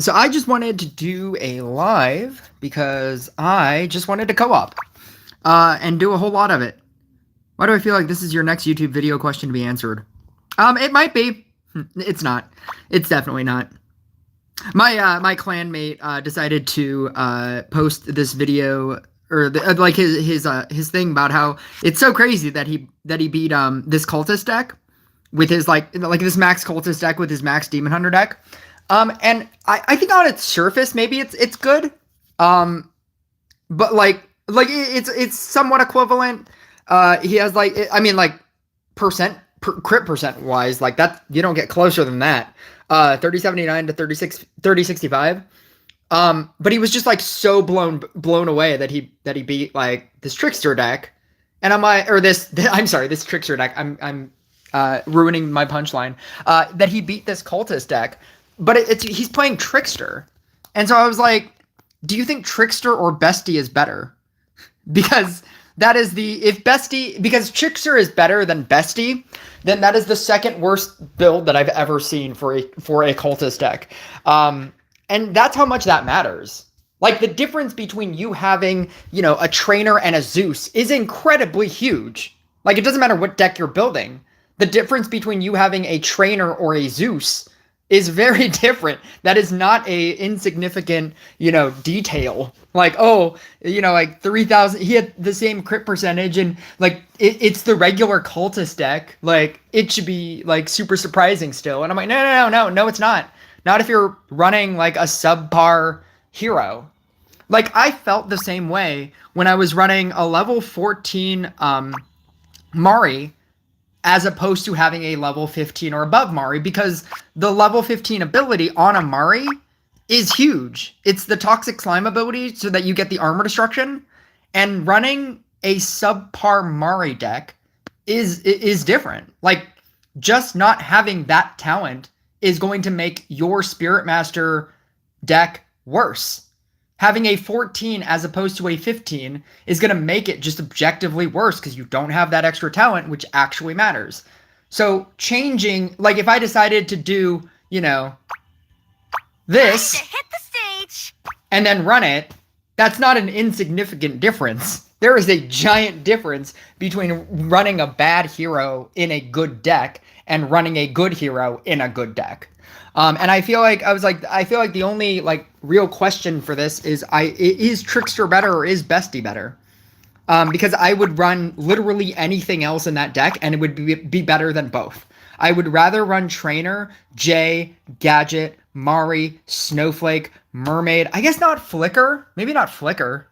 So I just wanted to do a live because I just wanted to co-op and do a whole lot of it. Why do I feel like this is your next YouTube video question to be answered? It might be. It's not. It's definitely not. My clanmate decided to post this video or like his thing about how it's so crazy that he beat this cultist deck with his like this max cultist deck with his max demon hunter deck. And I think on its surface maybe it's good. But it's somewhat equivalent. He has crit percent wise, like that you don't get closer than that. 3079 to 3065. But he was just like so blown away that he beat like this trickster deck. And I'm like, or this I'm sorry, this trickster deck. I'm ruining my punchline. That he beat this cultist deck. But he's playing trickster. And so I was like, do you think trickster or bestie is better? Because that is because trickster is better than bestie, then that is the second worst build that I've ever seen for a cultist deck. And that's how much that matters. Like the difference between you having, a trainer and a Zeus is incredibly huge. Like it doesn't matter what deck you're building. The difference between you having a trainer or a Zeus is very different. That is not a insignificant, detail. Like, like 3,000, he had the same crit percentage and like, it's the regular cultist deck. Like it should be like super surprising still. And I'm like, no, it's not. Not if you're running like a subpar hero. Like I felt the same way when I was running a level 14, Mari, as opposed to having a level 15 or above Mari, because the level 15 ability on a Mari is huge. It's the Toxic Slime ability so that you get the armor destruction, and running a subpar Mari deck is different. Like, just not having that talent is going to make your Spirit Master deck worse. Having a 14 as opposed to a 15 is going to make it just objectively worse because you don't have that extra talent, which actually matters. So changing, like if I decided to do, this hit the stage and then run it, that's not an insignificant difference. There is a giant difference between running a bad hero in a good deck and running a good hero in a good deck. And I feel like the only like real question for this is trickster better or is bestie better? Because I would run literally anything else in that deck and it would be better than both. I would rather run trainer, Jay, gadget, Mari, snowflake, mermaid. I guess not flicker. Maybe not flicker.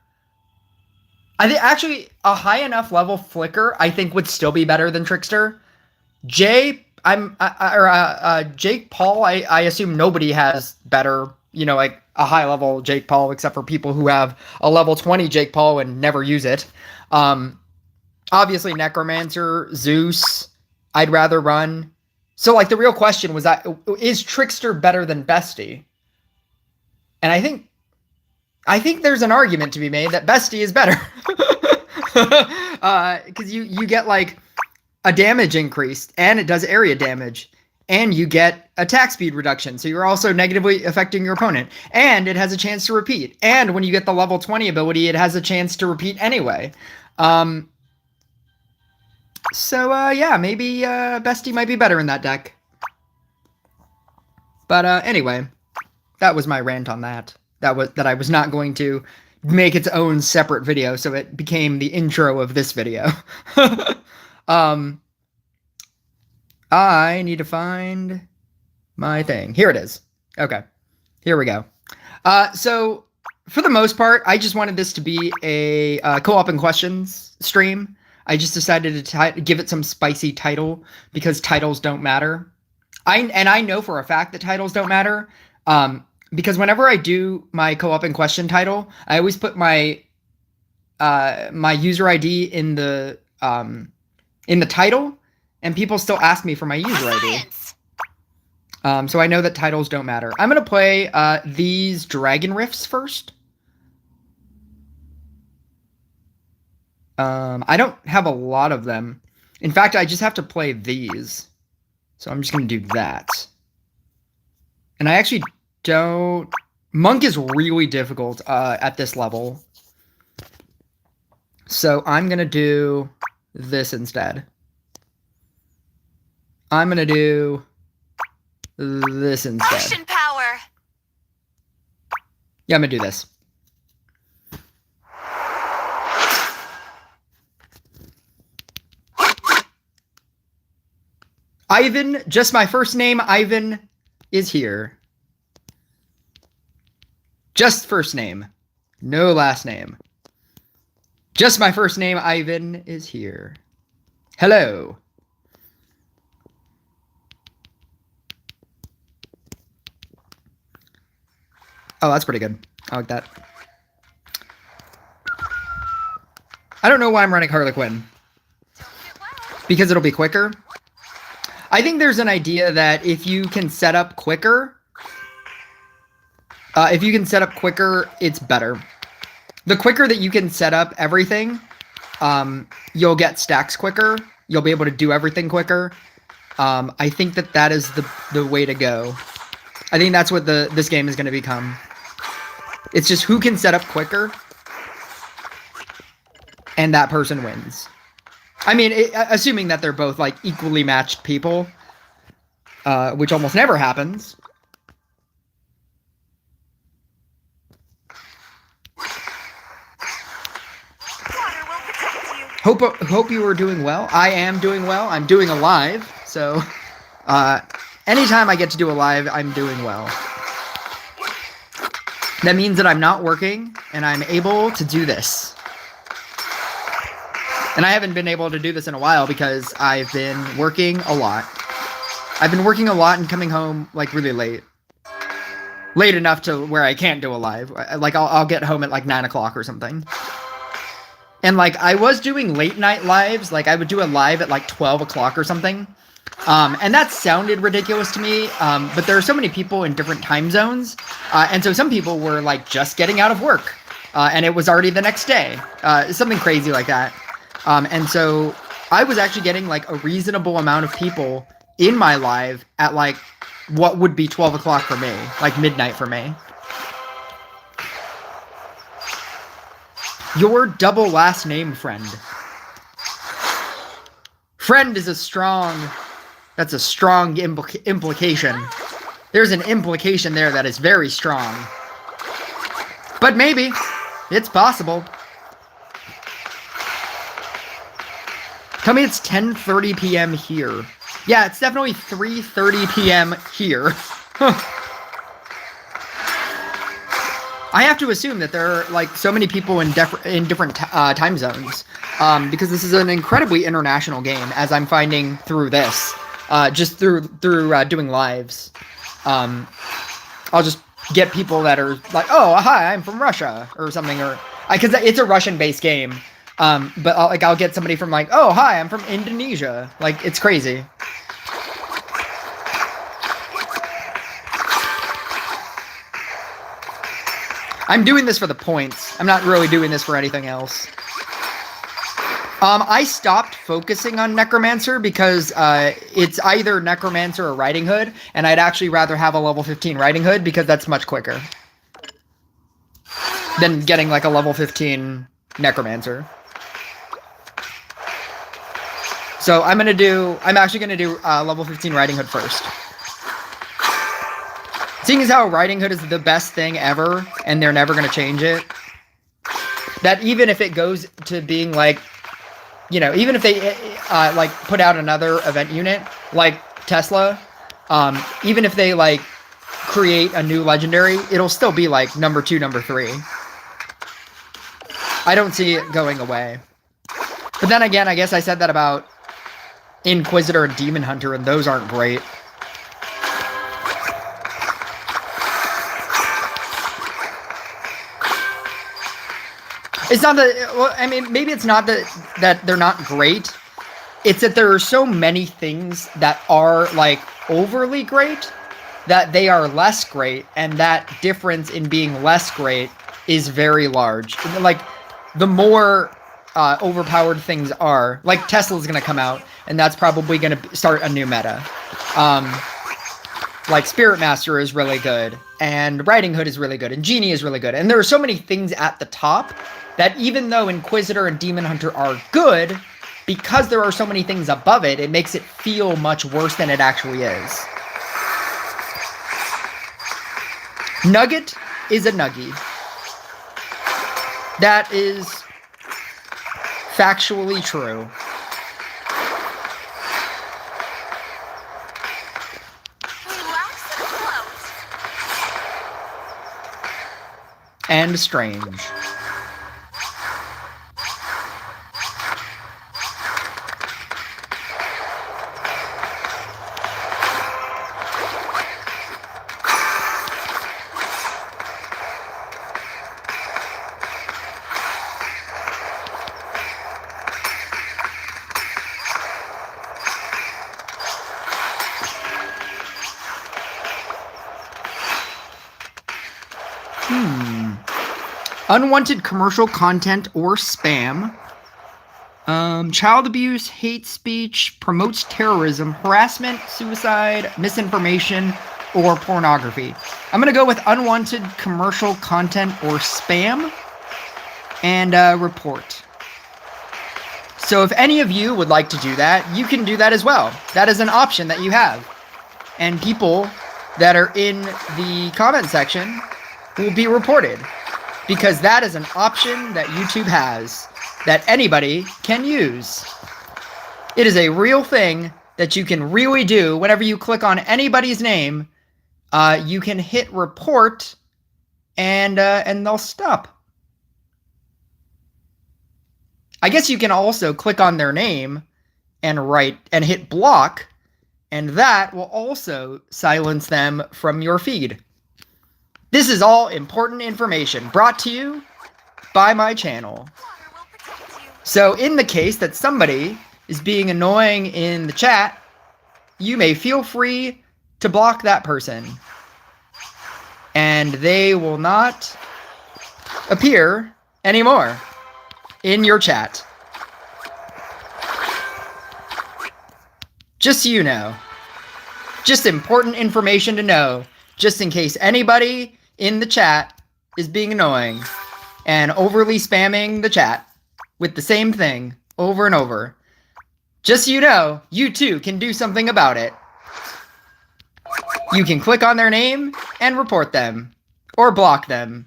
I think actually a high enough level flicker I think would still be better than trickster. Jay, Jake Paul, I assume nobody has better, like a high level Jake Paul, except for people who have a level 20 Jake Paul and never use it. Obviously Necromancer, Zeus, I'd rather run. So like the real question was is trickster better than bestie? And I think there's an argument to be made that bestie is better. Because you get like a damage increase, and it does area damage, and you get attack speed reduction, so you're also negatively affecting your opponent, and it has a chance to repeat, and when you get the level 20 ability, it has a chance to repeat anyway. Yeah, maybe bestie might be better in that deck. But anyway, that was my rant on that. That I was not going to make its own separate video, so it became the intro of this video. I need to find my thing. Here it is. Okay. Here we go. So for the most part, I just wanted this to be a co-op and questions stream. I just decided to give it some spicy title because titles don't matter. I know for a fact that titles don't matter. Because whenever I do my co-op and question title, I always put my my user ID in the title, and people still ask me for my user ID. So I know that titles don't matter. I'm gonna play these dragon riffs first. I don't have a lot of them. In fact, I just have to play these. So I'm just gonna do that. And I actually don't... Monk is really difficult at this level. So I'm going to do this instead. I'm going to do this instead. Ocean power. Yeah, I'm going to do this. Ivan, just my first name, Ivan, is here. Just first name. No last name. Just my first name, Ivan, is here. Hello. Oh, that's pretty good. I like that. I don't know why I'm running Harley Quinn. Because it'll be quicker. I think there's an idea that if you can set up quicker, it's better. The quicker that you can set up everything, you'll get stacks quicker. You'll be able to do everything quicker. I think that is the way to go. I think that's what this game is going to become. It's just who can set up quicker, and that person wins. I mean, assuming that they're both, like, equally matched people, which almost never happens. Hope you are doing well. I am doing well. I'm doing a live, so anytime I get to do a live, I'm doing well. That means that I'm not working, and I'm able to do this. And I haven't been able to do this in a while because I've been working a lot. I've been working a lot and coming home, like, really late. Late enough to where I can't do a live. Like, I'll get home at, like, 9 o'clock or something. And, like, I was doing late night lives. Like, I would do a live at, like, 12 o'clock or something. And that sounded ridiculous to me. But there are so many people in different time zones. And so some people were, like, just getting out of work. And it was already the next day. Something crazy like that. And so I was actually getting, like, a reasonable amount of people in my live at, like, what would be 12 o'clock for me. Like, midnight for me. Your double last name, friend. Friend is that's a strong implication. There's an implication there that is very strong. But maybe. It's possible. Tell me it's 10:30 p.m. here. Yeah, it's definitely 3:30 p.m. here. I have to assume that there are, like, so many people in different time zones, because this is an incredibly international game, as I'm finding through this, just through doing lives. I'll just get people that are like, oh, hi, I'm from Russia, or something, or because it's a Russian-based game. But I'll get somebody from, like, oh, hi, I'm from Indonesia. Like, it's crazy. I'm doing this for the points. I'm not really doing this for anything else. I stopped focusing on Necromancer because it's either Necromancer or Riding Hood, and I'd actually rather have a level 15 Riding Hood because that's much quicker than getting, like, a level 15 Necromancer. So I'm actually gonna do level 15 Riding Hood first. Seeing as how Riding Hood is the best thing ever, and they're never gonna change it, that even if it goes to being, like, you know, even if they like put out another event unit like Tesla, even if they, like, create a new legendary, it'll still be, like, number 2, number 3. I don't see it going away. But then again, I guess I said that about Inquisitor and Demon Hunter, and those aren't great. It's not that, well, I mean, maybe it's not that they're not great. It's that there are so many things that are, like, overly great that they are less great, and that difference in being less great is very large. Like, the more overpowered things are, like, Tesla's gonna come out, and that's probably gonna start a new meta. Like Spirit Master is really good, and Riding Hood is really good, and Genie is really good. And there are so many things at the top that even though Inquisitor and Demon Hunter are good, because there are so many things above it, it makes it feel much worse than it actually is. Nugget is a nuggie. That is factually true. And strange. Unwanted commercial content or spam. Child abuse, hate speech, promotes terrorism, harassment, suicide, misinformation, or pornography. I'm going to go with unwanted commercial content or spam and report. So if any of you would like to do that, you can do that as well. That is an option that you have. And people that are in the comment section will be reported. Because that is an option that YouTube has that anybody can use. It is a real thing that you can really do. Whenever you click on anybody's name, you can hit report and they'll stop. I guess you can also click on their name and write and hit block, and that will also silence them from your feed. This is all important information brought to you by my channel. So in the case that somebody is being annoying in the chat, you may feel free to block that person. And they will not appear anymore in your chat. Just so you know. Just important information to know. Just in case anybody in the chat is being annoying and overly spamming the chat with the same thing over and over. Just so you know, you too can do something about it. You can click on their name and report them or block them.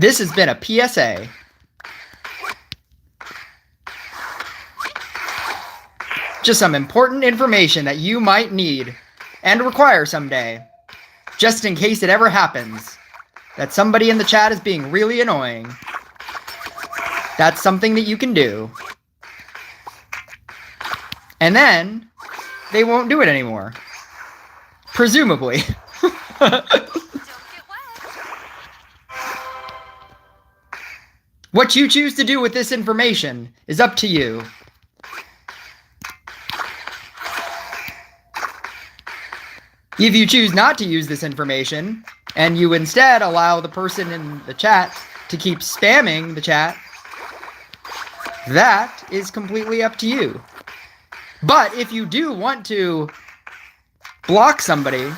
This has been a PSA. Just some important information that you might need and require someday, just in case it ever happens, that somebody in the chat is being really annoying. That's something that you can do. And then, they won't do it anymore. Presumably. What you choose to do with this information is up to you. If you choose not to use this information, and you instead allow the person in the chat to keep spamming the chat, that is completely up to you. But if you do want to block somebody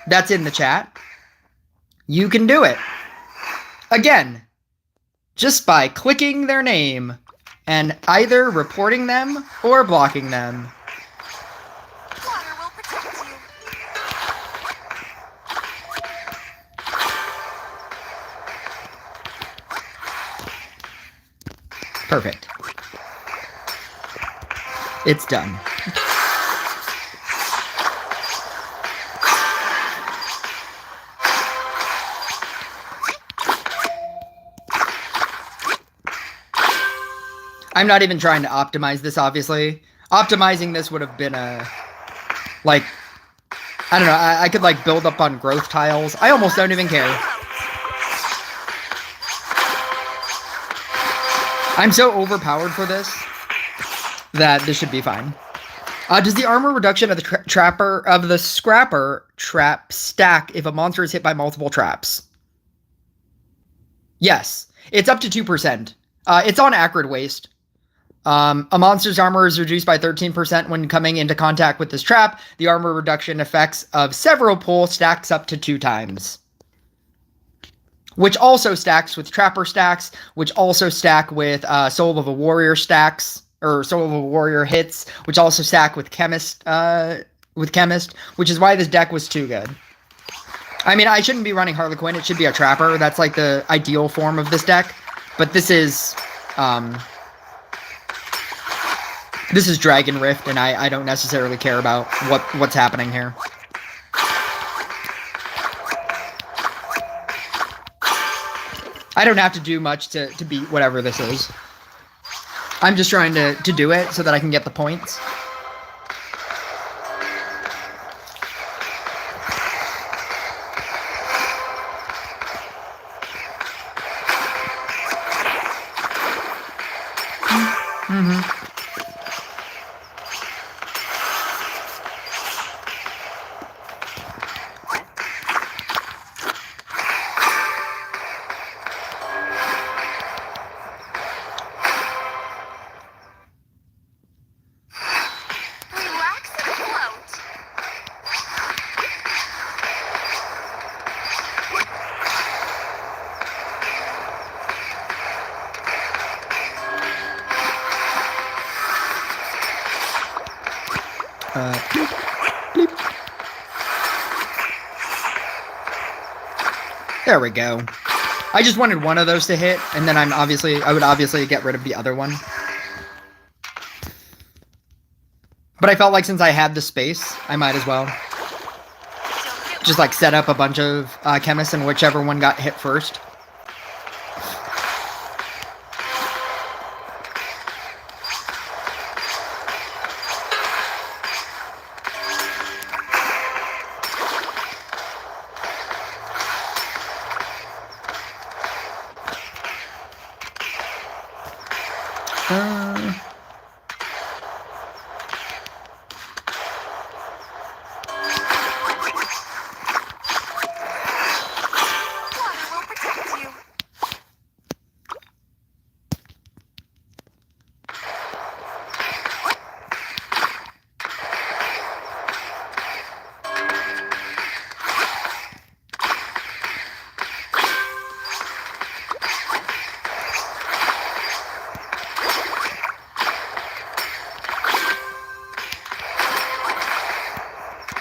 that's in the chat, you can do it. Again, just by clicking their name and either reporting them or blocking them. Perfect. It's done. I'm not even trying to optimize this, obviously. Optimizing this would have been a... like... I don't know, I could like build up on growth tiles. I almost don't even care. I'm so overpowered for this that this should be fine. Does the armor reduction of the scrapper trap stack if a monster is hit by multiple traps? Yes, it's up to 2%. It's on Acrid Waste. A monster's armor is reduced by 13% when coming into contact with this trap. The armor reduction effects of several pull stacks up to 2 times. Which also stacks with Trapper stacks, which also stack with Soul of a Warrior stacks, or Soul of a Warrior hits, which also stack with Chemist, which is why this deck was too good. I mean, I shouldn't be running Harlequin, it should be a Trapper. That's like the ideal form of this deck. But this is Dragon Rift, and I don't necessarily care about what's happening here. I don't have to do much to beat whatever this is. I'm just trying to do it so that I can get the points. Bleep, bleep. There we go. I just wanted one of those to hit, and then I would obviously get rid of the other one. But I felt like since I had the space, I might as well just like set up a bunch of chemists, and whichever one got hit first.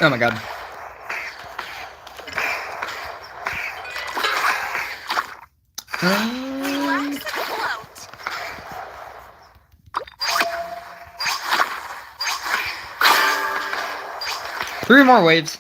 Oh my god. Three more waves.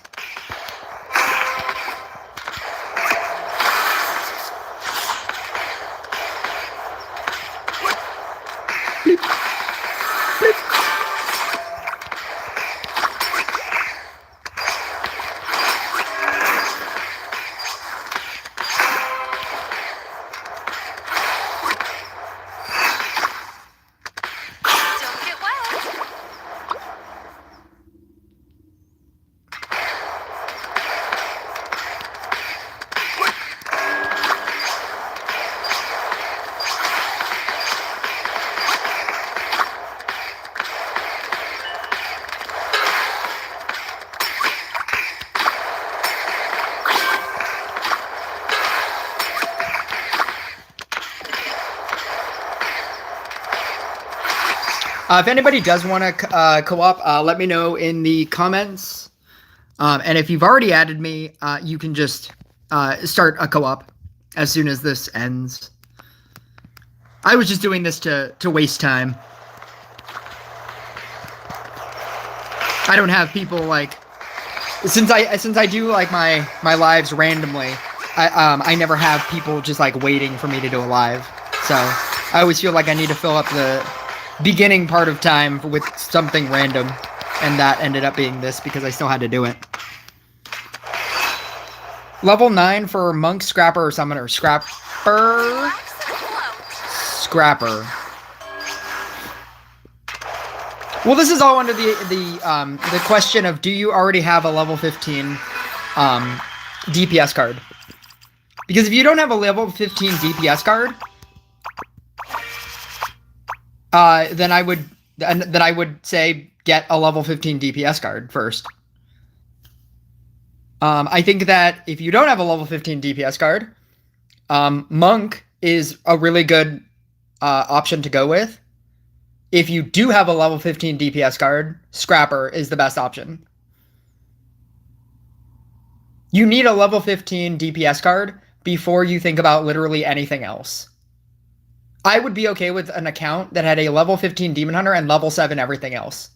If anybody does want to co-op, let me know in the comments. And if you've already added me, you can just start a co-op as soon as this ends. I was just doing this to waste time. I don't have people like since I do like my lives randomly. I never have people just like waiting for me to do a live. So I always feel like I need to fill up the beginning part of time with something random, and that ended up being this because I still had to do it. Level 9 for Monk, Scrapper, or Summoner. Scrapper. Well, this is all under the question of, do you already have a level 15 DPS card? Because if you don't have a level 15 DPS card, then I would say get a level 15 DPS card first. I think that if you don't have a level 15 DPS card, Monk is a really good option to go with. If you do have a level 15 DPS card, Scrapper is the best option. You need a level 15 DPS card before you think about literally anything else. I would be okay with an account that had a level 15 Demon Hunter and level 7 everything else.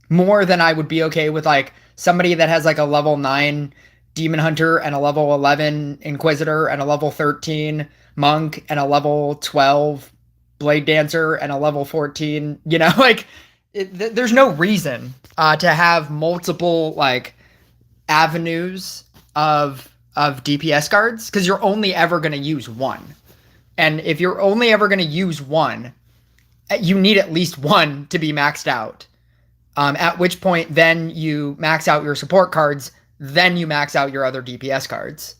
More than I would be okay with like somebody that has like a level 9 Demon Hunter and a level 11 Inquisitor and a level 13 Monk and a level 12 Blade Dancer and a level 14, like there's no reason to have multiple like avenues of DPS cards because you're only ever going to use one. And if you're only ever going to use one, you need at least one to be maxed out. At which point then you max out your support cards, then you max out your other DPS cards.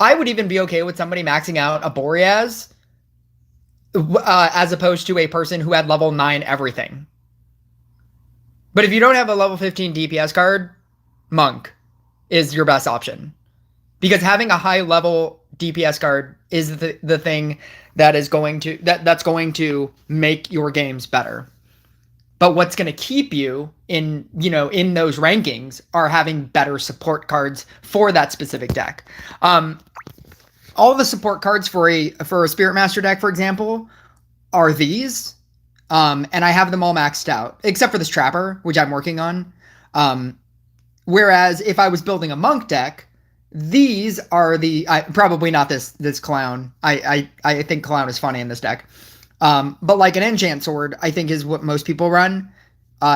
I would even be okay with somebody maxing out a Boreas as opposed to a person who had level 9 everything. But if you don't have a level 15 DPS card, Monk is your best option. Because having a high level DPS card is the thing that is going to that's going to make your games better. But what's going to keep you in those rankings are having better support cards for that specific deck. All the support cards for a Spirit Master deck, for example, are these. And I have them all maxed out, except for this Trapper, which I'm working on. Whereas if I was building a Monk deck, these are probably not this Clown. I think Clown is funny in this deck. But like an Enchant Sword, I think is what most people run.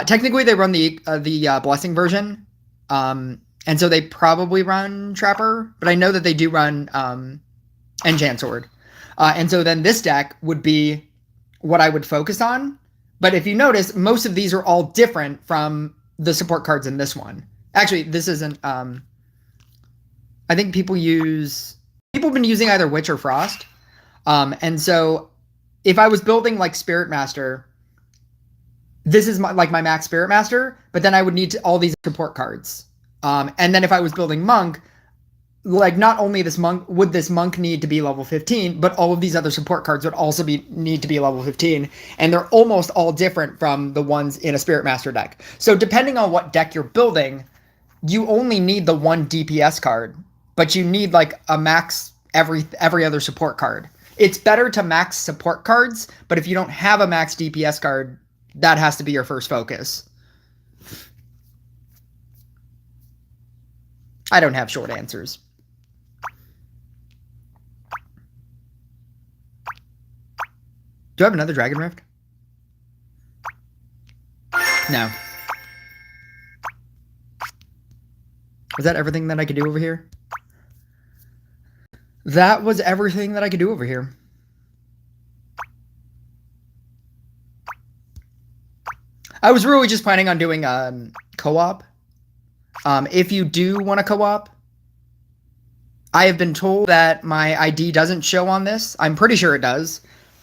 Technically, they run the Blessing version. And so they probably run Trapper, but I know that they do run Enchant Sword. And so then this deck would be what I would focus on. But if you notice, most of these are all different from the support cards in this one. Actually, this isn't... I think people have been using either Witch or Frost. And so if I was building like Spirit Master, this is my max Spirit Master, but then I would need all these support cards. And then if I was building Monk, like not only this Monk need to be level 15, but all of these other support cards would also need to be level 15. And they're almost all different from the ones in a Spirit Master deck. So depending on what deck you're building, you only need the one DPS card, but you need like a max every other support card. It's better to max support cards, but if you don't have a max DPS card, that has to be your first focus. I don't have short answers. Do I have another Dragon Rift? No. Was that everything that I could do over here? That was everything that I could do over here. I was really just planning on doing co-op. If you do want to co-op, I have been told that my ID doesn't show on this. I'm pretty sure it does.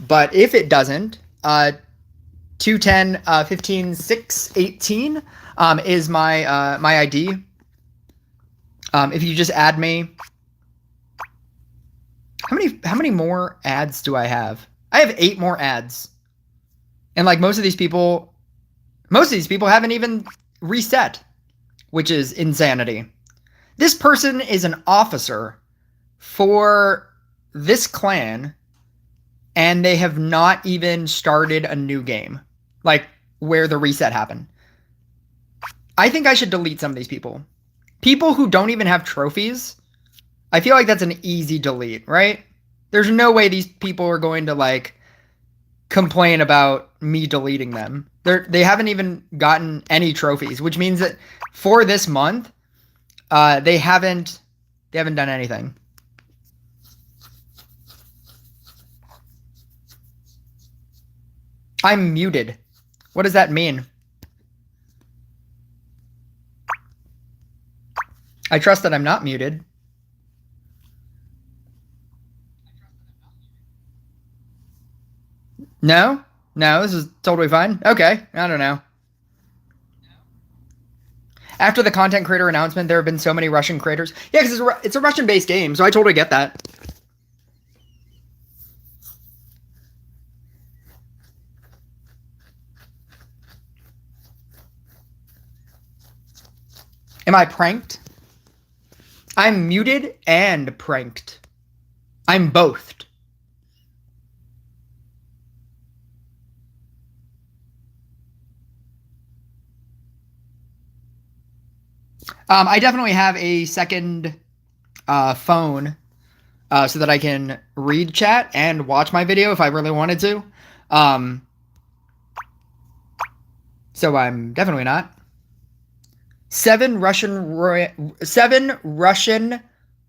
But if it doesn't, 210 15 6 18 is my ID. If you just add me. How many more ads do I have? I have 8 more ads. And like most of these people haven't even reset, which is insanity. This person is an officer for this clan, and they have not even started a new game, like where the reset happened. I think I should delete some of these people. People who don't even have trophies, I feel like that's an easy delete, right? There's no way these people are going to like complain about me deleting them. They haven't even gotten any trophies, which means that for this month, they haven't done anything. I'm muted. What does that mean? I trust that I'm not muted. No? No, this is totally fine. Okay, I don't know. After the content creator announcement, there have been so many Russian creators. Yeah, because it's a Russian-based game, so I totally get that. Am I pranked? I'm muted and pranked. I'm both. I definitely have a second phone so that I can read chat and watch my video if I really wanted to. So I'm definitely not. 7 Russian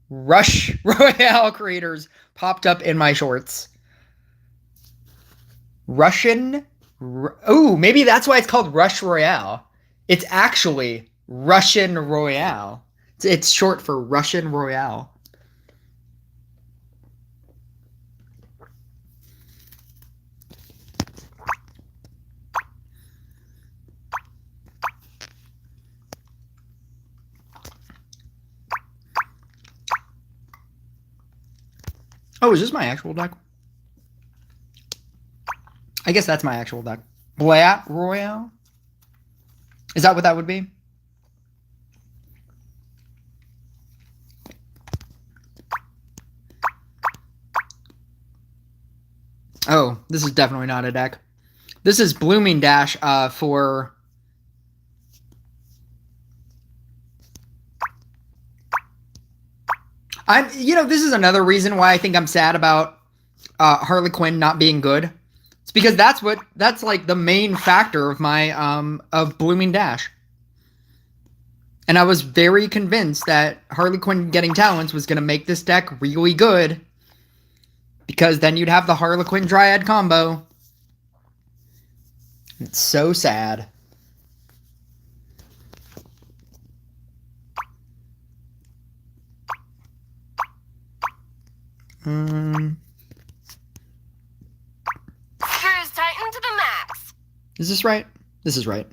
Rush Royale creators popped up in my shorts. Oh, maybe that's why it's called Rush Royale. It's actually Russian Royale. It's short for Russian Royale. Oh, is this my actual deck? I guess that's my actual deck. Blat Royale? Is that what that would be? Oh, this is definitely not a deck. This is Blooming Dash for... this is another reason why I think I'm sad about Harley Quinn not being good. It's because that's like the main factor of my of Blooming Dash. And I was very convinced that Harley Quinn getting talents was going to make this deck really good. Because then you'd have the Harlequin Dryad combo. It's so sad. Screws tighten to the max. Is this right? This is right.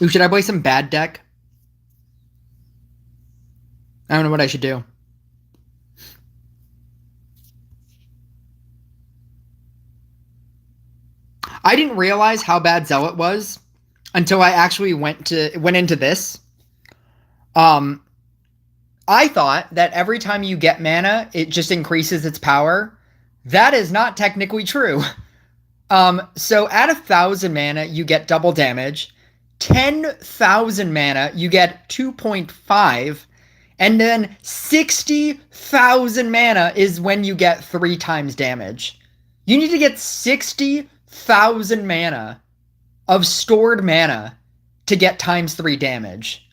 Ooh, should I play some bad deck? I don't know what I should do. I didn't realize how bad Zealot was until I actually went into this. I thought that every time you get mana, it just increases its power. That is not technically true. So at 1,000 mana, you get double damage. 10,000 mana, you get 2.5. And then 60,000 mana is when you get 3 times damage. You need to get 60,000 mana of stored mana to get times 3 damage.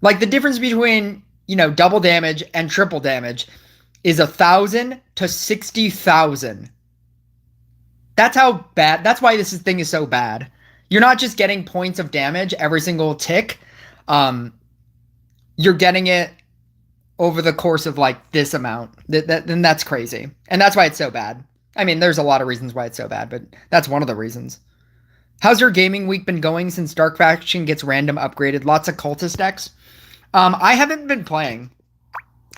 Like, the difference between, double damage and triple damage is 1,000 to 60,000. That's how bad. That's why this thing is so bad. You're not just getting points of damage every single tick. You're getting it over the course of like this amount. Then that's crazy. And that's why it's so bad. I mean, there's a lot of reasons why it's so bad, but that's one of the reasons. How's your gaming week been going since Dark Faction gets random upgraded? Lots of cultist decks. I haven't been playing.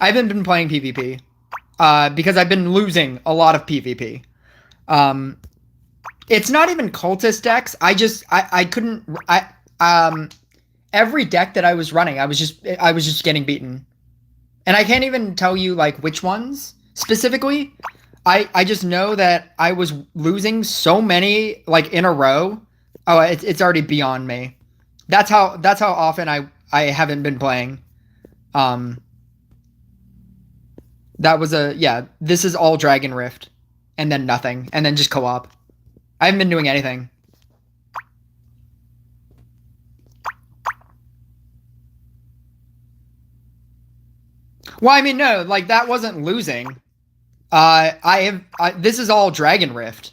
I haven't been playing PvP. Because I've been losing a lot of PvP. It's not even cultist decks. I couldn't. Every deck that I was running, I was just getting beaten, and I can't even tell you like which ones specifically. I just know that I was losing so many like in a row. Oh, it's already beyond me. That's how often I haven't been playing. That was this is all Dragon Rift, and then nothing, and then just co-op. I haven't been doing anything. Well, I mean, no, like that wasn't losing. This is all Dragon Rift.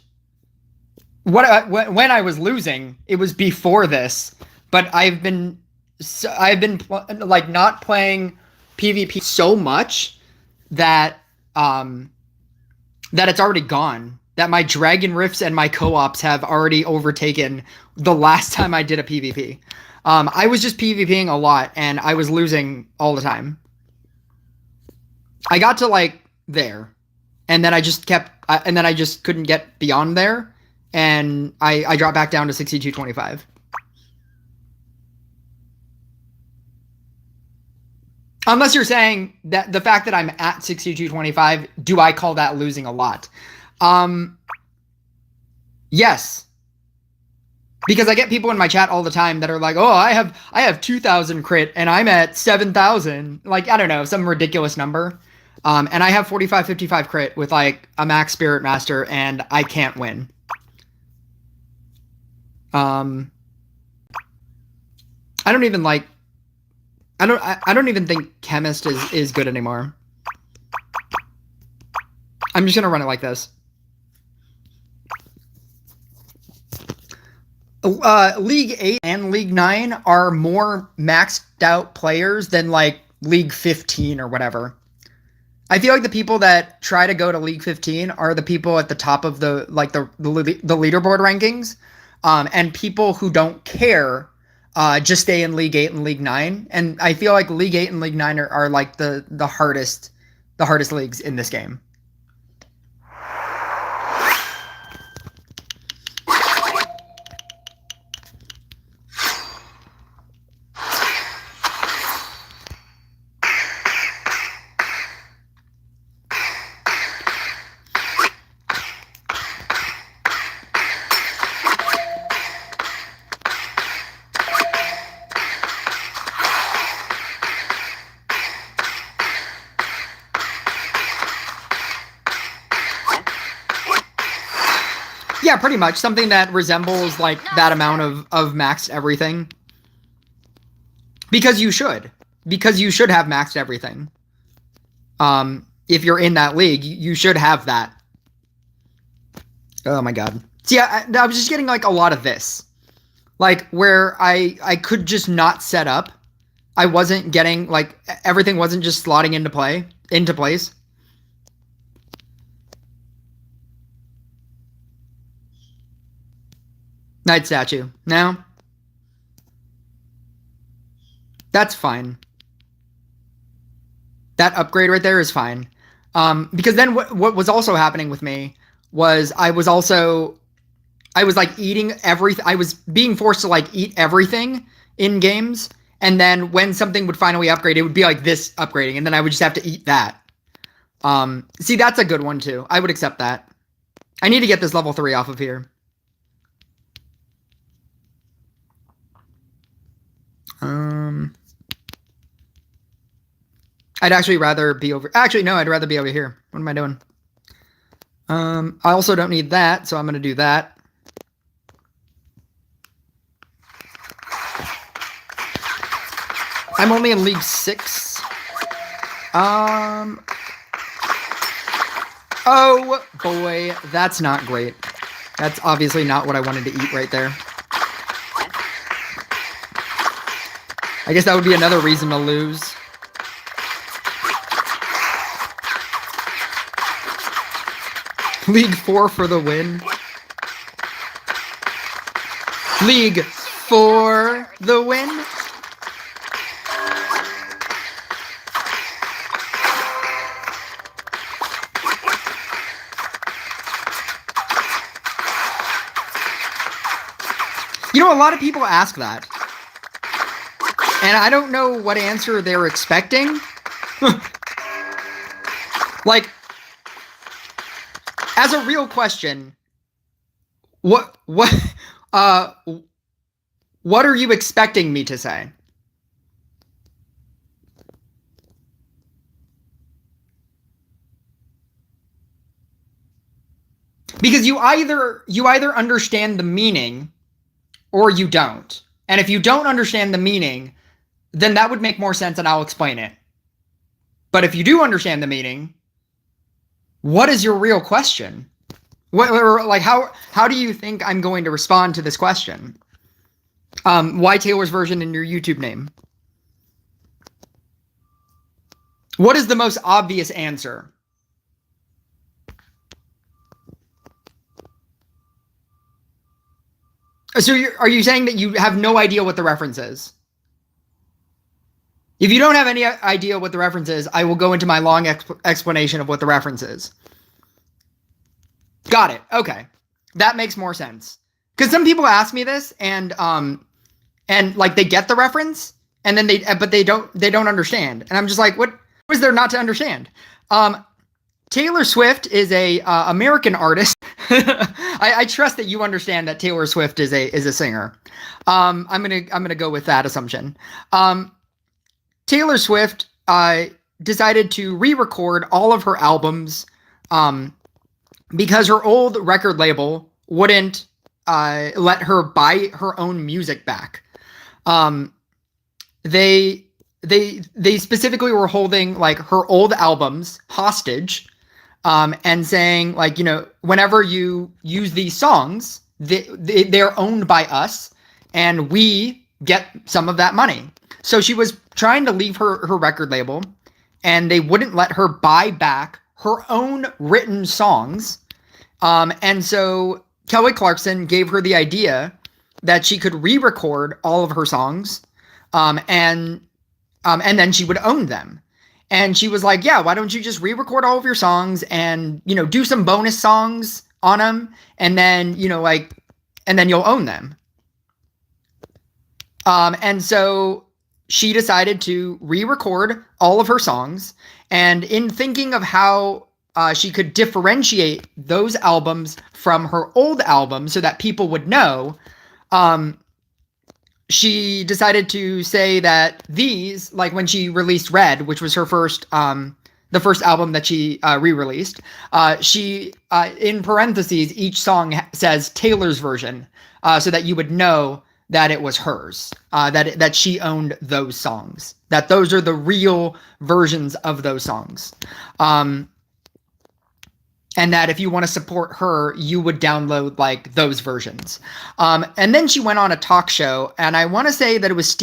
when I was losing, it was before this, but I've been like not playing PvP so much that that it's already gone. That my Dragon Rifts and my co-ops have already overtaken the last time I did a PvP. I was just PvPing a lot, and I was losing all the time. I got to like there, and then I just and then I just couldn't get beyond there, and I dropped back down to 62.25. Unless you're saying that the fact that I'm at 62.25, do I call that losing a lot? Yes. Because I get people in my chat all the time that are like, "Oh, I have 2,000 crit and I'm at 7,000." Like, I don't know, some ridiculous number. And I have 45-55 crit with like a max Spirit Master and I can't win. I don't even like I don't even think Chemist is good anymore. I'm just gonna run it like this. League 8 and League 9 are more maxed out players than like League 15 or whatever. I feel like the people that try to go to League 15 are the people at the top of the leaderboard rankings, and people who don't care just stay in League 8 and League 9. And I feel like League 8 and League 9 are like the hardest leagues in this game. Yeah, pretty much. Something that resembles like that amount of maxed everything. Because you should. Because you should have maxed everything. If you're in that league, you should have that. Oh my god. See, I was just getting like a lot of this. Like where I could just not set up. I wasn't getting like everything wasn't just slotting into place. Night Statue. Now, that's fine. That upgrade right there is fine. Because then what was also happening with me was I was like eating everything. I was being forced to like eat everything in games. And then when something would finally upgrade, it would be like this upgrading. And then I would just have to eat that. See, that's a good one too. I would accept that. I need to get this level 3 off of here. I'd actually rather be over... Actually, no, I'd rather be over here. What am I doing? I also don't need that, so I'm going to do that. I'm only in League 6. Oh, boy. That's not great. That's obviously not what I wanted to eat right there. I guess that would be another reason to lose. League 4 for the win. League 4 the win. You know, a lot of people ask that. And I don't know what answer they're expecting. Like, as a real question, what are you expecting me to say? Because you either understand the meaning or you don't. And if you don't understand the meaning, then that would make more sense and I'll explain it. But if you do understand the meaning, what is your real question? like how do you think I'm going to respond to this question? Why Taylor's version in your YouTube name? What is the most obvious answer? So are you saying that you have no idea what the reference is? If you don't have any idea what the reference is, I will go into my long explanation of what the reference is. Got it. Okay. That makes more sense. Because some people ask me this and like they get the reference and then they don't understand. And I'm just like, what is there not to understand? Taylor Swift is a American artist. I trust that you understand that Taylor Swift is a singer. I'm gonna go with that assumption. Taylor Swift decided to re-record all of her albums because her old record label wouldn't let her buy her own music back. They specifically were holding like her old albums hostage, and saying like, whenever you use these songs, they're owned by us and we get some of that money. So she was trying to leave her record label and they wouldn't let her buy back her own written songs. And so Kelly Clarkson gave her the idea that she could re-record all of her songs, and then she would own them. And she was like, yeah, why don't you just re-record all of your songs and, do some bonus songs on them, and then, and then you'll own them. And so she decided to re-record all of her songs, and in thinking of how she could differentiate those albums from her old albums so that people would know, she decided to say that these, like when she released Red, which was her first, the first album that she re-released, she, in parentheses, each song says Taylor's version, so that you would know that it was hers, that she owned those songs, that those are the real versions of those songs. And that if you want to support her, you would download like those versions. And then she went on a talk show, and I want to say that it was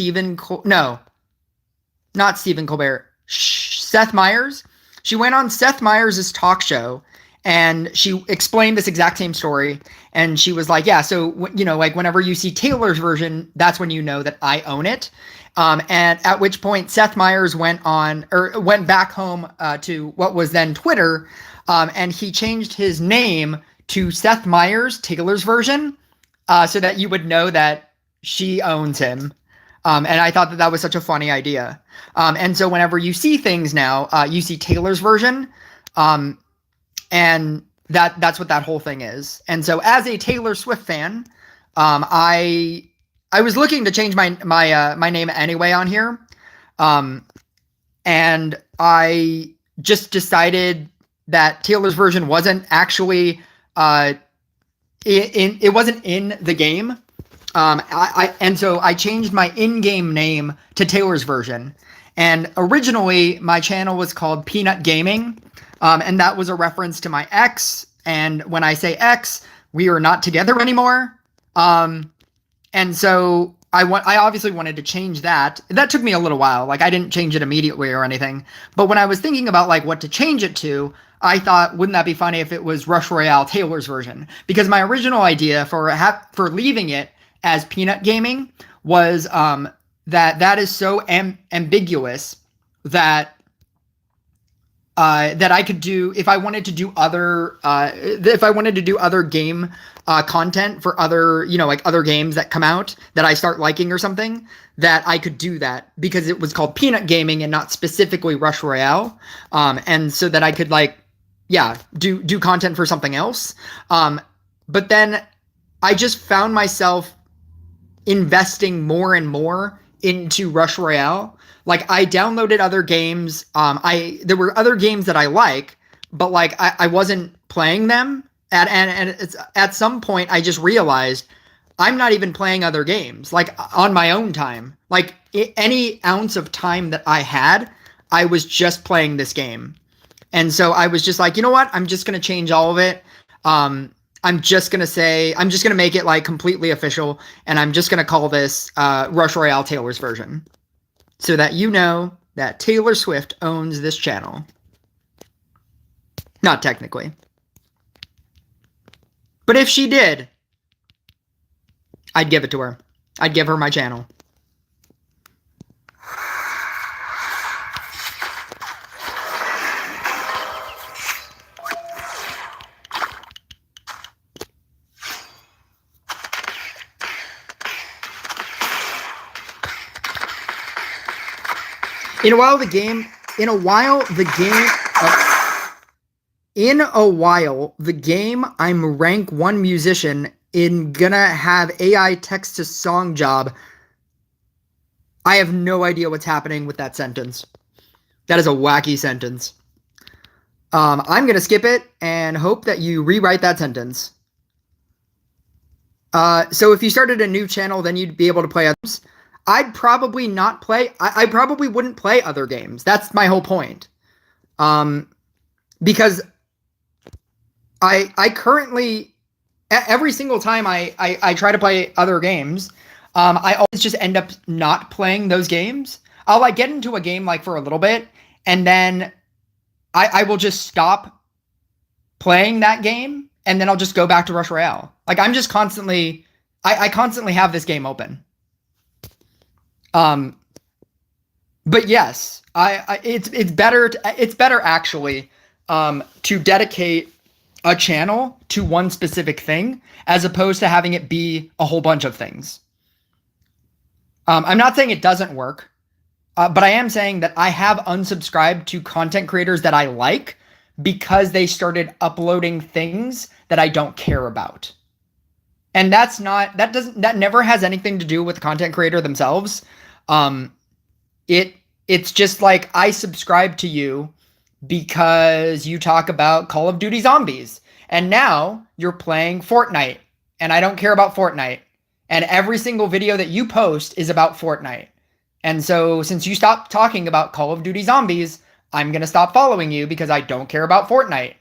not Stephen Colbert, Seth Meyers. She went on Seth Meyers' talk show, and she explained this exact same story. And she was like, yeah, so, like whenever you see Taylor's version, that's when you know that I own it. And at which point Seth Meyers went back home to what was then Twitter, and he changed his name to Seth Meyers, Taylor's version, so that you would know that she owns him. And I thought that was such a funny idea. And so whenever you see things now, you see Taylor's version, and that's what that whole thing is. And so as a Taylor Swift fan, I was looking to change my name anyway on here. And I just decided that Taylor's version wasn't actually it wasn't in the game. And so I changed my in-game name to Taylor's version. And originally my channel was called Peanut Gaming. And that was a reference to my ex. And when I say ex, we are not together anymore. And so I obviously wanted to change that. That took me a little while. Like I didn't change it immediately or anything. But when I was thinking about like what to change it to, I thought, wouldn't that be funny if it was Rush Royale Taylor's version? Because my original idea for leaving it as Peanut Gaming was that is so ambiguous that I could do if I wanted to do other game content for other like other games that come out that I start liking or something, that I could do that because it was called Peanut Gaming and not specifically Rush Royale, and so that I could do content for something else. But then I just found myself investing more and more into Rush Royale. Like I downloaded other games. There were other games that I like, but like I wasn't playing them. And it's, at some point I just realized I'm not even playing other games like on my own time. Like any ounce of time that I had, I was just playing this game. And so I was just like, you know what? I'm just going to change all of it. I'm just going to make it like completely official, and I'm just going to call this Rush Royale Taylor's version, so that you know that Taylor Swift owns this channel. Not technically. But if she did, I'd give it to her. I'd give her my channel. In a while, the game, I'm rank 1 musician in gonna have AI text to song job. I have no idea what's happening with that sentence. That is a wacky sentence. I'm gonna skip it and hope that you rewrite that sentence. So if you started a new channel, then you'd be able to play others. I'd probably not play. I probably wouldn't play other games. That's my whole point. Because I currently, every single time I try to play other games, I always just end up not playing those games. I'll like get into a game like for a little bit, and then I will just stop playing that game, and then I'll just go back to Rush Royale. Like I'm just constantly, I constantly have this game open. But yes, it's better actually, to dedicate a channel to one specific thing as opposed to having it be a whole bunch of things. I'm not saying it doesn't work, but I am saying that I have unsubscribed to content creators that I like because they started uploading things that I don't care about. And that never has anything to do with the content creator themselves. It's just like I subscribe to you because you talk about Call of Duty Zombies, and now you're playing Fortnite, and I don't care about Fortnite, and every single video that you post is about Fortnite. And so since you stopped talking about Call of Duty Zombies, I'm going to stop following you because I don't care about Fortnite.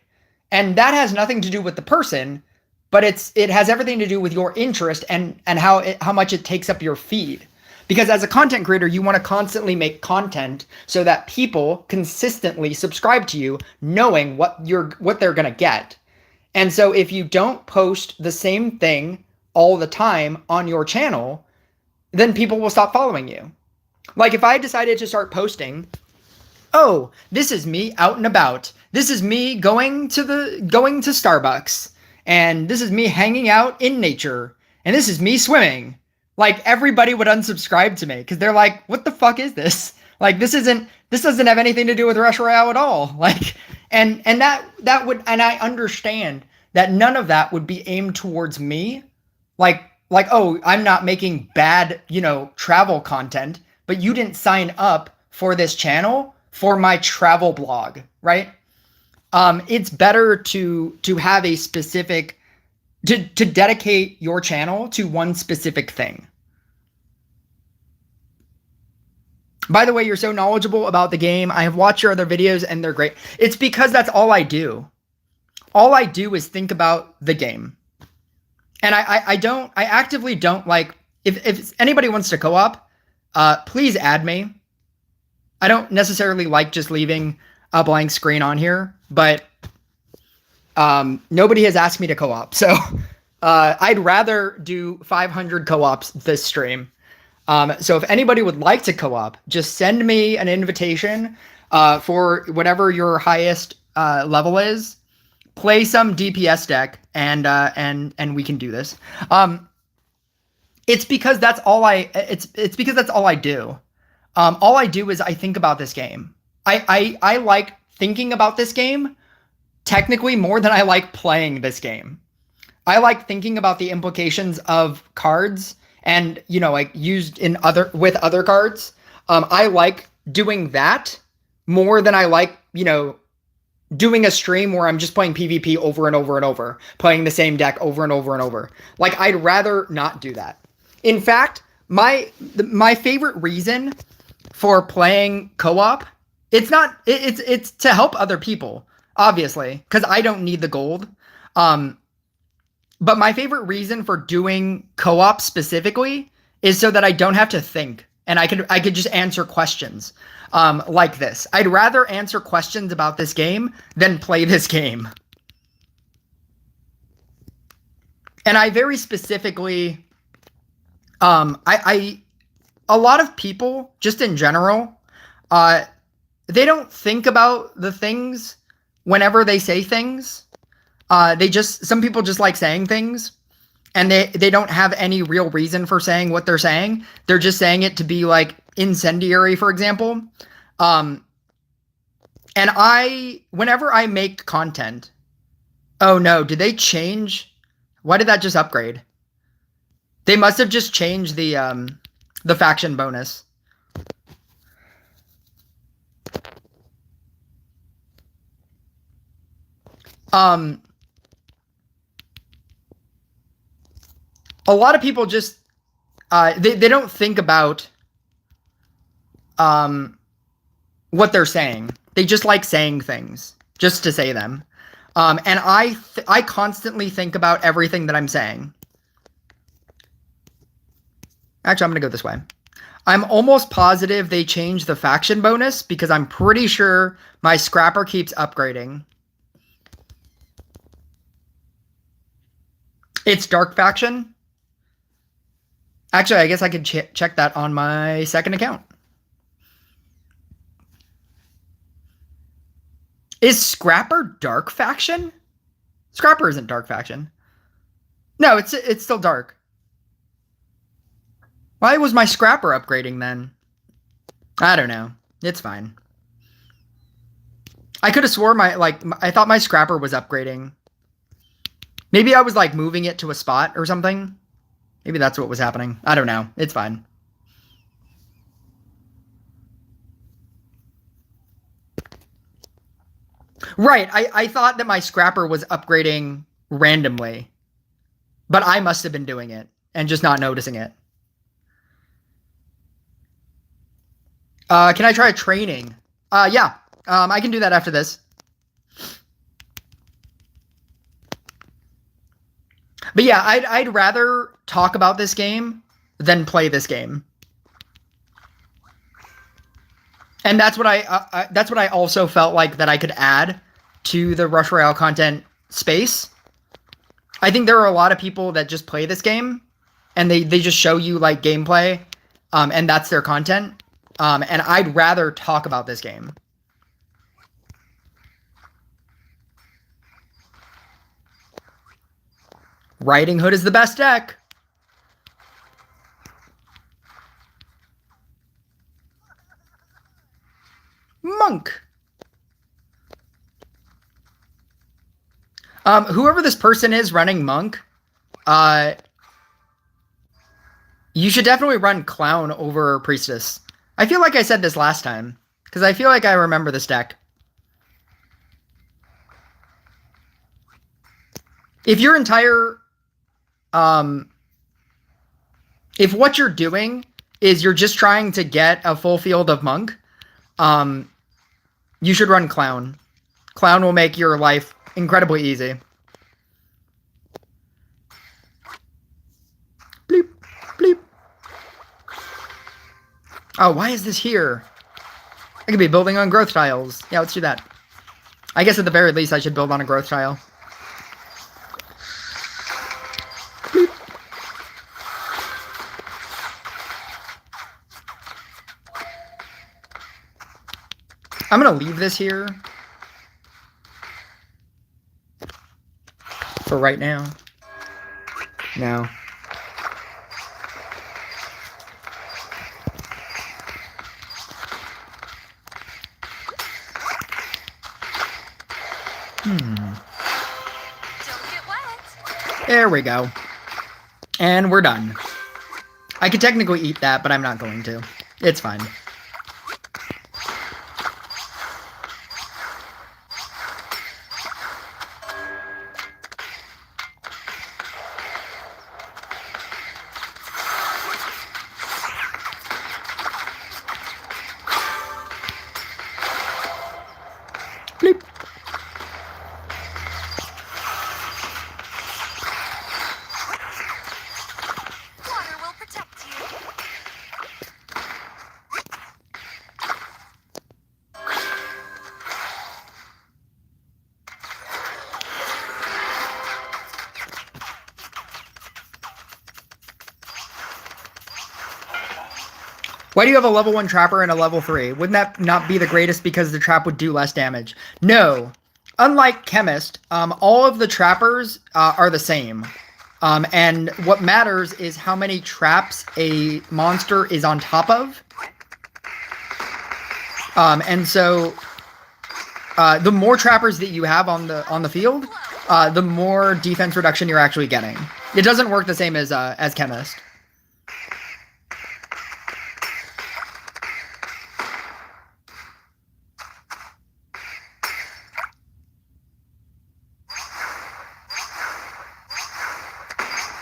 And that has nothing to do with the person, but it has everything to do with your interest and how much it takes up your feed. Because as a content creator, you want to constantly make content so that people consistently subscribe to you, knowing what they're going to get. And so if you don't post the same thing all the time on your channel, then people will stop following you. Like if I decided to start posting, oh, this is me out and about. This is me going to Starbucks, and this is me hanging out in nature, and this is me swimming. Like everybody would unsubscribe to me because they're like, what the fuck is this? Like this doesn't have anything to do with Rush Royale at all. Like, and that would, and I understand that none of that would be aimed towards me. Like, oh, I'm not making bad, travel content, but you didn't sign up for this channel for my travel blog, right? It's better to have a specific, to dedicate your channel to one specific thing. By the way, you're so knowledgeable about the game. I have watched your other videos and they're great. It's because that's all I do. All I do is think about the game. And I actively don't like, if anybody wants to co-op, please add me. I don't necessarily like just leaving a blank screen on here, but nobody has asked me to co-op. So I'd rather do 500 co-ops this stream. So if anybody would like to co-op, just send me an invitation for whatever your highest level is. Play some DPS deck, and we can do this. It's because that's all it's because that's all I do. All I do is I think about this game. I like thinking about this game technically more than I like playing this game. I like thinking about the implications of cards and, like used with other cards. I like doing that more than I like, doing a stream where I'm just playing PvP over and over and over, playing the same deck over and over and over. Like, I'd rather not do that. In fact, my favorite reason for playing co-op, it's to help other people, obviously, because I don't need the gold. But my favorite reason for doing co-op specifically is so that I don't have to think, and I could just answer questions like this. I'd rather answer questions about this game than play this game. And I very specifically, a lot of people, just in general, they don't think about the things whenever they say things. Some people just like saying things, and they don't have any real reason for saying what they're saying. They're just saying it to be like incendiary, for example. And whenever I make content, oh no, did they change? Why did that just upgrade? They must have just changed the faction bonus. A lot of people just they don't think about what they're saying. They just like saying things just to say them. And I constantly think about everything that I'm saying. Actually, I'm going to go this way. I'm almost positive they changed the faction bonus because I'm pretty sure my scrapper keeps upgrading. It's dark faction. Actually, I guess I could check that on my second account. Is Scrapper dark faction? Scrapper isn't dark faction. No, it's still dark. Why was my Scrapper upgrading then? I don't know. It's fine. I could have swore I thought my Scrapper was upgrading. Maybe I was like moving it to a spot or something. Maybe that's what was happening. I don't know. It's fine. Right. I thought that my Scrapper was upgrading randomly. But I must have been doing it and just not noticing it. Can I try training? Yeah. I can do that after this. But yeah, I'd rather talk about this game than play this game. And that's what I also felt like that I could add to the Rush Royale content space. I think there are a lot of people that just play this game and they just show you like gameplay, and that's their content. And I'd rather talk about this game. Riding Hood is the best deck. Monk. Whoever this person is running Monk, you should definitely run Clown over Priestess. I feel like I said this last time, because I feel like I remember this deck. If your entire... if what you're doing is you're just trying to get a full field of Monk, you should run Clown. Clown will make your life incredibly easy. Bleep, bleep. Oh, why is this here? I could be building on growth tiles. Yeah, let's do that. I guess at the very least I should build on a growth tile. Bleep. I'm gonna leave this here for right now. No. There we go. And we're done. I could technically eat that, but I'm not going to. It's fine. Bleep. Why do you have a level 1 trapper and a level 3? Wouldn't that not be the greatest because the trap would do less damage? No. Unlike Chemist, all of the trappers are the same. And what matters is how many traps a monster is on top of. And so the more trappers that you have on the field, the more defense reduction you're actually getting. It doesn't work the same as Chemist.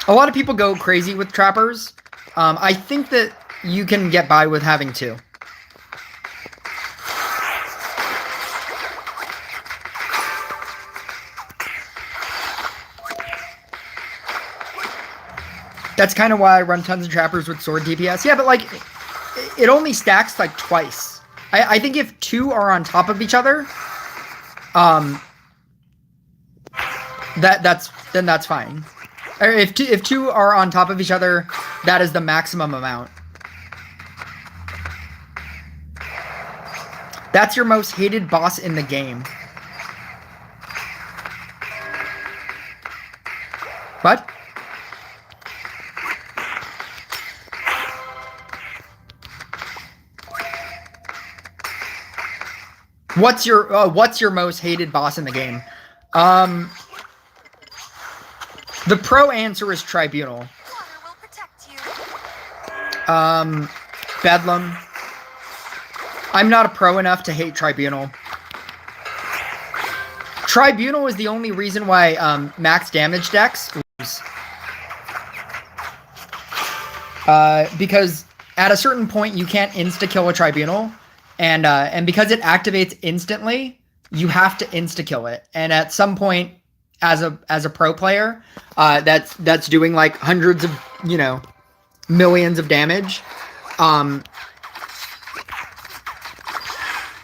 A lot of people go crazy with trappers. I think that you can get by with having 2. That's kind of why I run tons of trappers with sword DPS. Yeah, but like, it only stacks like twice. I think if 2 are on top of each other, that's fine. If two are on top of each other, that is the maximum amount. That's your most hated boss in the game. What? What's your most hated boss in the game? The pro answer is Tribunal. Bedlam. I'm not a pro enough to hate Tribunal. Tribunal is the only reason why max damage decks lose. Because at a certain point you can't insta-kill a Tribunal, and because it activates instantly, you have to insta-kill it. And at some point, as a pro player, that's doing like hundreds of, millions of damage.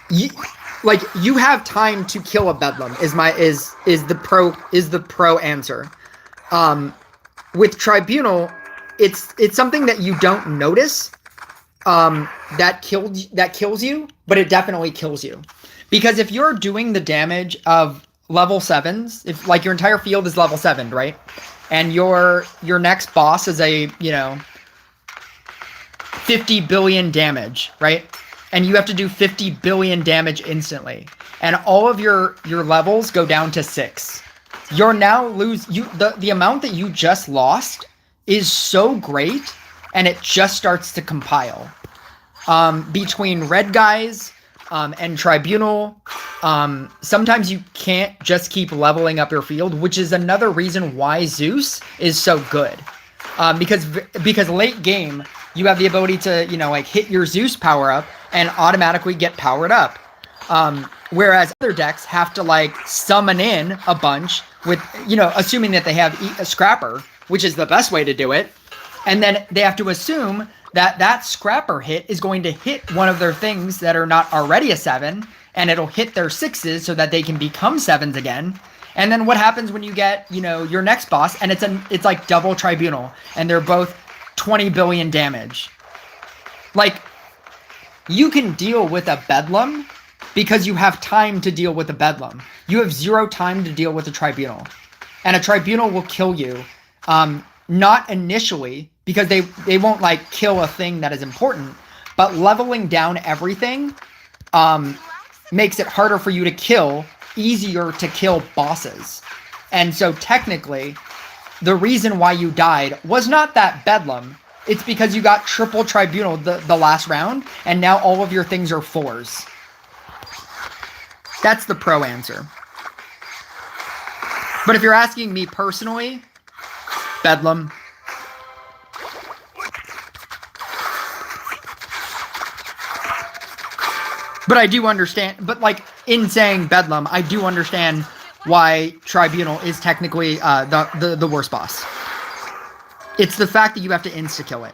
You have time to kill a Bedlam is the pro answer. With Tribunal, it's something that you don't notice that kills you, but it definitely kills you. Because if you're doing the damage of level 7s, if like your entire field is level 7, right? And your next boss is a, 50 billion damage, right? And you have to do 50 billion damage instantly. And all of your levels go down to 6. You're now the amount that you just lost is so great, and it just starts to compile. Between red guys and Tribunal, sometimes you can't just keep leveling up your field, which is another reason why Zeus is so good. Because late game, you have the ability to, hit your Zeus power up and automatically get powered up. Whereas other decks have to summon in a bunch with, assuming that they have a Scrapper, which is the best way to do it. And then they have to assume that Scrapper hit is going to hit one of their things that are not already a 7, and it'll hit their 6s so that they can become 7s again. And then what happens when you get, your next boss, and it's like double Tribunal, and they're both 20 billion damage. You can deal with a Bedlam because you have time to deal with a Bedlam. You have 0 time to deal with a Tribunal. And a Tribunal will kill you. Not initially, because they won't kill a thing that is important, but leveling down everything makes it harder for you to kill, easier to kill bosses. And so technically, the reason why you died was not that Bedlam. It's because you got triple Tribunal the last round, and now all of your things are 4s. That's the pro answer. But if you're asking me personally, Bedlam. But I do understand, in saying Bedlam, I do understand why Tribunal is technically the worst boss. It's the fact that you have to insta-kill it.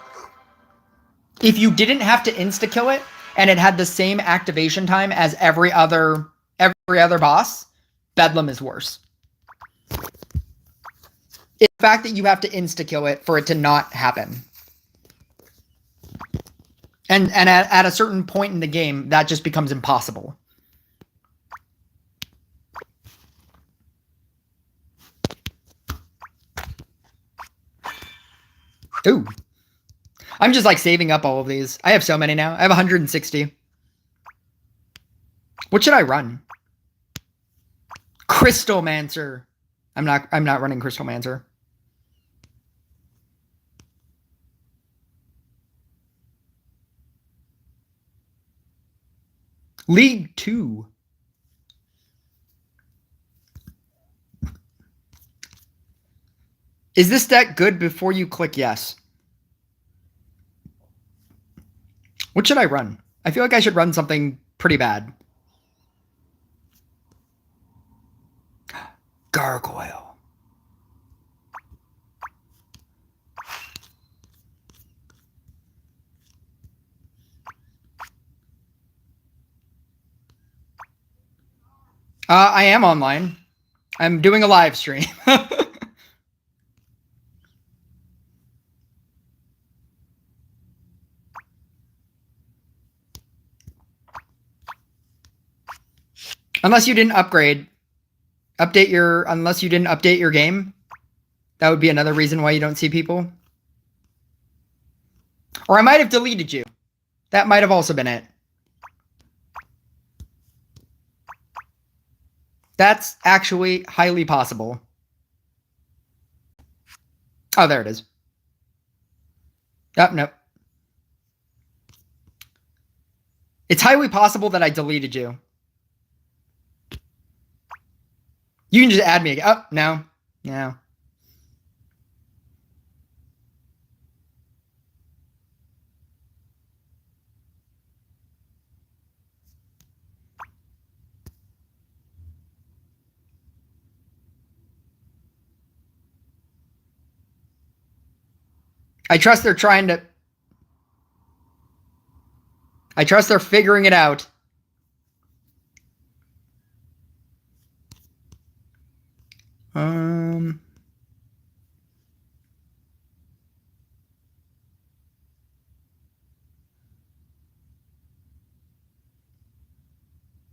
If you didn't have to insta-kill it, and it had the same activation time as every other boss, Bedlam is worse. It's the fact that you have to insta-kill it for it to not happen. And at a certain point in the game, that just becomes impossible. Ooh. I'm just like saving up all of these. I have so many now. I have 160. What should I run? Crystalmancer. I'm not running Crystalmancer. League 2. Is this deck good before you click yes? What should I run? I feel like I should run something pretty bad. Gargoyle. I am online. I'm doing a live stream. Unless you didn't upgrade. Unless you didn't update your game. That would be another reason why you don't see people. Or I might have deleted you. That might have also been it. That's actually highly possible. Oh, there it is. Oh, no. It's highly possible that I deleted you. You can just add me again. Oh, no. No. I trust they're trying to... I trust they're figuring it out.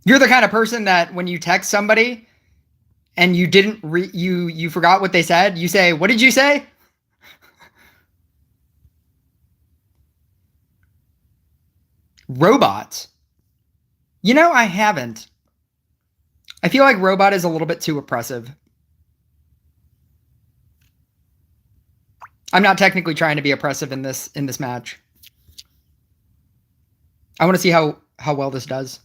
You're the kind of person that when you text somebody and you didn't you forgot what they said, you say, "What did you say?" Robots. You know, I haven't. I feel like robot is a little bit too oppressive. I'm not technically trying to be oppressive in this match. I want to see how well this does.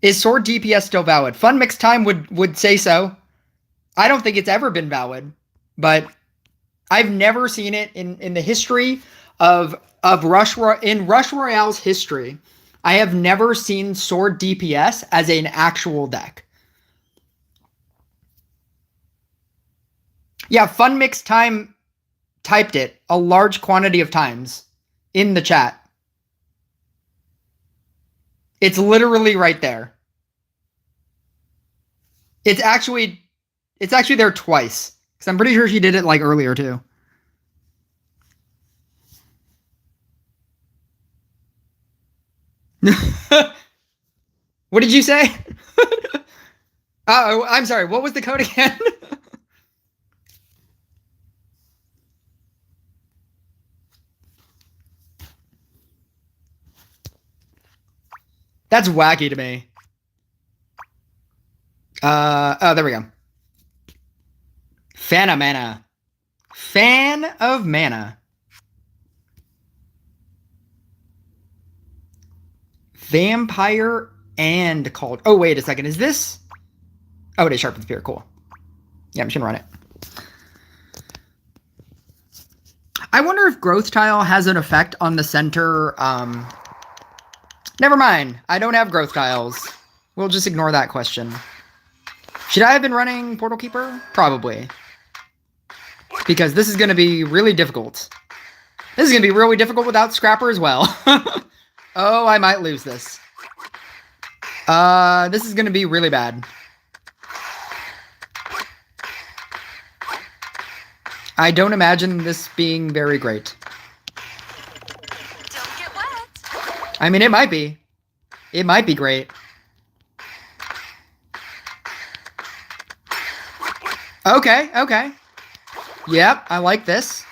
Is sword DPS still valid? Fun Mixed Time would say so. I don't think it's ever been valid, but I've never seen it in the history of Rush Royale's history. I have never seen sword DPS as an actual deck. Yeah, Fun Mixed Time typed it a large quantity of times in the chat. It's literally right there. It's actually there twice. Because I'm pretty sure she did it like earlier too. What did you say? Oh, I'm sorry. What was the code again? That's wacky to me. Oh, there we go. Fan of mana. Fan of mana. Vampire and called. Oh, wait a second. Is this? Oh, it is Sharpened Spear. Cool. Yeah, I'm just gonna run it. I wonder if Growth Tile has an effect on the center. Never mind. I don't have Growth Tiles. We'll just ignore that question. Should I have been running Portal Keeper? Probably. Because this is going to be really difficult. This is going to be really difficult without Scrapper as well. Oh, I might lose this. This is going to be really bad. I don't imagine this being very great. Don't get wet. I mean, it might be. It might be great. Okay, okay. Yep, I like this.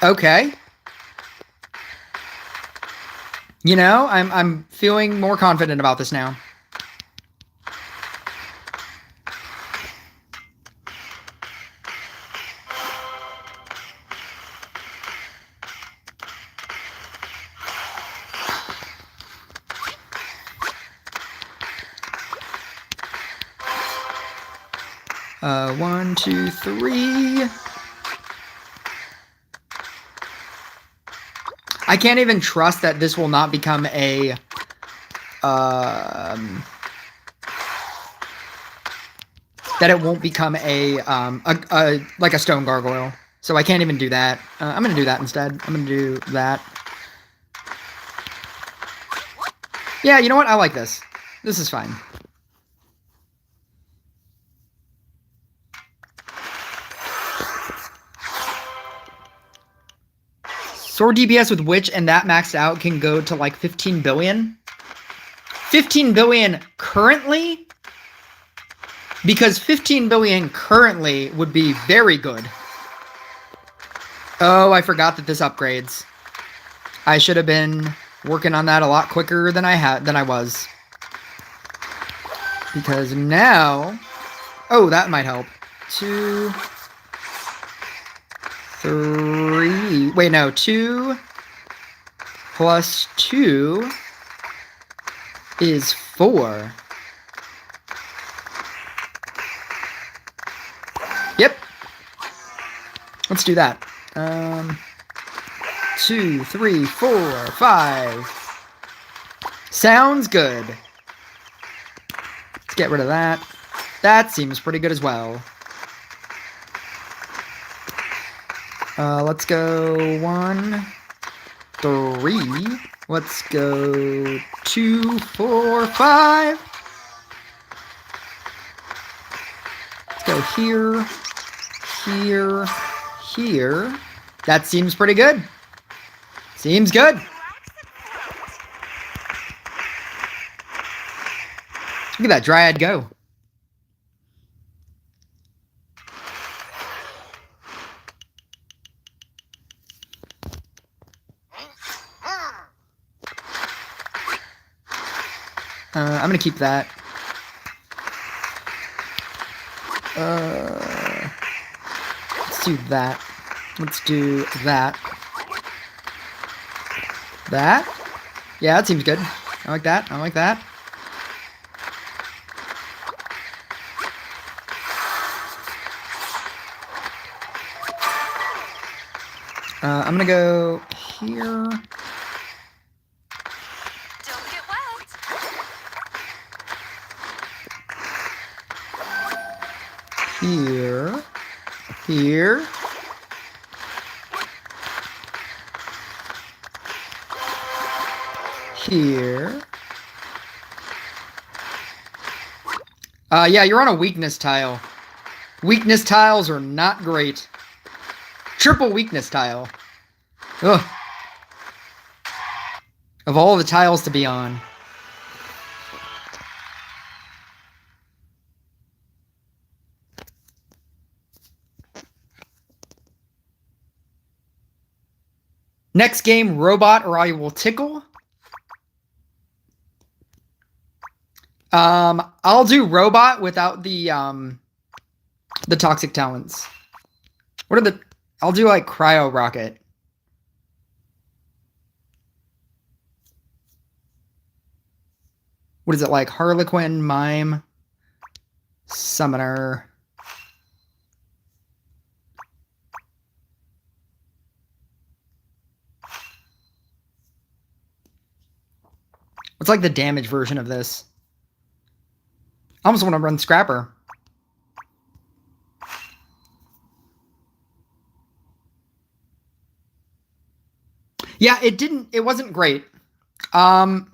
Okay. You know, I'm feeling more confident about this now. One, two, three. I can't even trust that this will not become a that it won't become a like a stone gargoyle. So I can't even do that. I'm gonna do that instead. I'm gonna do that. Yeah, you know what? I like this. This is fine. Sword DPS with Witch and that maxed out can go to like 15 billion. 15 billion currently? Because 15 billion currently would be very good. Oh, I forgot that this upgrades. I should have been working on that a lot quicker than I was. Because now... Oh, that might help. 2... 3... Wait, no. 2 plus 2 is 4. Yep. Let's do that. 2, 3, 4, 5. Sounds good. Let's get rid of that. That seems pretty good as well. Let's go 1, 3. Let's go 2, 4, 5. Let's go here, here, here. That seems pretty good. Seems good. Look at that Dryad go. I'm gonna keep that. Let's do that. Let's do that. That? Yeah, that seems good. I like that. I like that. I'm gonna go here. Don't get wet. Here. Here. Here. Yeah, you're on a weakness tile. Weakness tiles are not great. Triple weakness tile. Ugh. Of all the tiles to be on. Next game, Robot or I Will Tickle. I'll do Robot without the toxic talents. What are the... I'll do like Cryo Rocket. What is it like? Harlequin, Mime, Summoner. What's like the damage version of this? I almost want to run Scrapper. Yeah, it wasn't great. Yeah,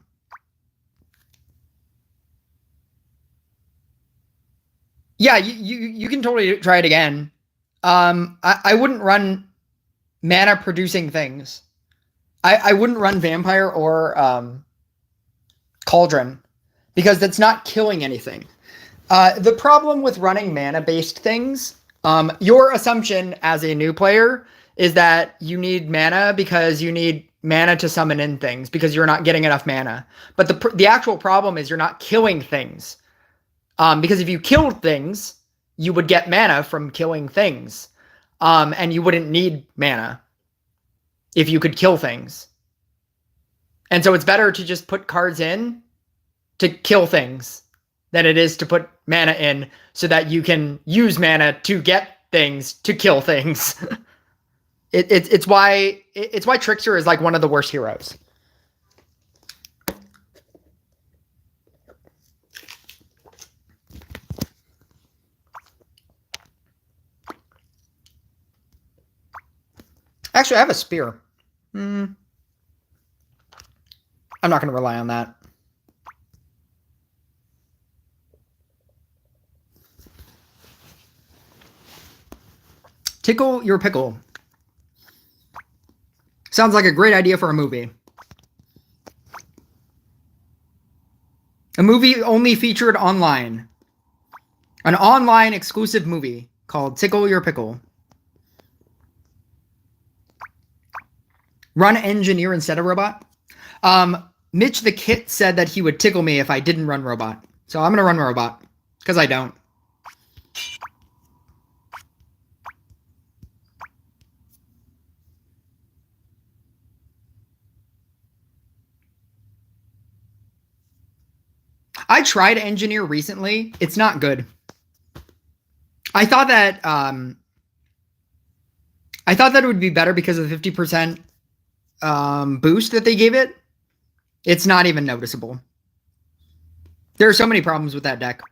you can totally try it again. I wouldn't run mana producing things. I wouldn't run Vampire or Cauldron because that's not killing anything. The problem with running mana-based things, your assumption as a new player is that you need mana because you need mana to summon in things because you're not getting enough mana. But the actual problem is you're not killing things. Because if you killed things, you would get mana from killing things. And you wouldn't need mana if you could kill things. And so it's better to just put cards in to kill things than it is to put mana in so that you can use mana to get things to kill things. It's why Trickster is like one of the worst heroes. Actually, I have a spear. I'm not going to rely on that. Tickle your pickle. Sounds like a great idea for a movie. A movie only featured online. An online exclusive movie called Tickle Your Pickle. Run engineer instead of robot. Mitch the Kit said that he would tickle me if I didn't run robot. So I'm going to run robot because I don't. I tried engineer recently. It's not good. I thought that it would be better because of the 50% boost that they gave it. It's not even noticeable. There are so many problems with that deck.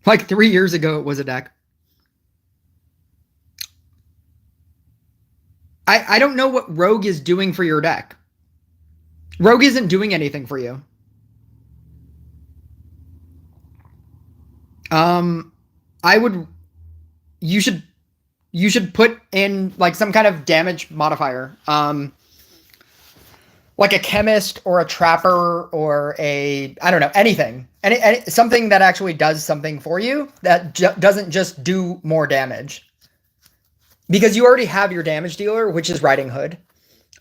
Like 3 years ago, it was a deck. I don't know what Rogue is doing for your deck. Rogue isn't doing anything for you. You should put in like some kind of damage modifier. Like a chemist or a trapper or I don't know, anything. Something that actually does something for you that doesn't just do more damage. Because you already have your damage dealer, which is Riding Hood.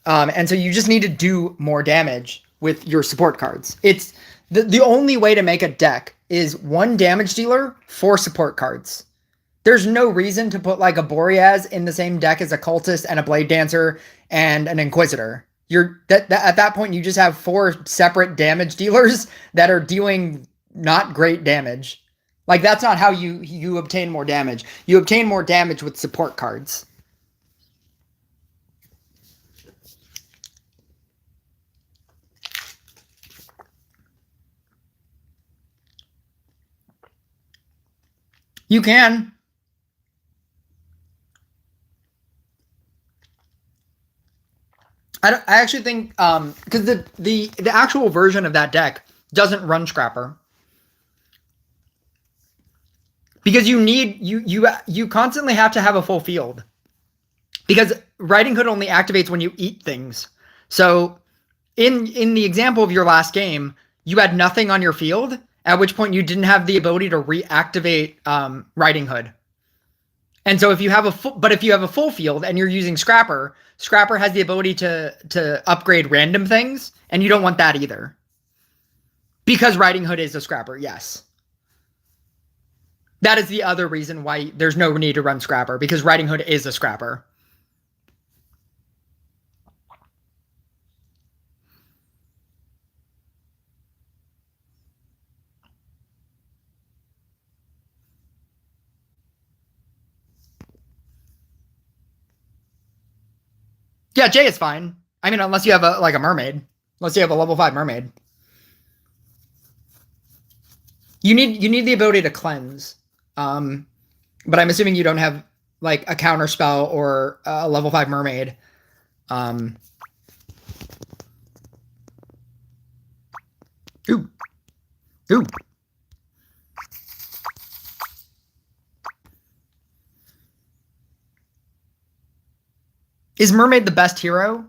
And so you just need to do more damage with your support cards. It's the only way to make a deck is 1 damage dealer, 4 support cards. There's no reason to put like a Boreas in the same deck as a Cultist and a Blade Dancer and an Inquisitor. At that point you just have 4 separate damage dealers that are dealing not great damage. Like that's not how you obtain more damage. You obtain more damage with support cards. You can. I actually think because the actual version of that deck doesn't run Scrapper. Because you constantly have to have a full field. Because Riding Hood only activates when you eat things. So in the example of your last game, you had nothing on your field, at which point you didn't have the ability to reactivate Riding Hood. And so if you have a full field and you're using Scrapper has the ability to upgrade random things, and you don't want that either. Because Riding Hood is a Scrapper, yes. That is the other reason why there's no need to run Scrapper, because Riding Hood is a Scrapper. Yeah, Jay is fine. I mean, unless you have a mermaid. Unless you have a level 5 mermaid. You need the ability to cleanse. But I'm assuming you don't have like a counter spell or a level 5 mermaid. Ooh. Ooh. Is Mermaid the best hero?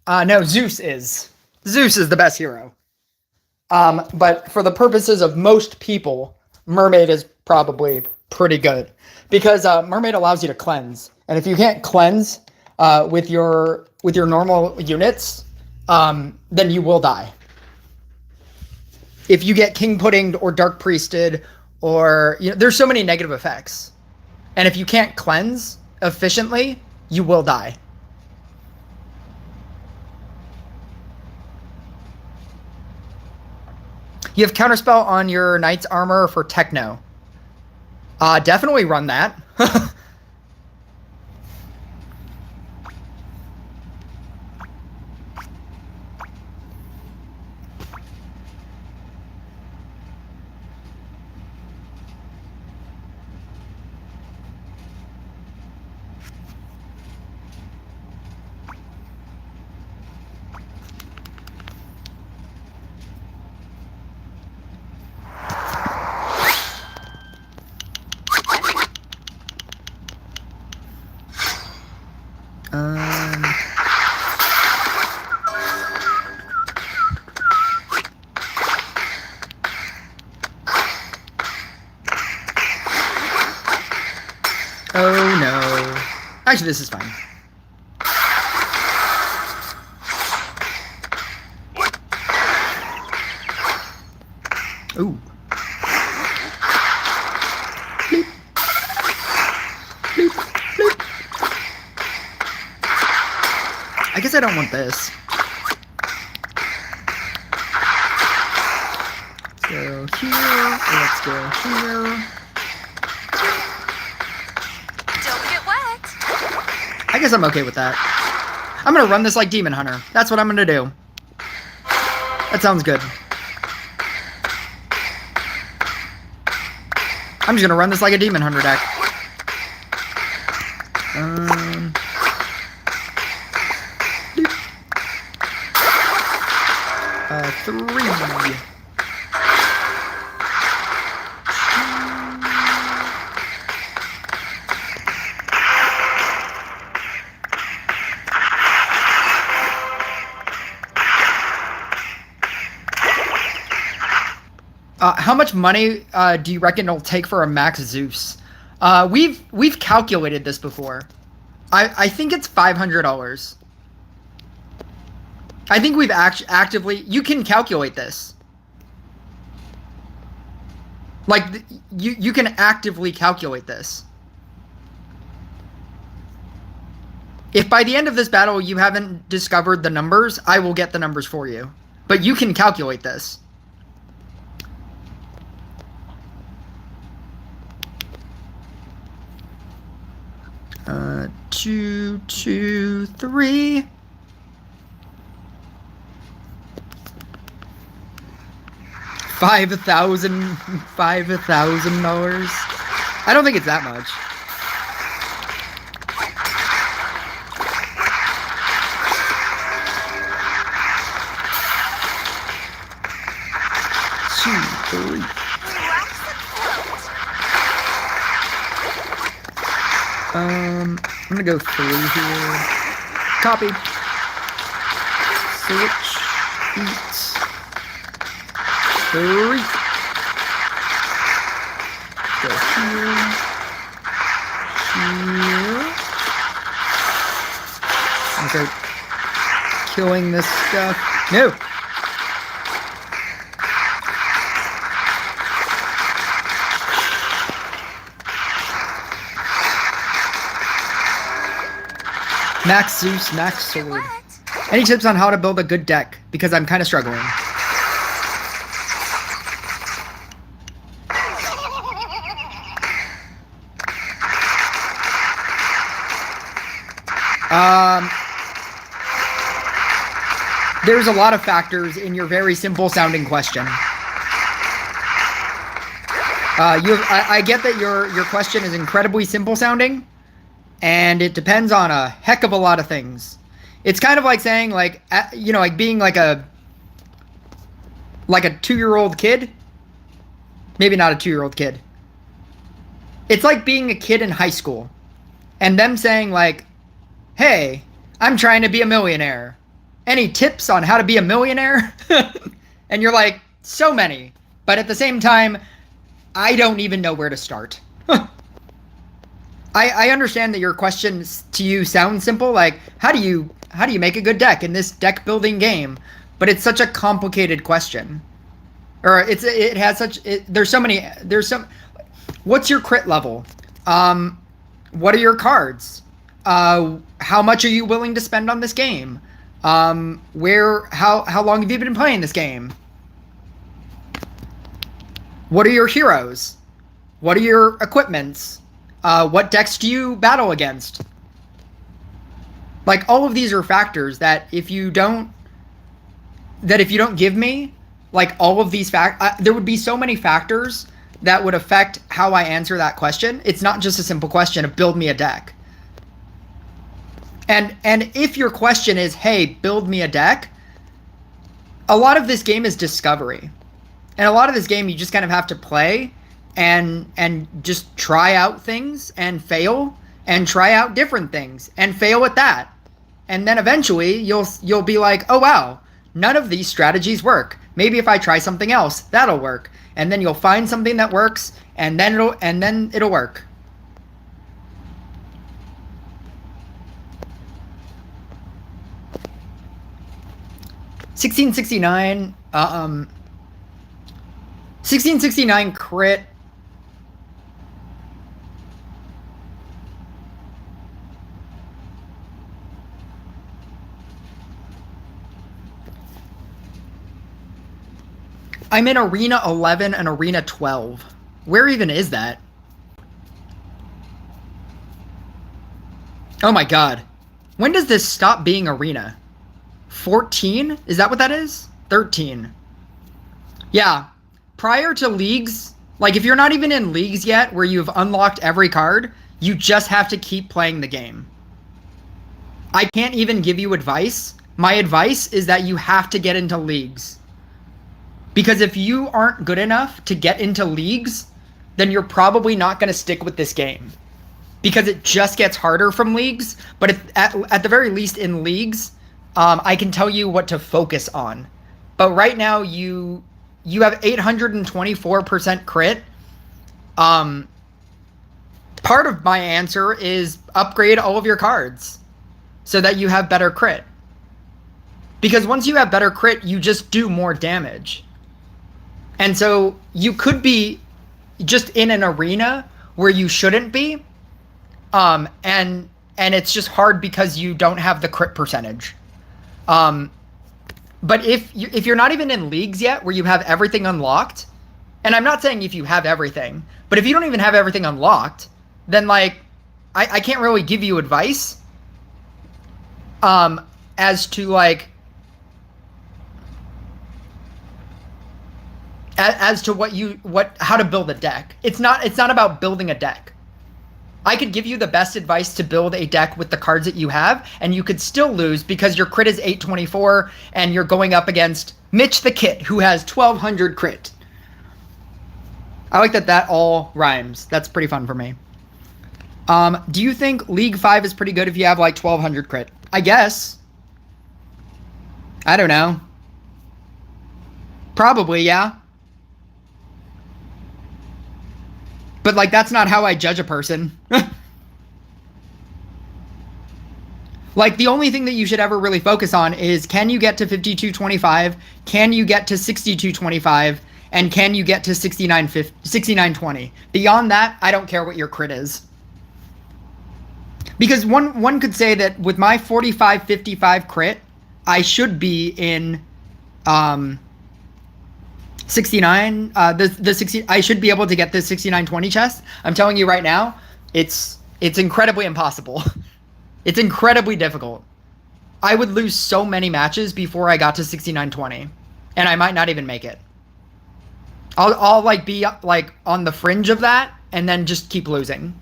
No, Zeus is. Zeus is the best hero. But for the purposes of most people, Mermaid is probably pretty good. Because Mermaid allows you to cleanse. And if you can't cleanse with your normal units, then you will die. If you get King Puddinged or Dark Priested, or there's so many negative effects. And if you can't cleanse efficiently, you will die. You have Counterspell on your Knight's Armor for Techno. Definitely run that. Oh no. Actually, this is fine. Ooh. Bloop. Bloop. Bloop. I guess I don't want this. Let's go here. Let's go here. I guess I'm okay with that. I'm gonna run this like Demon Hunter. That's what I'm gonna do. That sounds good. I'm just gonna run this like a Demon Hunter deck. 3. How much money do you reckon it'll take for a max Zeus? We've calculated this before. I think it's $500. I think we've actively... You can calculate this. Like, you can actively calculate this. If by the end of this battle you haven't discovered the numbers, I will get the numbers for you. But you can calculate this. Two, 3. $5,000. I don't think it's that much. Two, 3. I'm gonna go 3 here. Copy. Switch. Eat. 3. Go here. Here. Okay. Killing this stuff. No! Max Zeus, Max Sword. Any tips on how to build a good deck? Because I'm kind of struggling. There's a lot of factors in your very simple sounding question. I get that your question is incredibly simple sounding, and it depends on a heck of a lot of things. It's kind of like saying, like, like being like a 2-year-old kid. Maybe not a 2-year-old kid. It's like being a kid in high school, and them saying like, hey, I'm trying to be a millionaire. Any tips on how to be a millionaire? And you're like, so many. But at the same time, I don't even know where to start. I understand that your questions to you sound simple, like how do you make a good deck in this deck building game? But it's such a complicated question. Or there's some. What's your crit level? What are your cards? How much are you willing to spend on this game? How long have you been playing this game? What are your heroes? What are your equipments? What decks do you battle against? Like, all of these are factors that if you don't give me, like, all of these there would be so many factors that would affect how I answer that question. It's not just a simple question of build me a deck. And if your question is, hey, build me a deck, a lot of this game is discovery. And a lot of this game you just kind of have to play and just try out things and fail and try out different things and fail at that. And then eventually you'll be like, oh wow, none of these strategies work. Maybe if I try something else, that'll work. And then you'll find something that works, and then it'll work. $16.69 crit. I'm in Arena 11 and Arena 12. Where even is that? Oh my god. When does this stop being Arena? 14? Is that what that is? 13. Yeah. Prior to leagues, like if you're not even in leagues yet where you've unlocked every card, you just have to keep playing the game. I can't even give you advice. My advice is that you have to get into leagues. Because if you aren't good enough to get into leagues, then you're probably not going to stick with this game. Because it just gets harder from leagues. But if, at the very least in leagues, I can tell you what to focus on. But right now, you have 824% crit. Part of my answer is upgrade all of your cards so that you have better crit. Because once you have better crit, you just do more damage. And so you could be just in an arena where you shouldn't be. And it's just hard because you don't have the crit percentage. But if you're not even in leagues yet where you have everything unlocked, and I'm not saying if you have everything, but if you don't even have everything unlocked, then like I can't really give you advice as to like as to how to build a deck. It's not about building a deck. I could give you the best advice to build a deck with the cards that you have, and you could still lose because your crit is 824 and you're going up against Mitch the Kit, who has 1200 crit. I like that all rhymes. That's pretty fun for me. Do you think League 5 is pretty good if you have like 1200 crit? I guess. I don't know. Probably, yeah. But, like, that's not how I judge a person. Like, the only thing that you should ever really focus on is, can you get to 5225? Can you get to 6225? And can you get to 6920? Beyond that, I don't care what your crit is. Because one could say that with my 4555 crit, I should be in 69, the 60, I should be able to get the 6920 chest. I'm telling you right now, it's incredibly impossible. It's incredibly difficult. I would lose so many matches before I got to 6920, and I might not even make it. I'll like be like on the fringe of that and then just keep losing.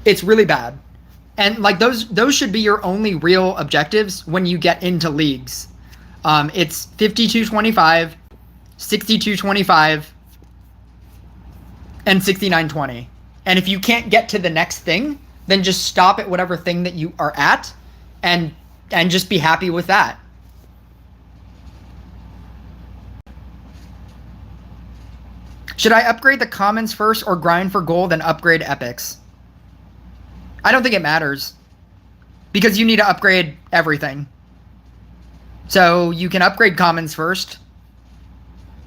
It's really bad. And like those should be your only real objectives when you get into leagues. It's 5225, 6225, and 6920. And if you can't get to the next thing, then just stop at whatever thing that you are at and just be happy with that. Should I upgrade the commons first or grind for gold and upgrade epics? I don't think it matters, because you need to upgrade everything. So you can upgrade commons first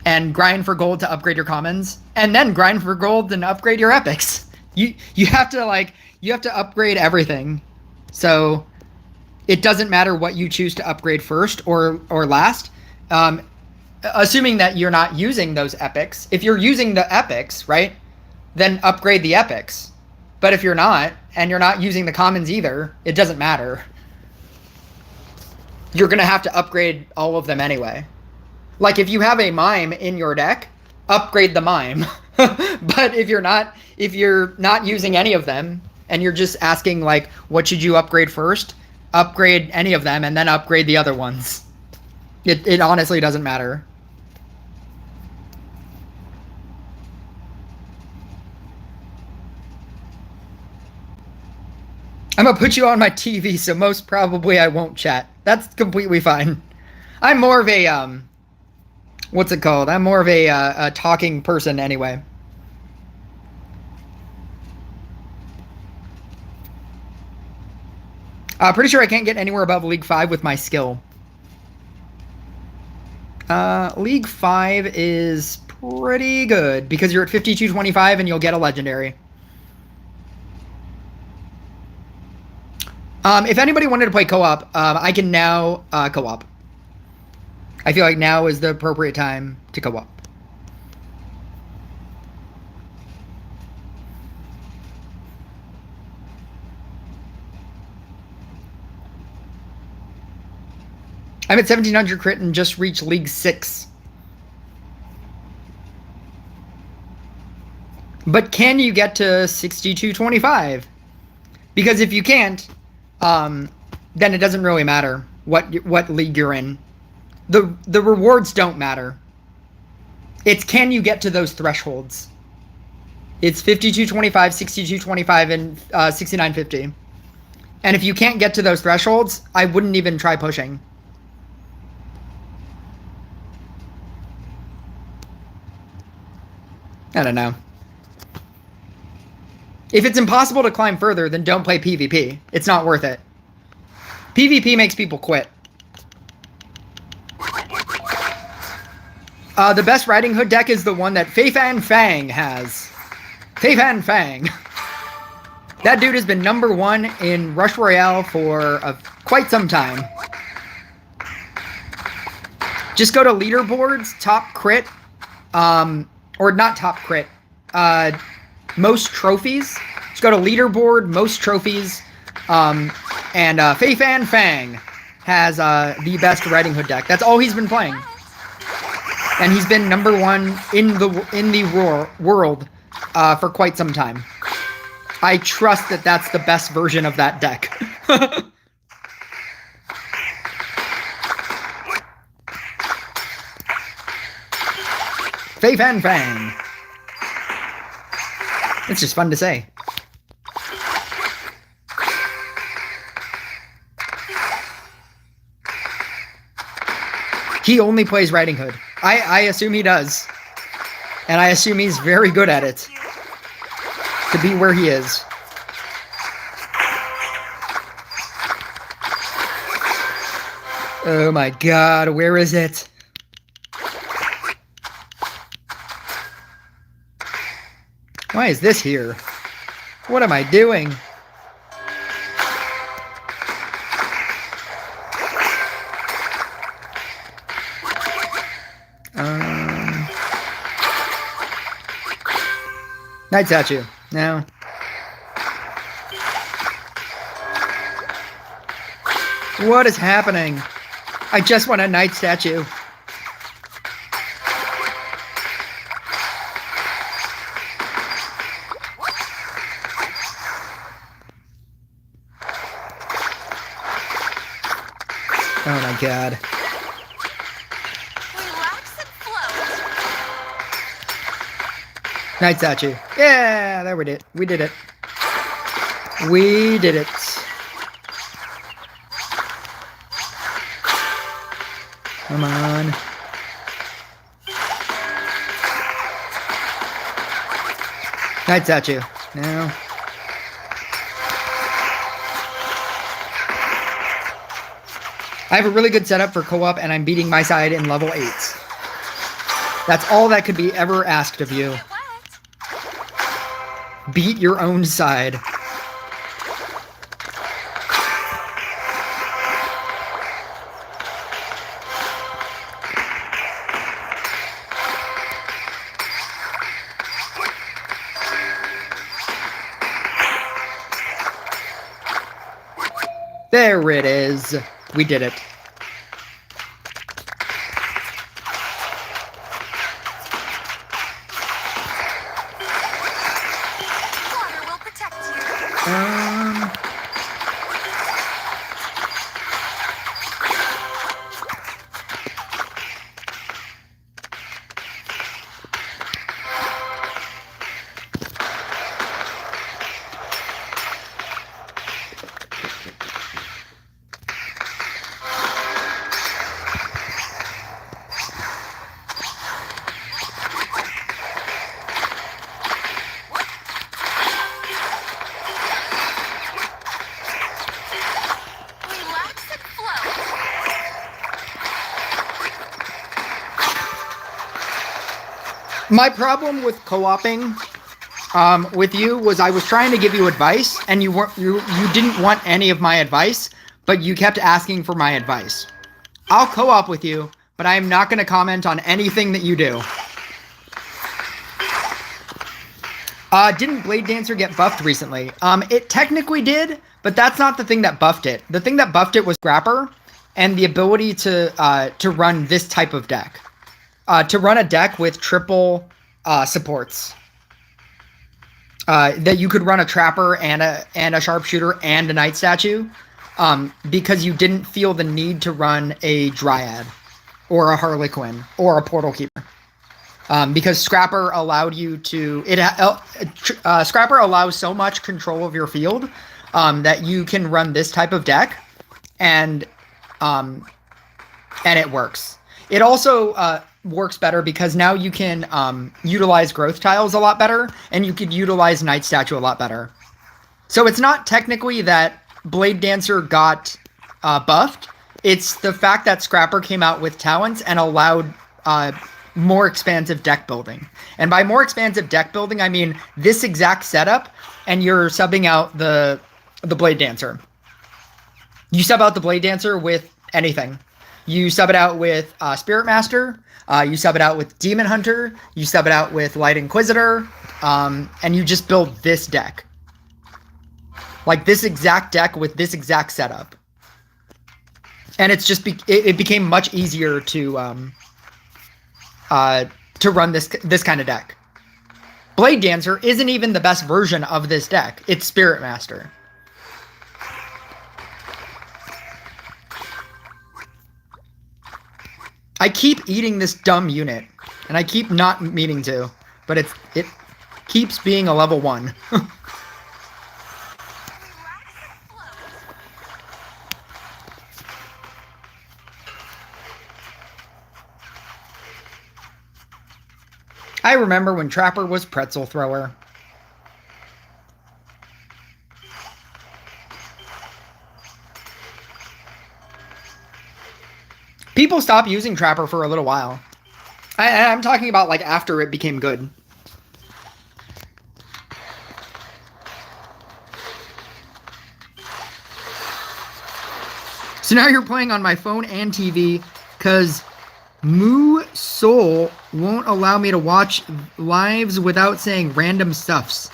and grind for gold to upgrade your commons, and then grind for gold and upgrade your epics. You have to upgrade everything. So it doesn't matter what you choose to upgrade first or last. Assuming that you're not using those epics. If you're using the epics, right, then upgrade the epics. But if you're not, and you're not using the commons either, it doesn't matter. You're going to have to upgrade all of them anyway. Like, if you have a mime in your deck, upgrade the mime. But if you're not using any of them, and you're just asking, like, what should you upgrade first, upgrade any of them, and then upgrade the other ones. It honestly doesn't matter. I'm gonna put you on my TV, so most probably I won't chat. That's completely fine. I'm more of a, what's it called? I'm more of a talking person anyway. Pretty sure I can't get anywhere above League 5 with my skill. League 5 is pretty good because you're at 5225 and you'll get a legendary. If anybody wanted to play co-op, I can now co-op. I feel like now is the appropriate time to co-op. I'm at 1700 crit and just reached League 6. But can you get to 6225? Because if you can't, then it doesn't really matter what league you're in. The rewards don't matter. It's can you get to those thresholds. It's 5225, 6225, and 6950. And if you can't get to those thresholds, I wouldn't even try pushing. I don't know. If it's impossible to climb further, then don't play PvP. It's not worth it. PvP makes people quit. The best Riding Hood deck is the one that Feifan Fang has. Feifan Fang. That dude has been #1 in Rush Royale for quite some time. Just go to leaderboards, top crit, or not top crit, most trophies. Just go to leaderboard, most trophies, and Feifan Fang has the best Riding Hood deck. That's all he's been playing, and he's been #1 in the world for quite some time. I trust that that's the best version of that deck. Feifan Fang. It's just fun to say. He only plays Riding Hood. I assume he does. And I assume he's very good at it. To be where he is. Oh my god, where is it? Why is this here? What am I doing? Night statue. No. What is happening? I just want a night statue. Oh my god. Relax and float. Night statue. Yeah, there we did. We did it. We did it. Come on. Night statue. No. I have a really good setup for co-op, and I'm beating my side in level 8s. That's all that could be ever asked of you. Beat your own side. There it is. We did it. Water will protect you. Relax and flow. My problem with co-oping with you was I was trying to give you advice, and you didn't want any of my advice, but you kept asking for my advice. I'll co-op with you, but I am not going to comment on anything that you do. Didn't Blade Dancer get buffed recently? It technically did, but that's not the thing that buffed it. The thing that buffed it was Scrapper and the ability to run this type of deck. To run a deck with triple supports. That you could run a Trapper and a Sharpshooter and a Night Statue. Because you didn't feel the need to run a Dryad or a Harlequin or a Portal Keeper. Because Scrapper allowed you to... Scrapper allows so much control of your field that you can run this type of deck and it works. It also works better because now you can utilize growth tiles a lot better, and you could utilize Night Statue a lot better. So it's not technically that Blade Dancer got buffed. It's the fact that Scrapper came out with talents and allowed more expansive deck building. And by more expansive deck building, I mean this exact setup, and you're subbing out the Blade Dancer. You sub out the Blade Dancer with anything. You sub it out with Spirit Master. You sub it out with Demon Hunter. You sub it out with Light Inquisitor. And you just build this deck. Like this exact deck with this exact setup. And it's just it became much easier to run this kind of deck. Blade Dancer isn't even the best version of this deck. It's Spirit Master. I keep eating this dumb unit, and I keep not meaning to, but it keeps being a level 1. I remember when Trapper was Pretzel Thrower. People stopped using Trapper for a little while. I'm talking about like after it became good. So now you're playing on my phone and TV because Moo Soul won't allow me to watch lives without saying random stuffs.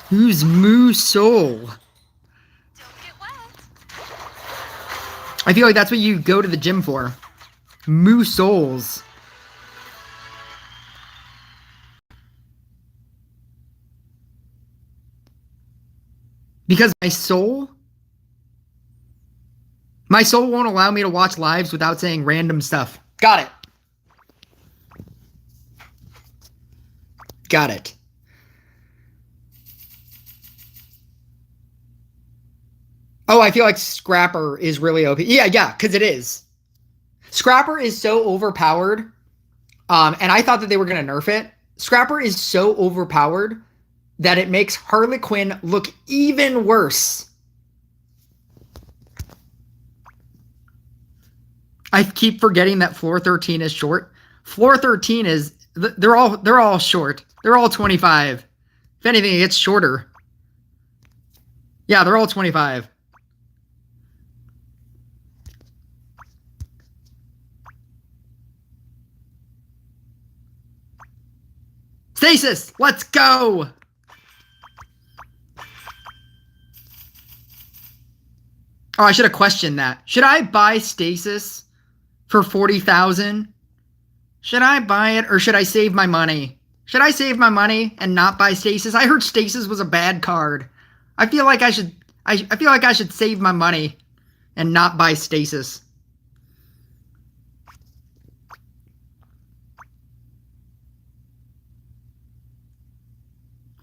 Who's Moo Soul? I feel like that's what you go to the gym for. Moo Souls. Because my soul won't allow me to watch lives without saying random stuff. Got it. Got it. Oh, I feel like Scrapper is really OP. Yeah, because it is. Scrapper is so overpowered. And I thought that they were going to nerf it. Scrapper is so overpowered that it makes Harley Quinn look even worse. I keep forgetting that floor 13 is short. Floor 13 is they're all short. They're all 25. If anything, it gets shorter. Yeah, they're all 25. Stasis, let's go. Oh, I should have questioned that. Should I buy Stasis for 40,000? Should I buy it or should I save my money? Should I save my money and not buy Stasis? I heard Stasis was a bad card. I feel like I should save my money and not buy Stasis.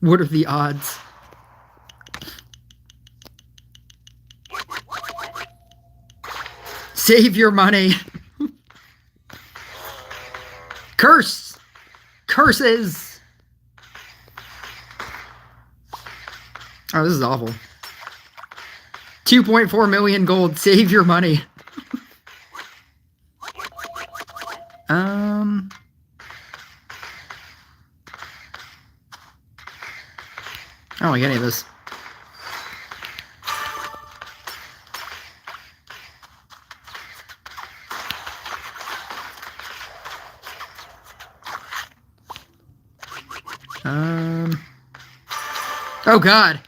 What are the odds? Save your money. Curse! Curses! Oh, this is awful. 2.4 million gold. Save your money. I don't like any of this. Oh god.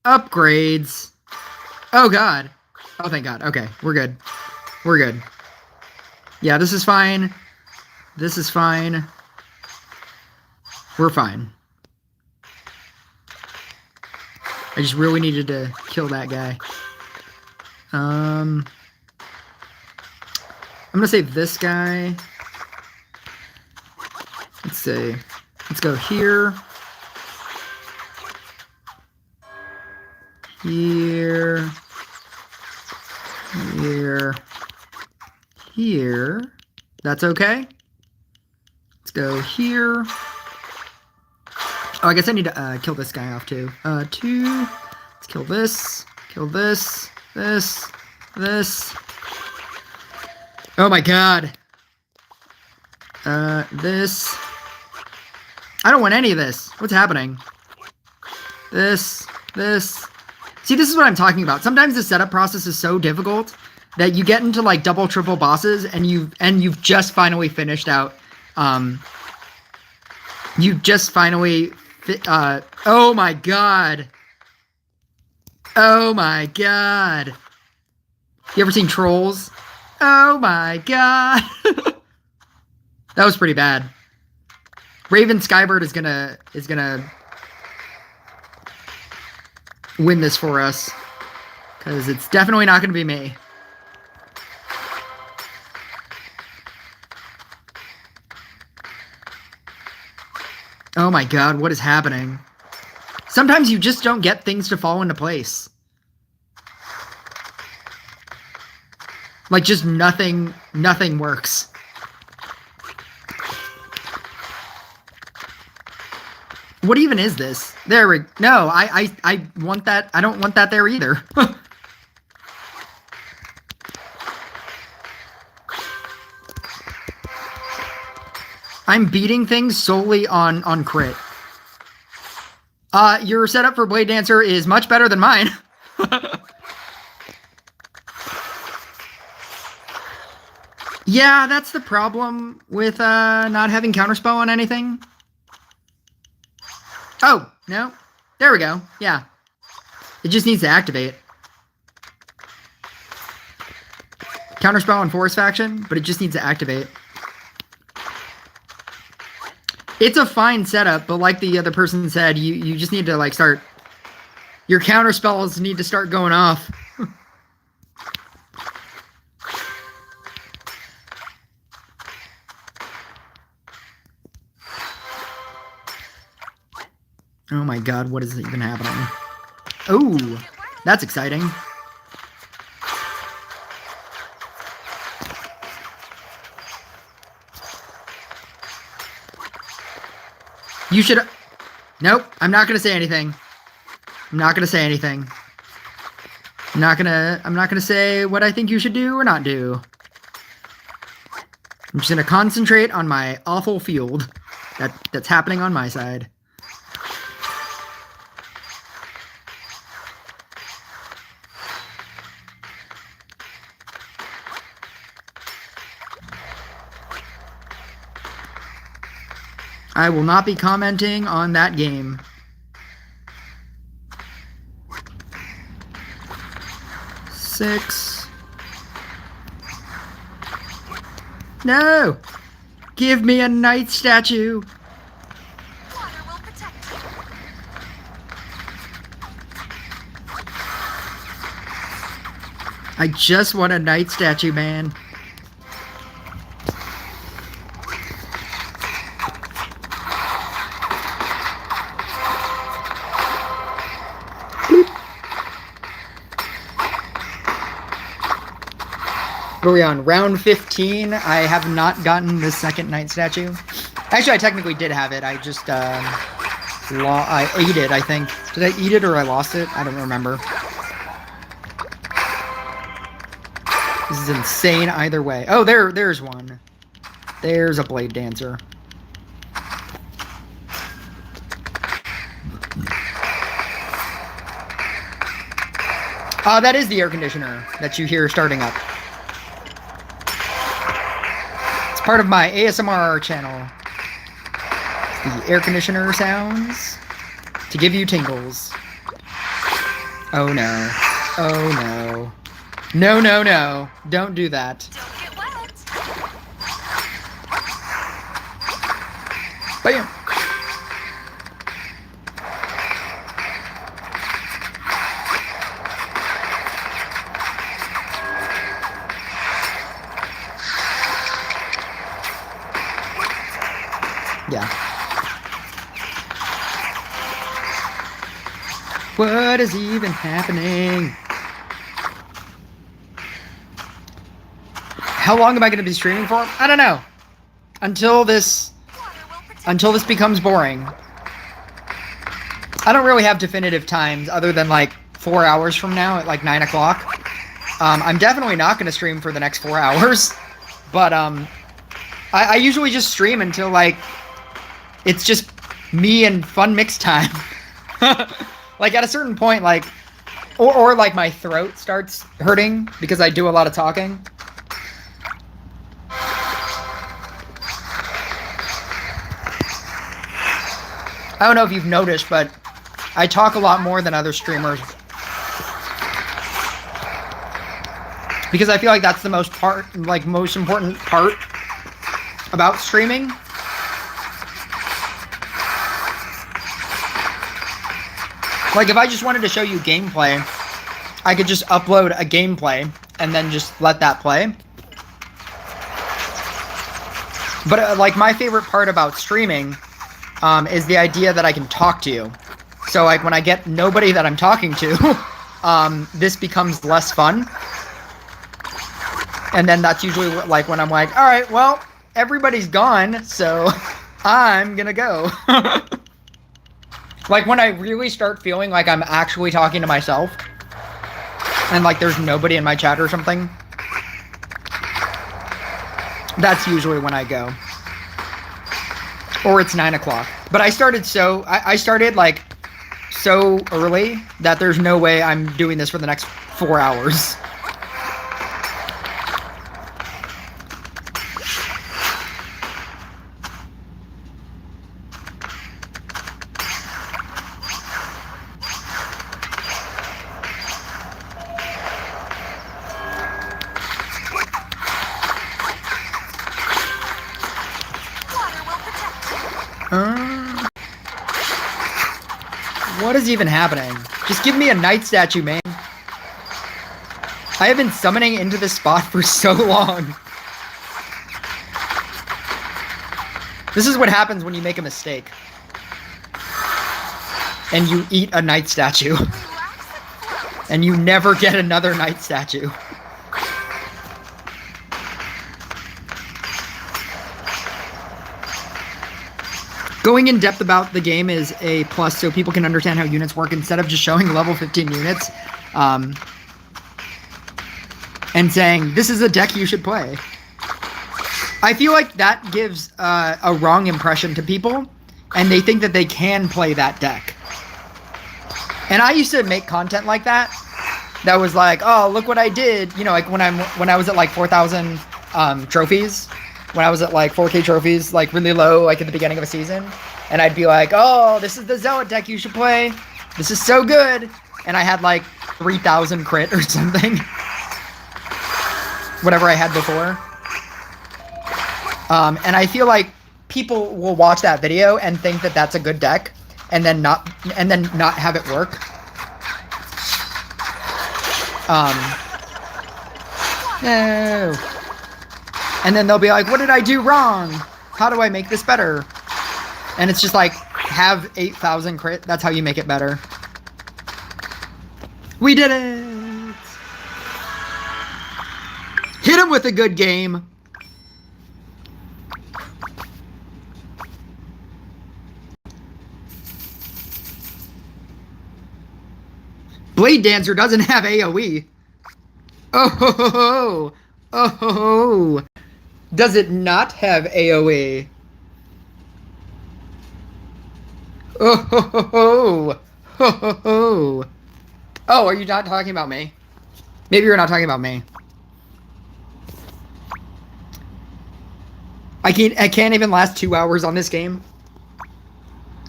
Upgrades. Oh god. Oh thank god. Okay, we're good. We're good. Yeah, this is fine. This is fine. We're fine. I just really needed to kill that guy. I'm gonna save this guy. Let's see. Let's go here. Here. Here. Here. That's okay. Let's go here. Oh, I guess I need to kill this guy off too. Two. Let's kill this. Kill this. This. This. Oh my god. This. I don't want any of this. What's happening? This. This. See, this is what I'm talking about. Sometimes the setup process is so difficult that you get into like double, triple bosses and you've just finally finished out. You just finally. Oh my god. Oh my god. You ever seen Trolls? Oh my god. That was pretty bad. Raven Skybird is gonna win this for us. Because it's definitely not gonna be me. Oh my god, what is happening? Sometimes you just don't get things to fall into place. Like, just nothing works. What even is this? There we... No, I want that... I don't want that there either. I'm beating things solely on crit. Your setup for Blade Dancer is much better than mine. Yeah, that's the problem with not having counterspell on anything. Oh, no. There we go. Yeah. It just needs to activate. Counterspell on Forest Faction, but it just needs to activate. It's a fine setup, but like the other person said, you just need to like start... Your counterspells need to start going off. Oh my god, what is even happening? Oh, that's exciting. You should... Nope, I'm not gonna say anything. I'm not gonna say anything. I'm not gonna say what I think you should do or not do. I'm just gonna concentrate on my awful field that's happening on my side. I will not be commenting on that game. Six. No! Give me a knight statue! Water will protect you. I just want a knight statue, man. What are we on? Round 15. I have not gotten the second knight statue. Actually, I technically did have it. I just, I ate it, I think. Did I eat it or I lost it? I don't remember. This is insane either way. Oh, there's one. There's a blade dancer. That is the air conditioner that you hear starting up. It's part of my ASMR channel. It's the air conditioner sounds to give you tingles. Oh no. Oh no. No, no, no. Don't do that. Don't get wet. Bam. Yeah. What is even happening? How long am I going to be streaming for? I don't know. Until this becomes boring. I don't really have definitive times other than like 4 hours from now at like 9 o'clock. I'm definitely not going to stream for the next 4 hours. But I usually just stream until like it's just me and fun mix time. Like at a certain point, like, or like my throat starts hurting because I do a lot of talking. I don't know if you've noticed, but I talk a lot more than other streamers. Because I feel like that's the most important part about streaming. Like, if I just wanted to show you gameplay, I could just upload a gameplay and then just let that play. But, like, my favorite part about streaming is the idea that I can talk to you. So, like, when I get nobody that I'm talking to, this becomes less fun. And then that's usually, like, when I'm like, alright, well, everybody's gone, so I'm gonna go. Like, when I really start feeling like I'm actually talking to myself, and, like, there's nobody in my chat or something, that's usually when I go. Or it's 9 o'clock. But I started like, so early that there's no way I'm doing this for the next 4 hours. What is even happening? Just give me a knight statue, man. I have been summoning into this spot for so long. This is what happens when you make a mistake. And you eat a knight statue. And you never get another knight statue. Going in depth about the game is a plus, so people can understand how units work instead of just showing level 15 units, and saying this is a deck you should play. I feel like that gives a wrong impression to people, and they think that they can play that deck. And I used to make content like that. That was like, oh, look what I did. You know, like when I was at like 4,000 trophies, when I was at like 4K trophies, like really low, like at the beginning of a season, and I'd be like, oh, this is the Zealot deck you should play. This is so good. And I had like 3,000 crit or something. Whatever I had before. And I feel like people will watch that video and think that that's a good deck, and then not have it work. No. And then they'll be like, what did I do wrong? How do I make this better? And it's just like, have 8,000 crit. That's how you make it better. We did it! Hit him with a good game. Blade Dancer doesn't have AoE. Oh ho ho ho! Oh ho ho! Does it not have AoE? Oh ho ho ho! Ho ho ho! Oh, are you not talking about me? Maybe you're not talking about me. I can't even last 2 hours on this game.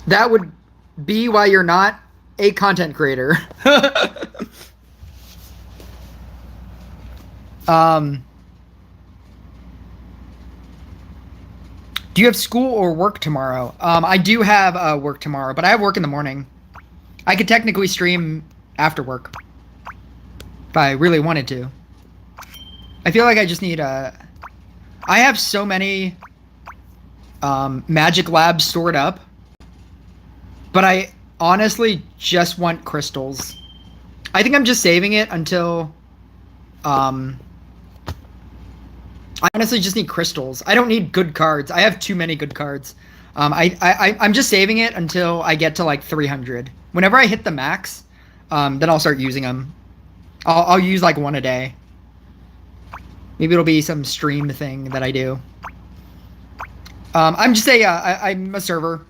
That would be why you're not a content creator. Do you have school or work tomorrow? I do have work tomorrow, but I have work in the morning. I could technically stream after work if I really wanted to. I feel like I just need I have so many magic labs stored up, but I honestly just want crystals. I think I'm just saving it until I honestly just need crystals. I don't need good cards. I have too many good cards. I'm just saving it until I get to like 300. Whenever I hit the max, then I'll start using them. I'll use like one a day. Maybe it'll be some stream thing that I do. I'm just I'm a server.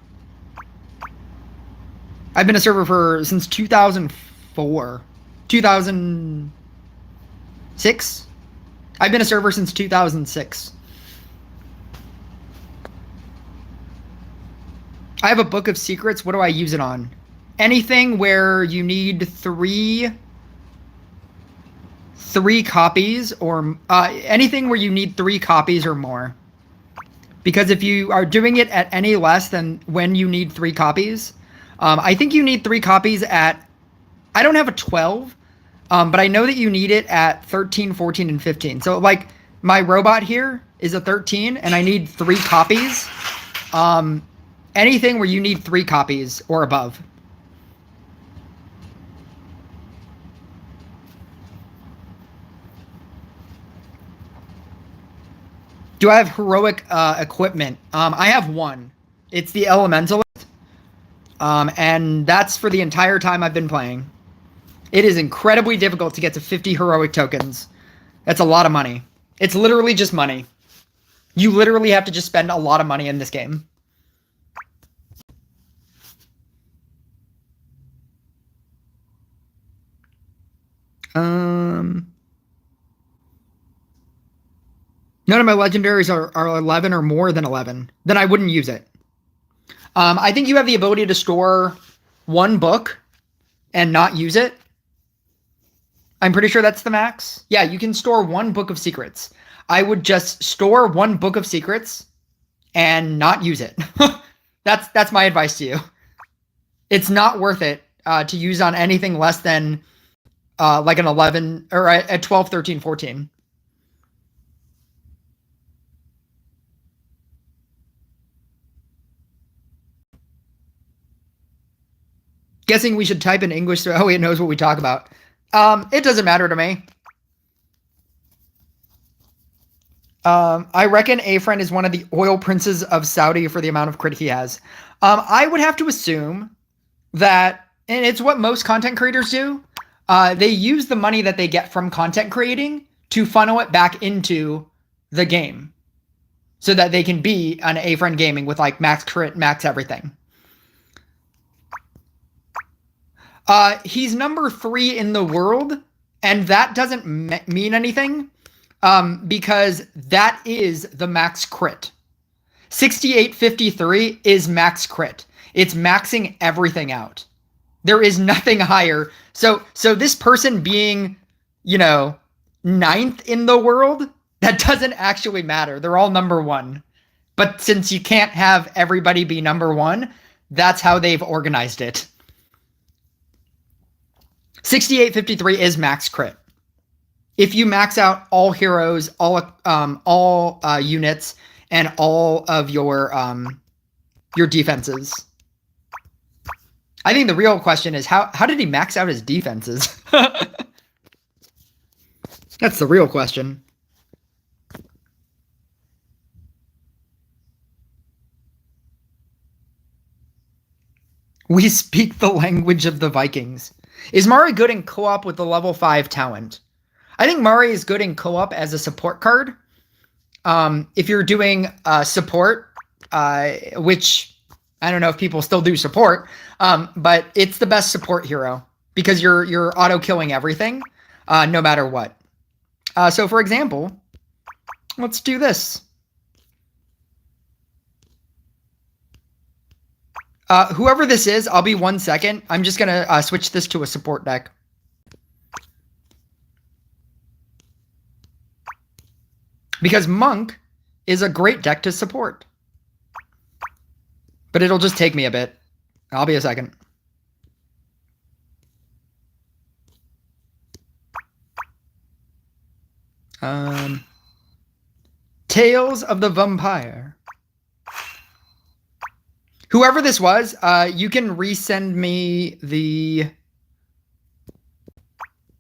I've been a server since 2004. 2006? I've been a server since 2006. I have a book of secrets. What do I use it on? Anything where you need three copies, or anything where you need 3 copies or more. Because if you are doing it at any less than when you need 3 copies, I think you need 3 copies at, I don't have a 12, but I know that you need it at 13, 14, and 15. So like my robot here is a 13 and I need 3 copies. Anything where you need 3 copies or above. Do I have heroic equipment? I have 1. It's the Elementalist. And that's for the entire time I've been playing. It is incredibly difficult to get to 50 heroic tokens. That's a lot of money. It's literally just money. You literally have to just spend a lot of money in this game. None of my legendaries are 11 or more than 11. Then I wouldn't use it. I think you have the ability to store 1 book and not use it. I'm pretty sure that's the max. Yeah, you can store 1 book of secrets. I would just store 1 book of secrets and not use it. That's my advice to you. It's not worth it to use on anything less than like an 11 or a 12, 13, 14. Guessing we should type in English so it knows what we talk about. It doesn't matter to me. I reckon Afren is one of the oil princes of Saudi for the amount of crit he has. I would have to assume that, and it's what most content creators do, they use the money that they get from content creating to funnel it back into the game so that they can be an Afren Gaming with like max crit, max everything. He's number 3 in the world, and that doesn't mean anything because that is the max crit. 6853 is max crit. It's maxing everything out. There is nothing higher. So this person being, 9th in the world, that doesn't actually matter. They're all number 1. But since you can't have everybody be number 1, that's how they've organized it. 6853 is max crit. If you max out all heroes, all units, and all of your defenses. I think the real question is how did he max out his defenses? That's the real question. We speak the language of the Vikings. Is Mari good in co-op with the level 5 talent? I think Mari is good in co-op as a support card. If you're doing support, which I don't know if people still do support, but it's the best support hero because you're auto-killing everything, no matter what. So for example, let's do this. Whoever this is, I'll be 1 second. I'm just going to switch this to a support deck. Because Monk is a great deck to support. But it'll just take me a bit. I'll be a second. Tales of the Vampire. Whoever this was, you can resend me the...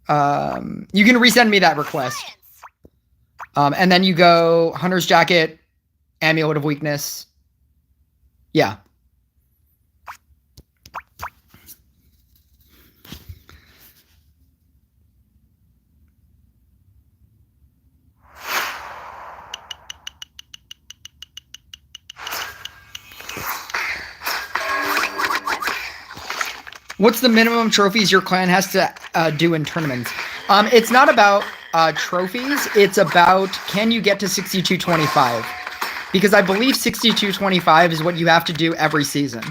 you can resend me that request. And then you go Hunter's Jacket, Amulet of Weakness. Yeah. What's the minimum trophies your clan has to do in tournaments? It's not about trophies. It's about can you get to 6225? Because I believe 6225 is what you have to do every season.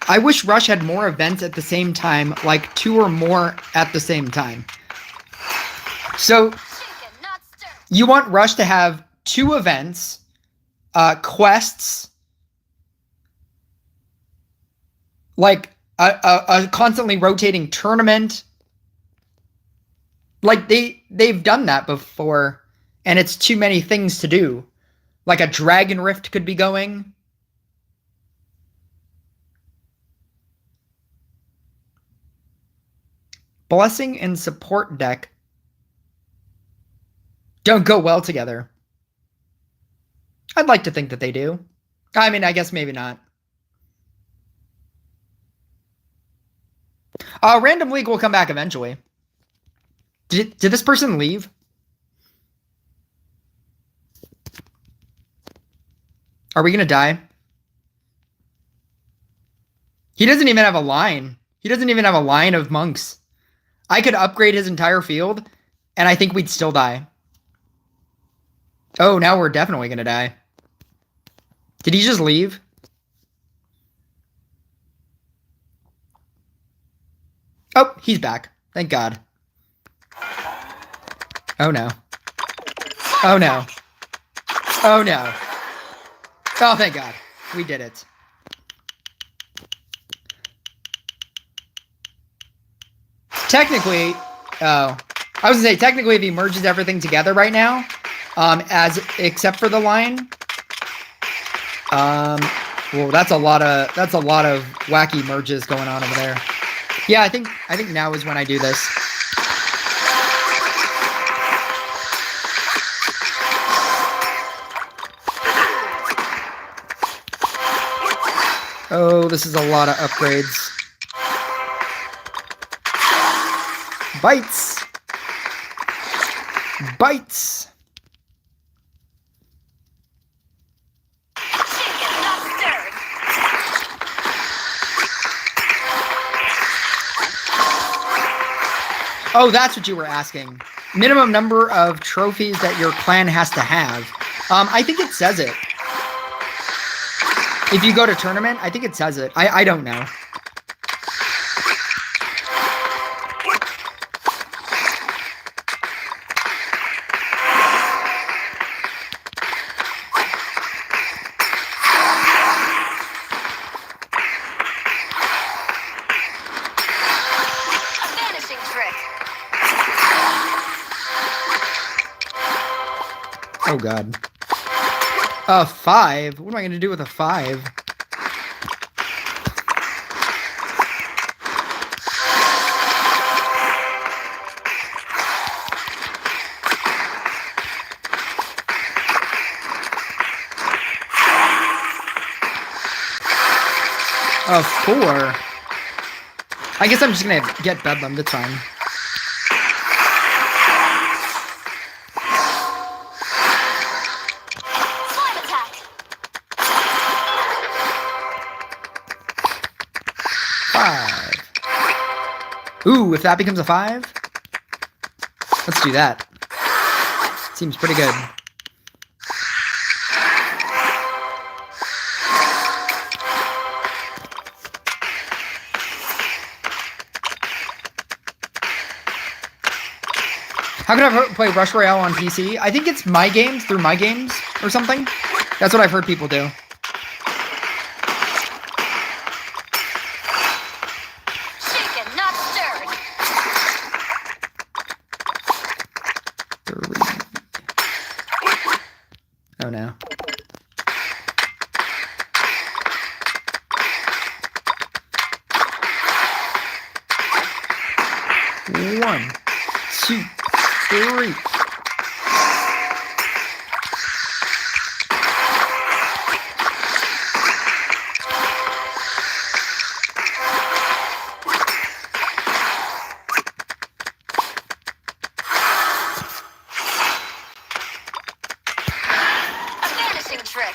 I wish Rush had more events at the same time, like 2 or more at the same time. So you want Rush to have 2 events, quests, like a constantly rotating tournament. Like they've done that before, and it's too many things to do. Like a Dragon Rift could be going. Blessing and support deck don't go well together. I'd like to think that they do. I mean, I guess maybe not. Random League will come back eventually. Did this person leave? Are we gonna die? He doesn't even have a line. He doesn't even have a line of monks. I could upgrade his entire field, and I think we'd still die. Oh, now we're definitely gonna die. Did he just leave? Oh, he's back. Thank God. Oh no. Oh no. Oh no. Oh, thank God. We did it. Technically, I was gonna say, technically if he merges everything together right now, except for the line, well, that's a lot of wacky merges going on over there. Yeah, I think now is when I do this. Oh, this is a lot of upgrades. Bites! Bites! Chicken not stirred. Oh, that's what you were asking. Minimum number of trophies that your clan has to have. I think it says it. If you go to tournament, I think it says it. I don't know. A vanishing trick. Oh, God. A 5? What am I going to do with a 5? A 4? I guess I'm just going to get bedlam. That's fine. Slime attack. 5. Ooh, if that becomes a 5, let's do that. Seems pretty good. How can I play Rush Royale on PC? I think it's My Games, through My Games or something. That's what I've heard people do. Chicken not stirred. 3. Oh no. One, 2, 3. A vanishing trick.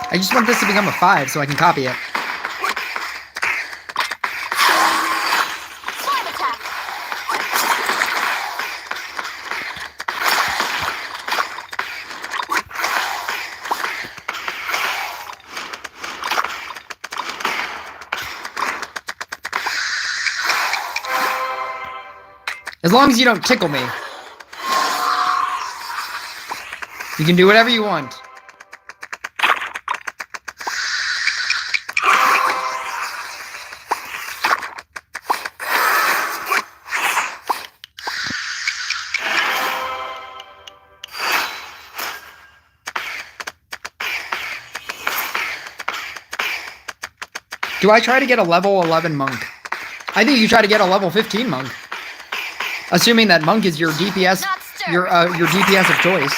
I just want this to become a 5 so I can copy it. Slime attack. As long as you don't tickle me. You can do whatever you want. Do I try to get a level 11 monk? I think you try to get a level 15 monk. Assuming that monk is your DPS, Not stirred. your DPS of choice.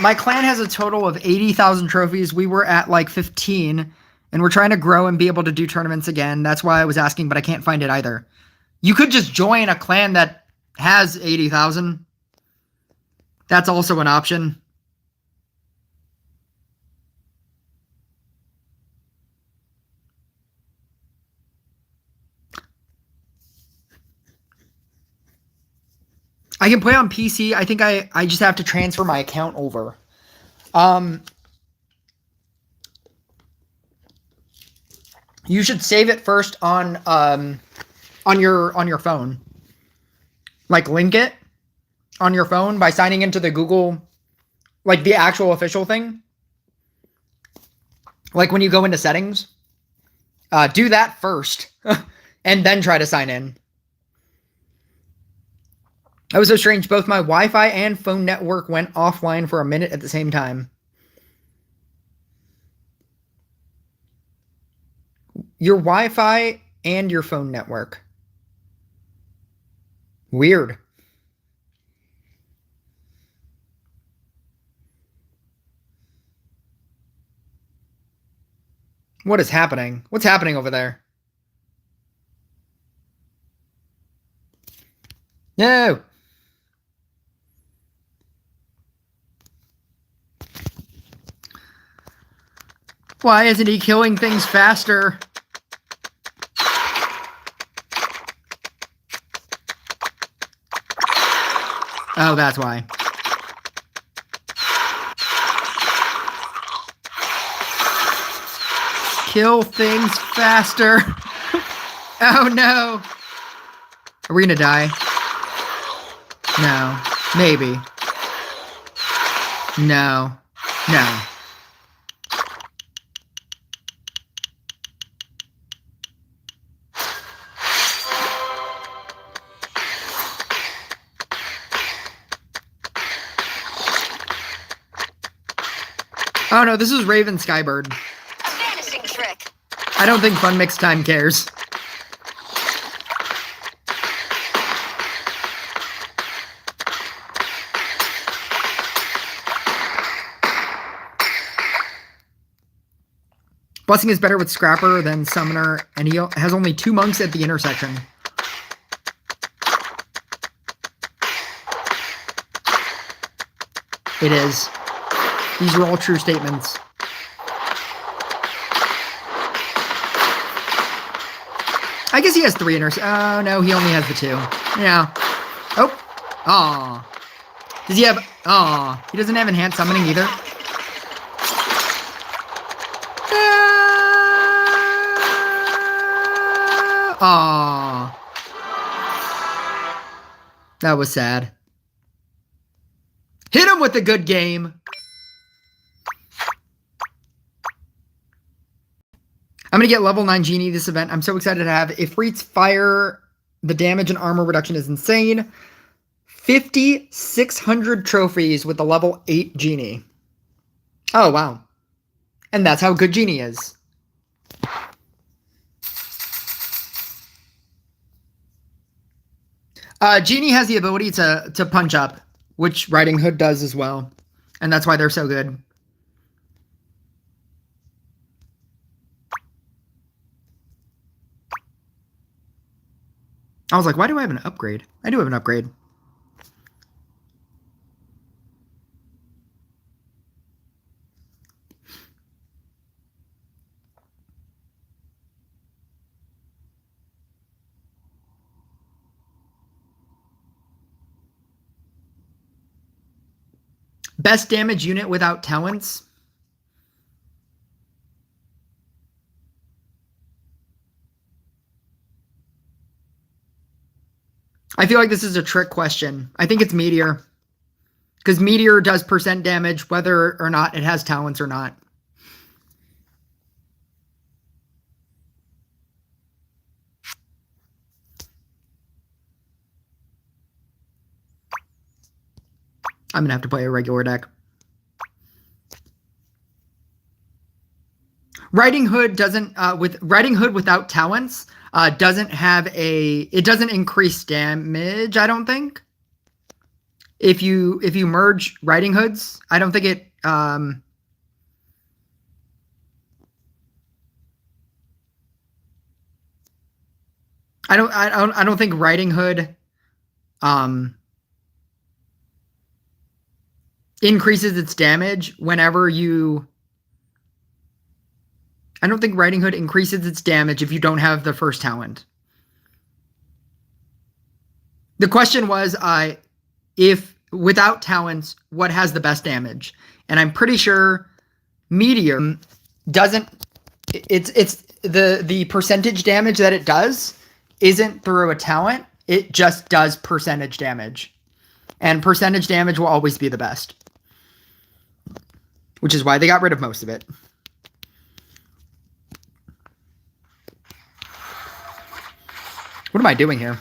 My clan has a total of 80,000 trophies. We were at like 15, and we're trying to grow and be able to do tournaments again. That's why I was asking, but I can't find it either. You could just join a clan that has 80,000. That's also an option. I can play on PC. I think I just have to transfer my account over. You should save it first on your phone. Like link it on your phone by signing into the Google, like the actual official thing. Like when you go into settings, do that first and then try to sign in. That was so strange. Both my Wi-Fi and phone network went offline for a minute at the same time. Your Wi-Fi and your phone network. Weird. What is happening? What's happening over there? No. Why isn't he killing things faster? Oh, that's why. Kill things faster. Oh no. Are we gonna die? No. Maybe. No. No. Oh no, this is Raven Skybird. A vanishing trick. I don't think Fun Mix Time cares. Blessing is better with Scrapper than Summoner, and he has only 2 monks at the intersection. It is. These are all true statements. I guess he has 3 oh no, he only has the 2. Yeah. Oh. Aw. Does he have... Aw. He doesn't have enhanced summoning either. Aw. That was sad. Hit him with a good game. I'm going to get level 9 Genie this event. I'm so excited to have Ifrit's Fire. The damage and armor reduction is insane. 5,600 trophies with the level 8 Genie. Oh, wow. And that's how good Genie is. Genie has the ability to punch up, which Riding Hood does as well. And that's why they're so good. I was like, why do I have an upgrade? I do have an upgrade. Best damage unit without talents. I feel like this is a trick question. I think it's Meteor. Because Meteor does % damage whether or not it has talents or not. I'm going to have to play a regular deck. Riding Hood doesn't, with Riding Hood without talents, doesn't have it doesn't increase damage, I don't think. If you merge Riding Hoods, I don't think it, I don't think Riding Hood, increases its damage whenever you... I don't think Riding Hood increases its damage if you don't have the first talent. The question was, if without talents, what has the best damage? And I'm pretty sure Meteor doesn't. It's the percentage damage that it does isn't through a talent. It just does percentage damage, and percentage damage will always be the best, which is why they got rid of most of it. What am I doing here?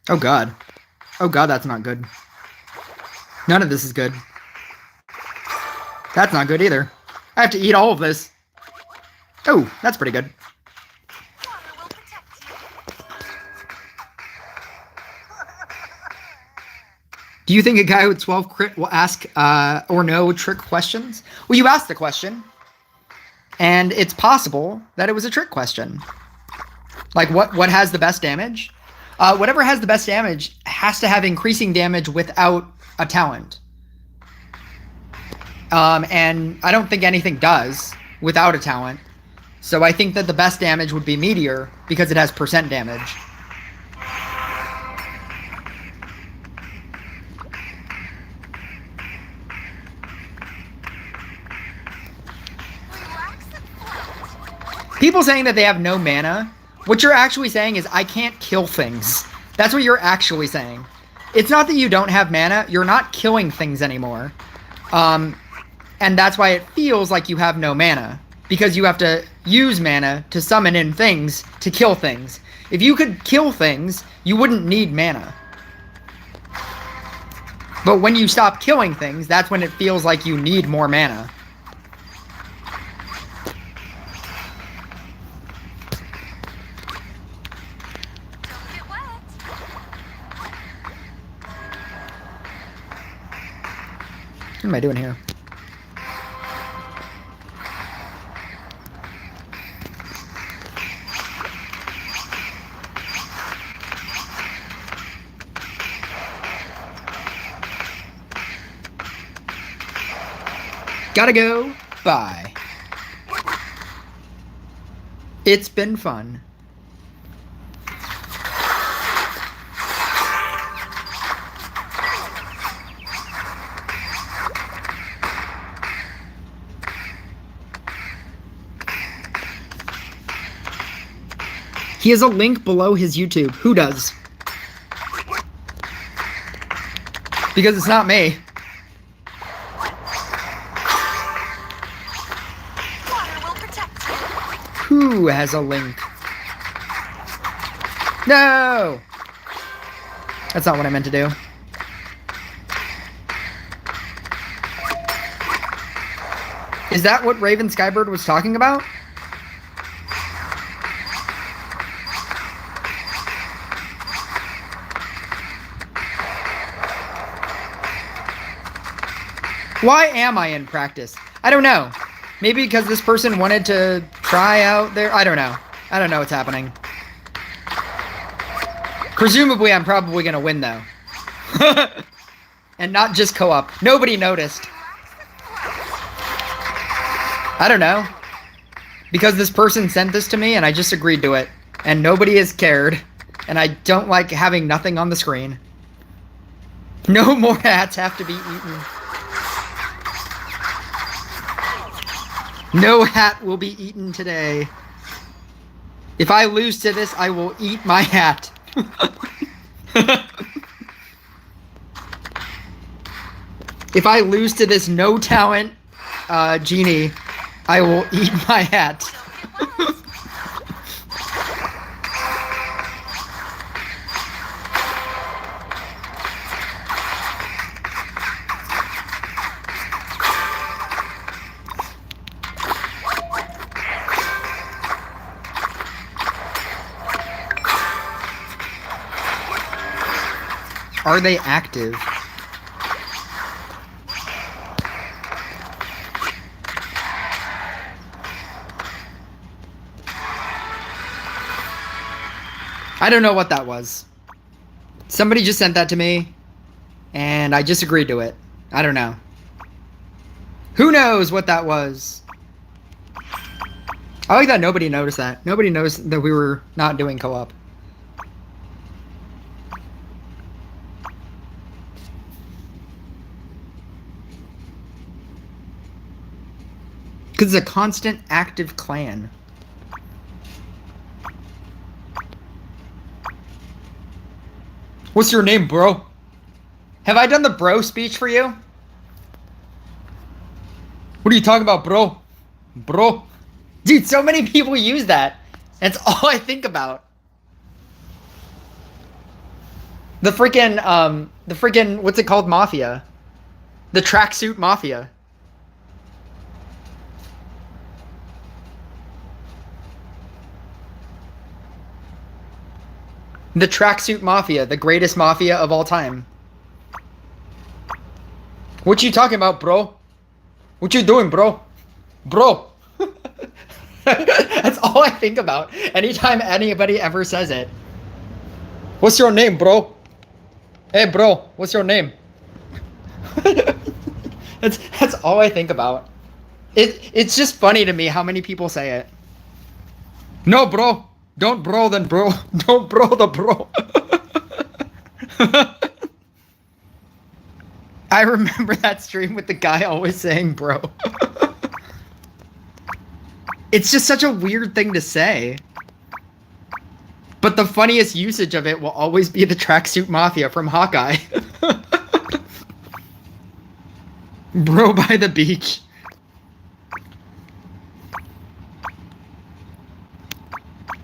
Oh god. Oh god, that's not good. None of this is good. That's not good either. I have to eat all of this. Oh, that's pretty good. Do you think a guy with 12 crit will ask or no trick questions? Well, you asked the question, and it's possible that it was a trick question. Like, what has the best damage? Whatever has the best damage has to have increasing damage without a talent. And I don't think anything does without a talent. So I think that the best damage would be Meteor because it has percent damage. People saying that they have no mana, what you're actually saying is I can't kill things. That's what you're actually saying. It's not that you don't have mana, you're not killing things anymore. And that's why it feels like you have no mana. Because you have to use mana to summon in things to kill things. If you could kill things, you wouldn't need mana. But when you stop killing things, that's when it feels like you need more mana. What am I doing here? Gotta go. Bye. It's been fun. He has a link below his YouTube. Who does? Because it's not me. Who has a link? No! That's not what I meant to do. Is that what Raven Skybird was talking about? Why am I in practice? I don't know. Maybe because this person wanted to try out their... I don't know. I don't know what's happening. Presumably, I'm probably going to win, though. And not just co-op. Nobody noticed. I don't know. Because this person sent this to me, and I just agreed to it. And nobody has cared. And I don't like having nothing on the screen. No more hats have to be eaten. No hat will be eaten today. If I lose to this, I will eat my hat. If I lose to this no talent genie, I will eat my hat. Are they active? I don't know what that was. Somebody just sent that to me, and I just agreed to it. I don't know. Who knows what that was? I like that nobody noticed that. Nobody knows that we were not doing co-op. Because it's a constant active clan. What's your name, bro? Have I done the bro speech for you? What are you talking about, bro? Bro. Dude, so many people use that. That's all I think about. The freaking, what's it called? Mafia. The tracksuit mafia. The tracksuit mafia, the greatest mafia of all time. What you talking about, bro? What you doing, bro? Bro. That's all I think about anytime anybody ever says it. What's your name, bro? Hey, bro, what's your name? That's all I think about. It's just funny to me how many people say it. No, bro. Don't bro then bro. Don't bro the bro. I remember that stream with the guy always saying bro. It's just such a weird thing to say. But the funniest usage of it will always be the tracksuit mafia from Hawkeye. Bro by the beach.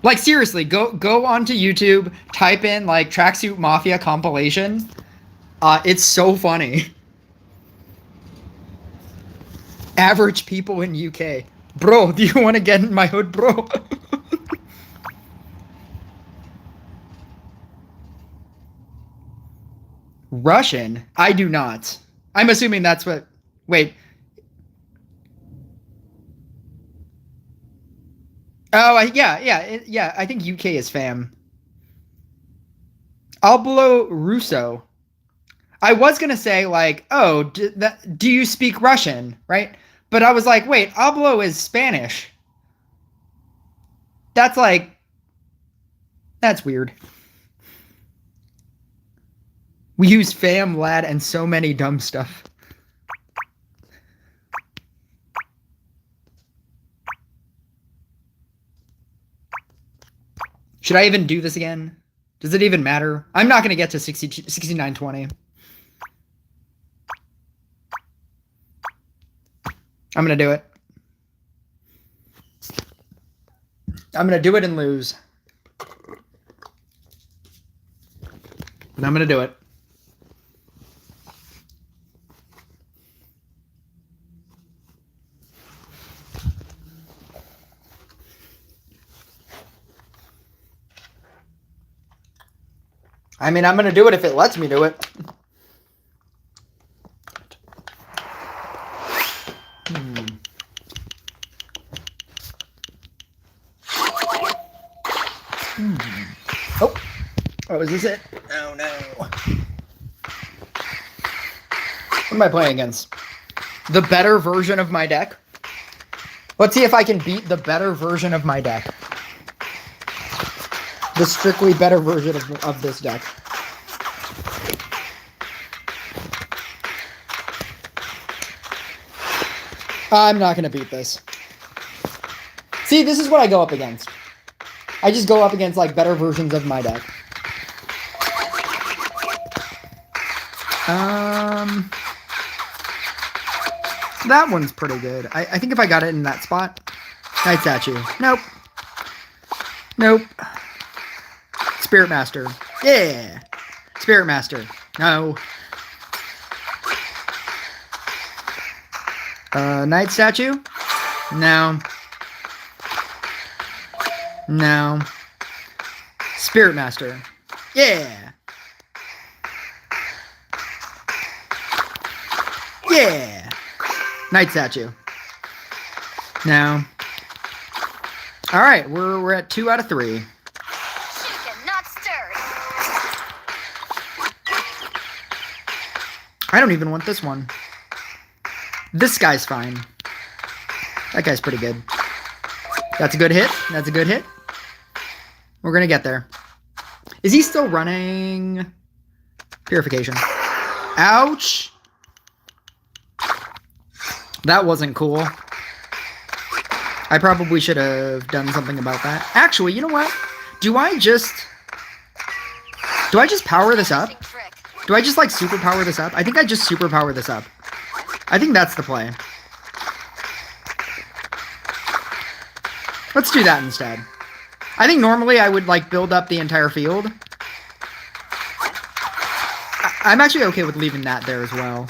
Like, seriously, go onto YouTube, type in, like, tracksuit mafia compilation. It's so funny. Average people in UK. Bro, do you want to get in my hood, bro? Russian? I do not. I'm assuming that's what... Wait. Oh, yeah. I think UK is fam. Alblo Russo. I was going to say, like, oh, do you speak Russian, right? But I was like, wait, Hablo is Spanish. That's like... That's weird. We use fam, lad, and so many dumb stuff. Should I even do this again? Does it even matter? I'm not going to get to 6920. I'm going to do it. I'm going to do it and lose. But I'm going to do it. I mean, I'm going to do it if it lets me do it. Oh, is this it? Oh, no. What am I playing against? The better version of my deck? Let's see if I can beat the better version of my deck. The strictly better version of this deck. I'm not going to beat this. See, this is what I go up against. I just go up against, like, better versions of my deck. That one's pretty good. I think if I got it in that spot. Night Statue. Nope. Nope. Spirit Master. Yeah. Spirit Master. No. Night Statue? No. No. Spirit Master. Yeah. Yeah. Night Statue. No. All right, we're at 2 out of 3. Shaken, not stirred. I don't even want this one. This guy's fine. That guy's pretty good. That's a good hit. That's a good hit. We're gonna get there. Is he still running Purification? Ouch! That wasn't cool. I probably should have done something about that. Actually, you know what? Do I just power this up? Do I just, like, super power this up? I think I just super power this up. I think that's the play. Let's do that instead. I think normally I would, like, build up the entire field. I'm actually okay with leaving that there as well.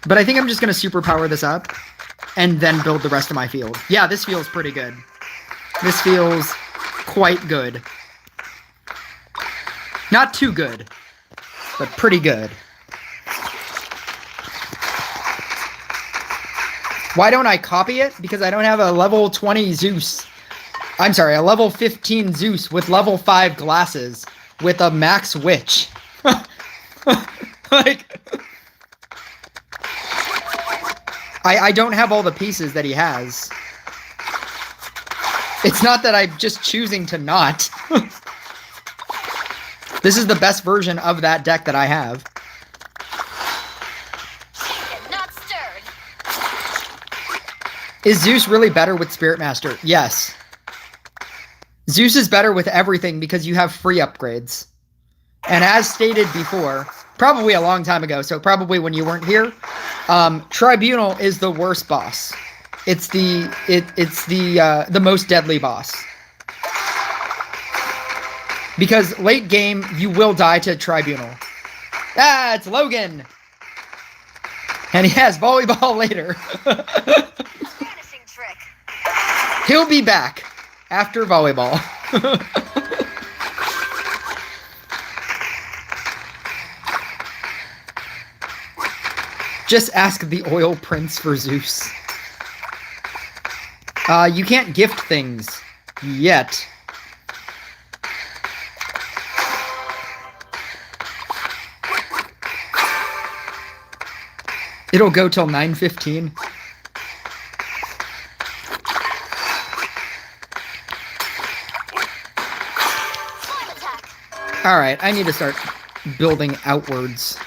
But I think I'm just going to super power this up and then build the rest of my field. Yeah, this feels pretty good. This feels quite good. Not too good, but pretty good. Why don't I copy it? Because I don't have a level 20 Zeus. I'm sorry, a level 15 Zeus with level 5 glasses with a max witch. Like, I don't have all the pieces that he has. It's not that I'm just choosing to not. This is the best version of that deck that I have. Not stirred. Is Zeus really better with Spirit Master? Yes. Zeus is better with everything because you have free upgrades. And as stated before, probably a long time ago, so probably when you weren't here, Tribunal is the worst boss. It's the most deadly boss. Because late game, you will die to Tribunal. Ah, it's Logan! And he has volleyball later. Vanishing trick. He'll be back after volleyball. Just ask the oil prince for Zeus. You can't gift things yet. It'll go till 9:15. Alright, I need to start building outwards.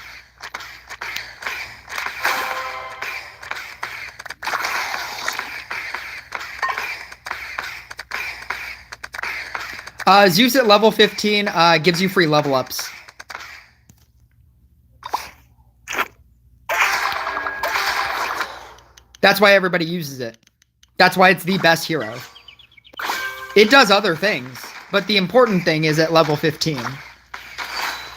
Zeus at level 15 gives you free level ups. That's why everybody uses it. That's why it's the best hero. It does other things, but the important thing is at level 15.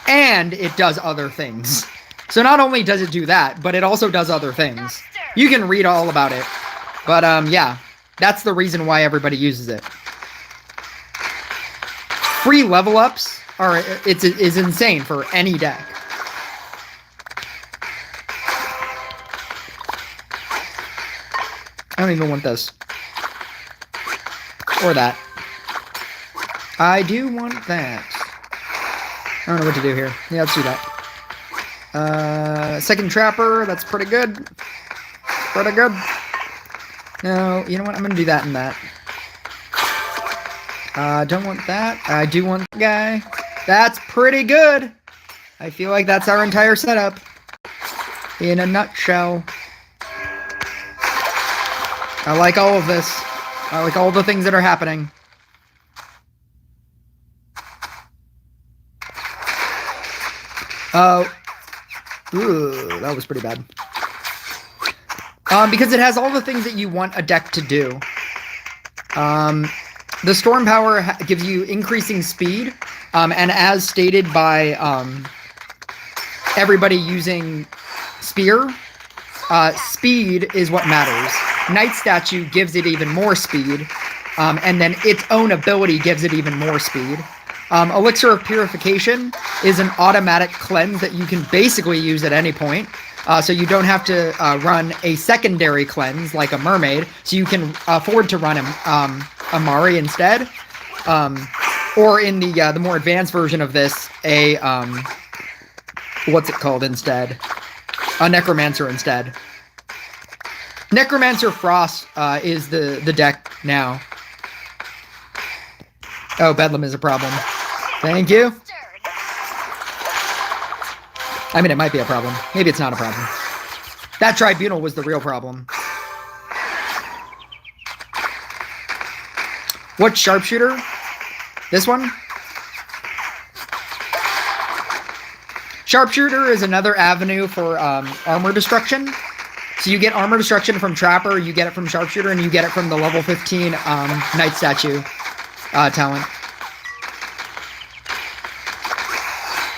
And it does other things. So not only does it do that, but it also does other things. You can read all about it. But yeah, that's the reason why everybody uses it. Free level ups is insane for any deck. I don't even want this. Or that. I do want that. I don't know what to do here. Yeah, let's do that. Second Trapper, that's pretty good. Pretty good. No, you know what? I'm gonna do that and that. Don't want that. I do want that guy. That's pretty good. I feel like that's our entire setup. In a nutshell. I like all of this. I like all the things that are happening. Ooh, that was pretty bad. Because it has all the things that you want a deck to do. The Storm Power gives you increasing speed, and as stated by everybody using Spear, speed is what matters. Night Statue gives it even more speed, and then its own ability gives it even more speed. Elixir of Purification is an automatic cleanse that you can basically use at any point. So you don't have to run a secondary cleanse like a mermaid, so you can afford to run a Mari instead. Or in the more advanced version of this, a what's it called instead? A Necromancer instead. Necromancer Frost is the deck now. Oh, Bedlam is a problem. Thank you. I mean, it might be a problem. Maybe it's not a problem. That Tribunal was the real problem. What sharpshooter? This one? Sharpshooter is another avenue for armor destruction. So you get armor destruction from Trapper, you get it from Sharpshooter, and you get it from the level 15 Knight Statue talent.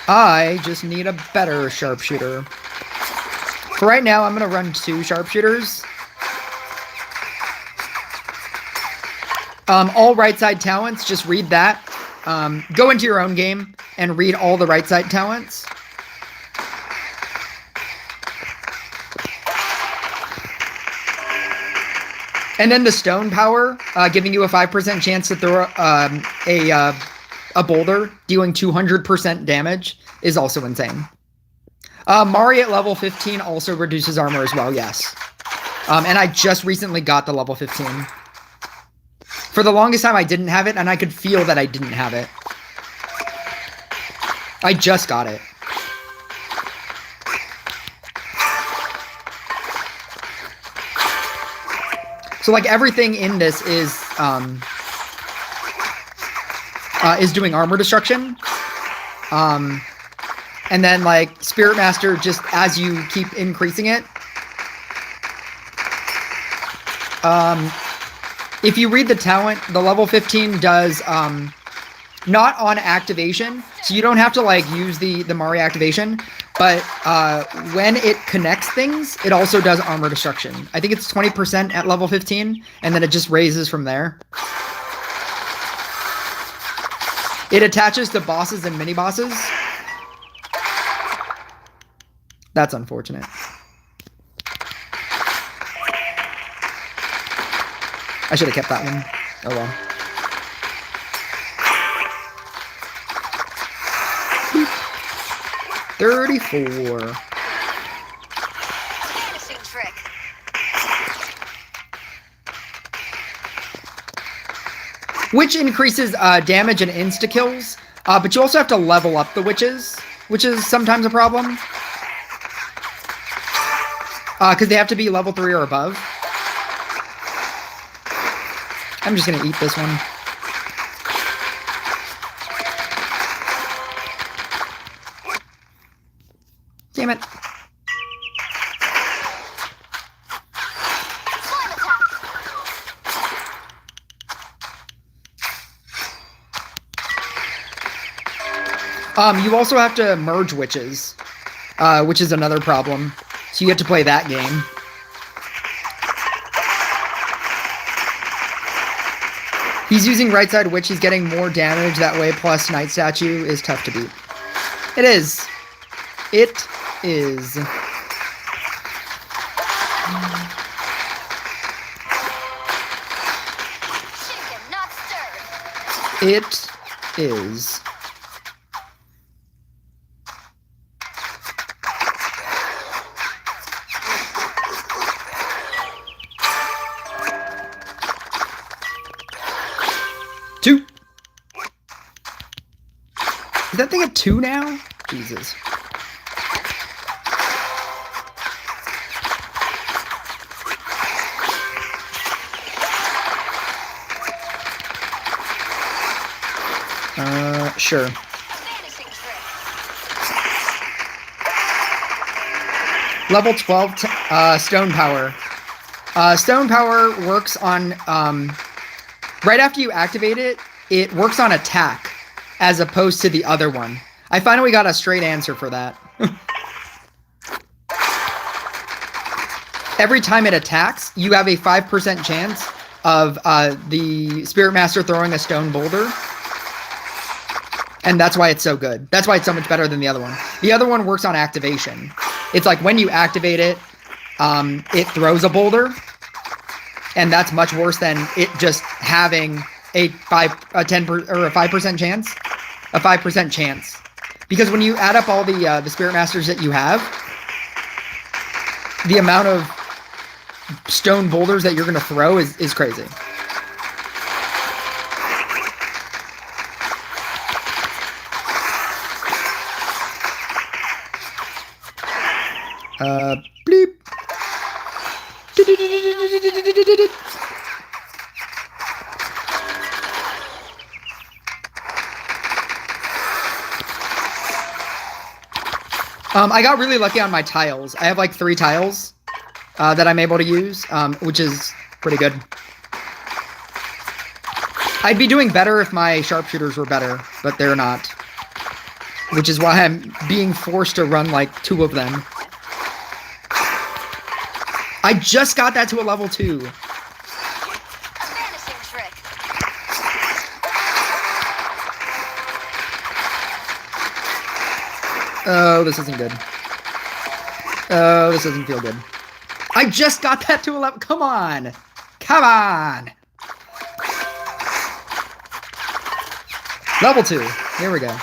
I just need a better Sharpshooter. For right now, I'm going to run 2 Sharpshooters. All right side talents, just read that. Go into your own game and read all the right side talents. And then the stone power, giving you a 5% chance to throw a boulder, dealing 200% damage, is also insane. Mari at level 15 also reduces armor as well, yes. And I just recently got the level 15. For the longest time, I didn't have it, and I could feel that I didn't have it. I just got it. So, like, everything in this is doing armor destruction. And then, like, Spirit Master, just as you keep increasing it. If you read the talent, the level 15 does not on activation, so you don't have to, like, use the Mari activation, but when it connects things, it also does armor destruction. I think it's 20% at level 15, and then it just raises from there. It attaches to bosses and mini-bosses. That's unfortunate. I should have kept that one. Oh well. Boop. 34. Finishing trick. Witch increases damage and insta-kills, but you also have to level up the witches, which is sometimes a problem. Because they have to be level 3 or above. I'm just going to eat this one. Damn it. You also have to merge witches, which is another problem. So you have to play that game. He's using right side witch, he's getting more damage that way, plus Knight Statue is tough to beat. It is. It is. Chicken not stirred. It is. Two. Is that thing at 2 now? Jesus. Sure. Finishing trick. Level 12, Stone Power. Stone Power works on, right after you activate it, it works on attack, as opposed to the other one. I finally got a straight answer for that. Every time it attacks, you have a 5% chance of the Spirit Master throwing a stone boulder. And that's why it's so good. That's why it's so much better than the other one. The other one works on activation. It's like when you activate it, it throws a boulder. And that's much worse than it just having a 5% chance. A 5% chance. Because when you add up all the Spirit Masters that you have, the amount of stone boulders that you're gonna throw is crazy. Bleep. I got really lucky on my tiles. I have like 3 tiles that I'm able to use, which is pretty good. I'd be doing better if my sharpshooters were better, but they're not. Which is why I'm being forced to run like 2 of them. I just got that to a level 2. A vanishing trick. Oh, this isn't good. Oh, this doesn't feel good. I just got that to a level. Come on. Come on. Level 2. Here we go.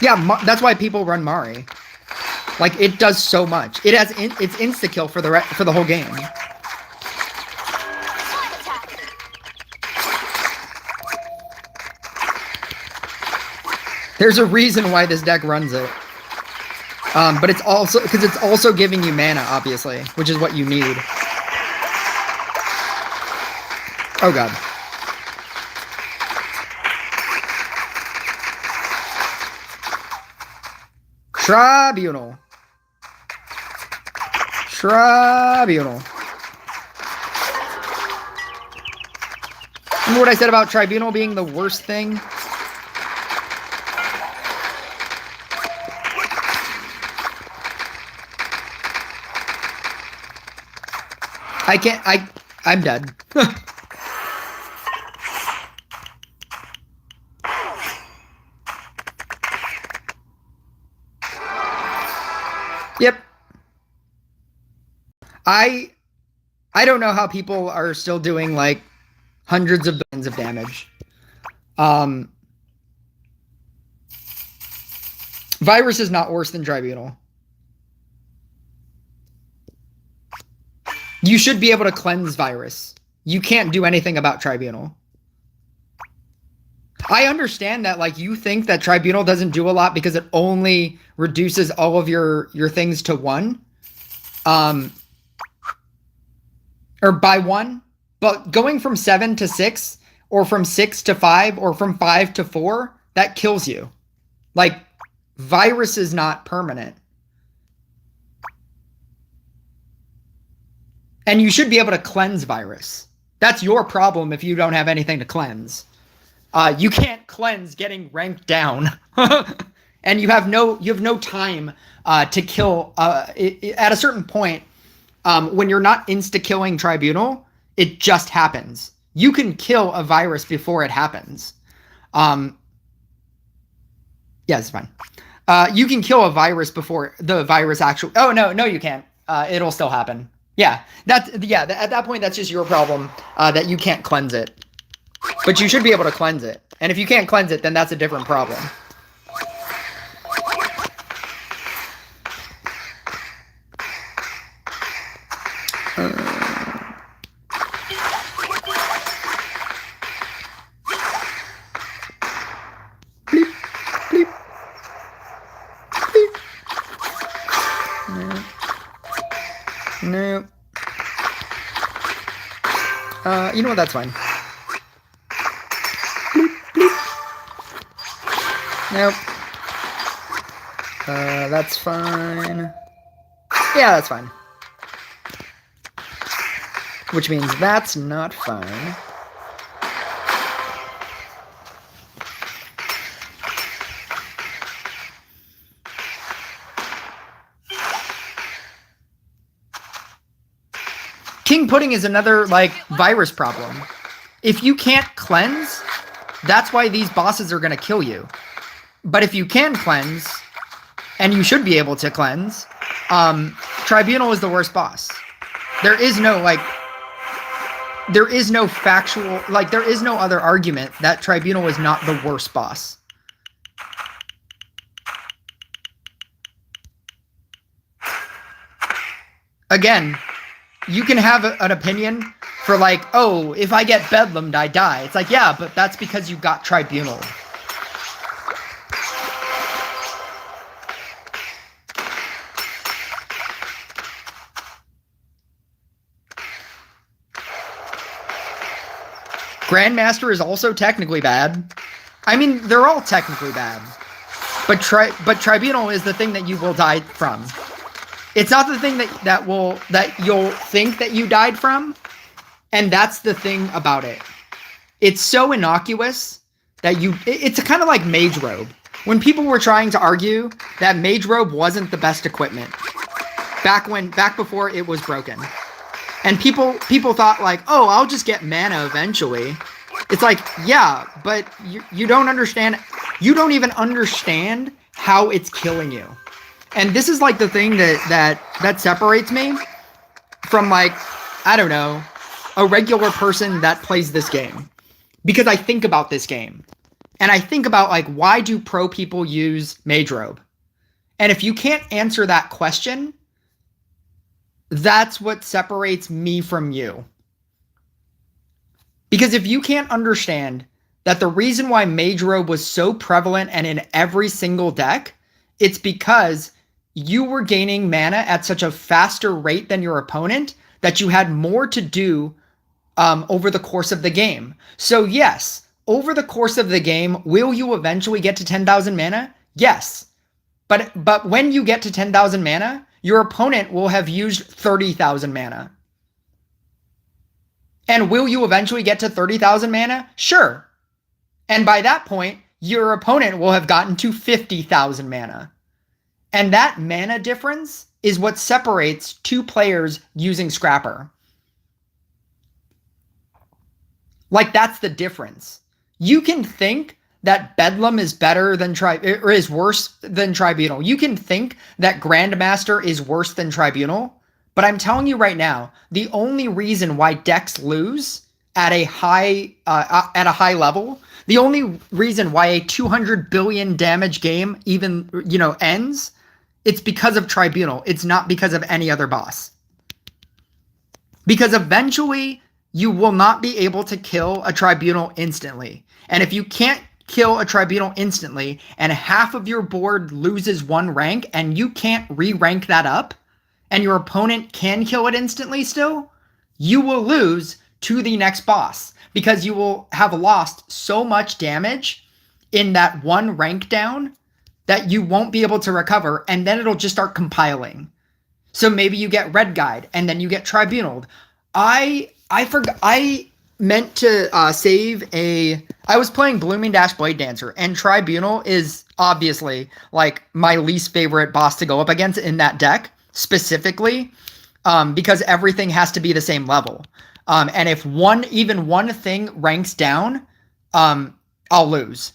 Yeah, that's why people run Mari. Like, it does so much. It has it's insta kill for the whole game. Slime attack. There's a reason why this deck runs it. But it's also because it's also giving you mana, obviously, which is what you need. Oh god. Tribunal. Tribunal. Remember what I said about Tribunal being the worst thing? I'm dead. Yep. I don't know how people are still doing like hundreds of billions of damage. Virus is not worse than Tribunal. You should be able to cleanse Virus. You can't do anything about Tribunal. I understand that, like, you think that Tribunal doesn't do a lot because it only reduces all of your things to 1. Or by 1. But going from 7 to 6, or from 6 to 5, or from 5 to 4, that kills you. Like, Virus is not permanent. And you should be able to cleanse Virus. That's your problem if you don't have anything to cleanse. You can't cleanse getting ranked down. And you have no time to kill. At a certain point, when you're not insta-killing Tribunal, it just happens. You can kill a Virus before it happens. Yeah, it's fine. You can kill a Virus before the Virus actually... Oh, no, you can't. It'll still happen. Yeah, at that point, that's just your problem, that you can't cleanse it. But you should be able to cleanse it. And if you can't cleanse it, then that's a different problem. Bleep, bleep, bleep. No. You know what? That's fine. Bloop, bloop. Nope. That's fine. Yeah, that's fine. Which means that's not fine. King Pudding is another, like, virus problem. If you can't cleanse, that's why these bosses are going to kill you. But if you can cleanse, and you should be able to cleanse, Tribunal is the worst boss. There is no, like... there is no factual, like, there is no other argument that Tribunal is not the worst boss. Again, you can have an opinion for like, oh, if I get Bedlam, I die. It's like, yeah, but that's because you got Tribunal. Grandmaster is also technically bad. I mean, they're all technically bad. But Tribunal is the thing that you will die from. It's not the thing that you'll think that you died from, and that's the thing about it. It's so innocuous that it's kind of like Mage Robe. When people were trying to argue that Mage Robe wasn't the best equipment, back before it was broken, and people thought like, oh, I'll just get mana eventually. It's like, yeah, but you don't understand. You don't even understand how it's killing you. And this is like the thing that separates me from, like, I don't know, a regular person that plays this game. Because I think about this game. And I think about, like, why do pro people use Mage Robe? And if you can't answer that question, that's what separates me from you. Because if you can't understand that the reason why Mage Robe was so prevalent and in every single deck, it's because you were gaining mana at such a faster rate than your opponent that you had more to do over the course of the game. So yes, over the course of the game, will you eventually get to 10,000 mana? Yes. But when you get to 10,000 mana, your opponent will have used 30,000 mana. And will you eventually get to 30,000 mana? Sure. And by that point, your opponent will have gotten to 50,000 mana. And that mana difference is what separates two players using Scrapper. Like, that's the difference. You can think that Bedlam is better than or is worse than Tribunal. You can think that Grandmaster is worse than Tribunal. But I'm telling you right now, the only reason why decks lose at a high level, the only reason why a 200 billion damage game even, ends, it's because of Tribunal. It's not because of any other boss. Because eventually, you will not be able to kill a Tribunal instantly. And if you can't kill a Tribunal instantly, and half of your board loses one rank, and you can't re-rank that up, and your opponent can kill it instantly still, you will lose to the next boss. Because you will have lost so much damage in that one rank down that you won't be able to recover, and then it'll just start compiling. So maybe you get Red Guide, and then you get Tribunaled. I meant to save I was playing Blooming Dash Blade Dancer, and Tribunal is obviously, like, my least favorite boss to go up against in that deck, specifically, because everything has to be the same level. And if even one thing ranks down, I'll lose.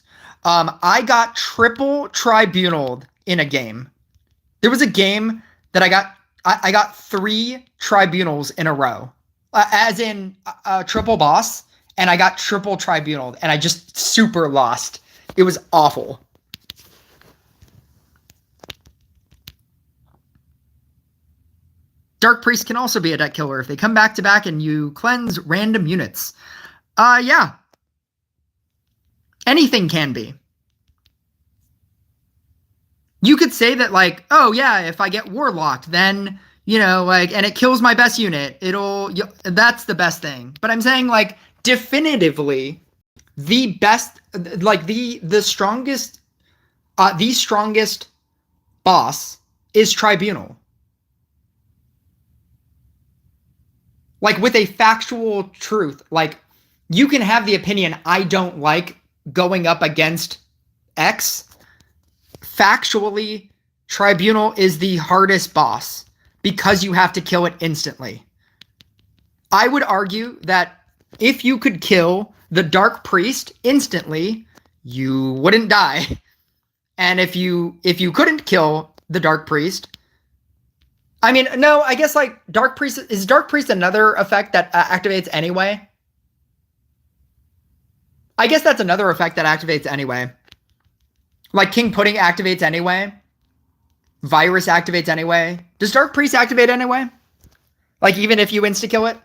I got triple Tribunaled in a game. There was a game that I got 3 Tribunals in a row, as in a triple boss, and I got triple Tribunaled, and I just super lost. It was awful. Dark Priest can also be a deck killer if they come back to back and you cleanse random units. Yeah. Anything can be. You could say that, like, oh yeah, if I get Warlocked, then, and it kills my best unit, that's the best thing. But I'm saying, like, definitively, the best, like, the strongest boss is Tribunal. Like, with a factual truth, like, you can have the opinion, I don't like going up against X. Factually, Tribunal is the hardest boss because you have to kill it instantly. I would argue that if you could kill the Dark Priest instantly, you wouldn't die. And if you couldn't kill the Dark Priest, I mean, no, I guess like Dark Priest is Dark Priest another effect that activates anyway. I guess that's another effect that activates anyway. Like King Pudding activates anyway. Virus activates anyway. Does Dark Priest activate anyway? Like even if you insta kill it?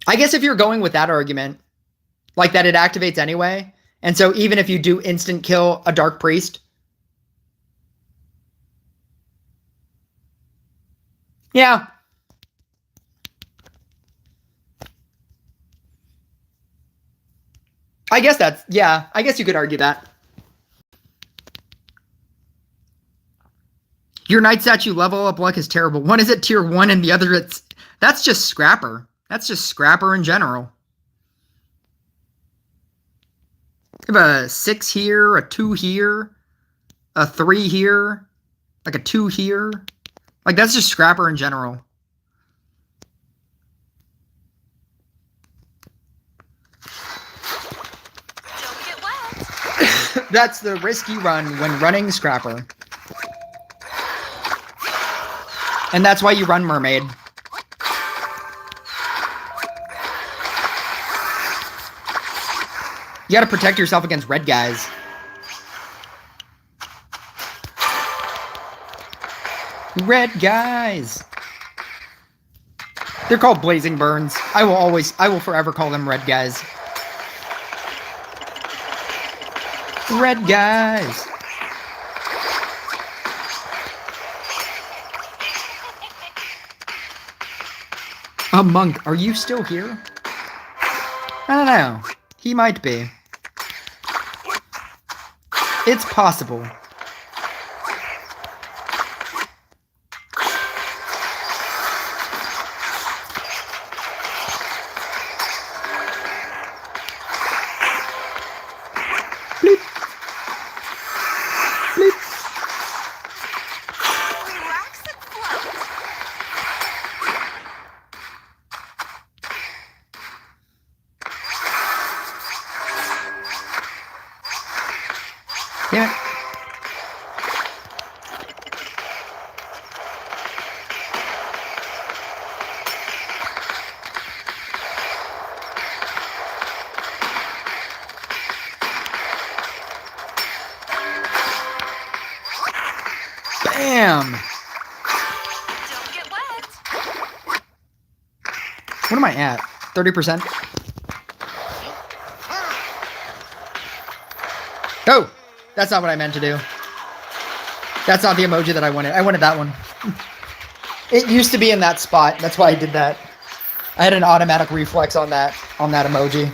I guess if you're going with that argument, like that it activates anyway, and so even if you do instant kill a Dark Priest, yeah. I guess that's, yeah, I guess you could argue that. Your Knight statue level up luck is terrible. One is at tier 1 and the other that's just Scrapper. That's just Scrapper in general. I have a 6 here, a 2 here, a 3 here, like a 2 here. Like that's just Scrapper in general. Don't get wet. That's the risk you run when running Scrapper. And that's why you run Mermaid. You gotta protect yourself against red guys. Red guys. They're called Blazing Burns. I will forever call them red guys. Red guys. A monk, are you still here? I don't know. He might be. It's possible. Bleep. Bleep. Relax and float. Yeah. Bam! Don't get wet. What am I at? 30%? Oh! That's not what I meant to do. That's not the emoji that I wanted. I wanted that one. It used to be in that spot. That's why I did that. I had an automatic reflex on that emoji.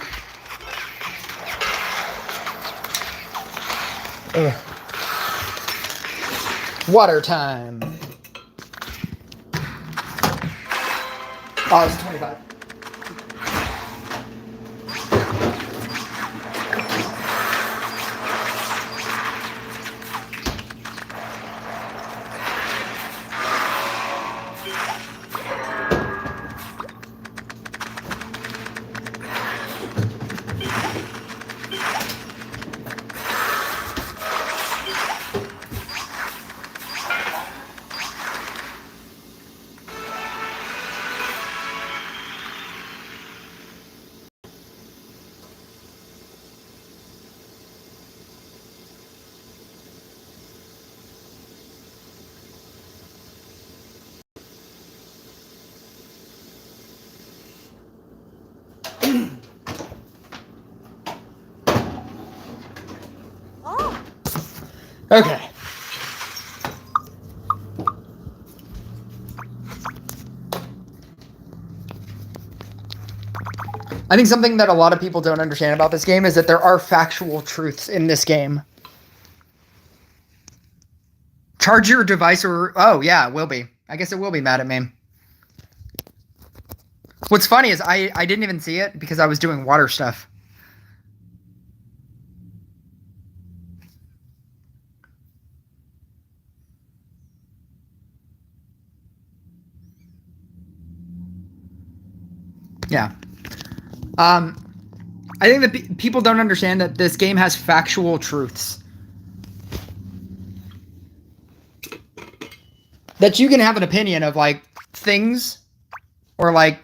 Ugh. Water time. Oh, it's 25. Okay. I think something that a lot of people don't understand about this game is that there are factual truths in this game. Charge your device or... Oh, yeah, it will be. I guess it will be mad at me. What's funny is I didn't even see it because I was doing water stuff. Yeah. I think that people don't understand that this game has factual truths. that you can have an opinion of like things, or like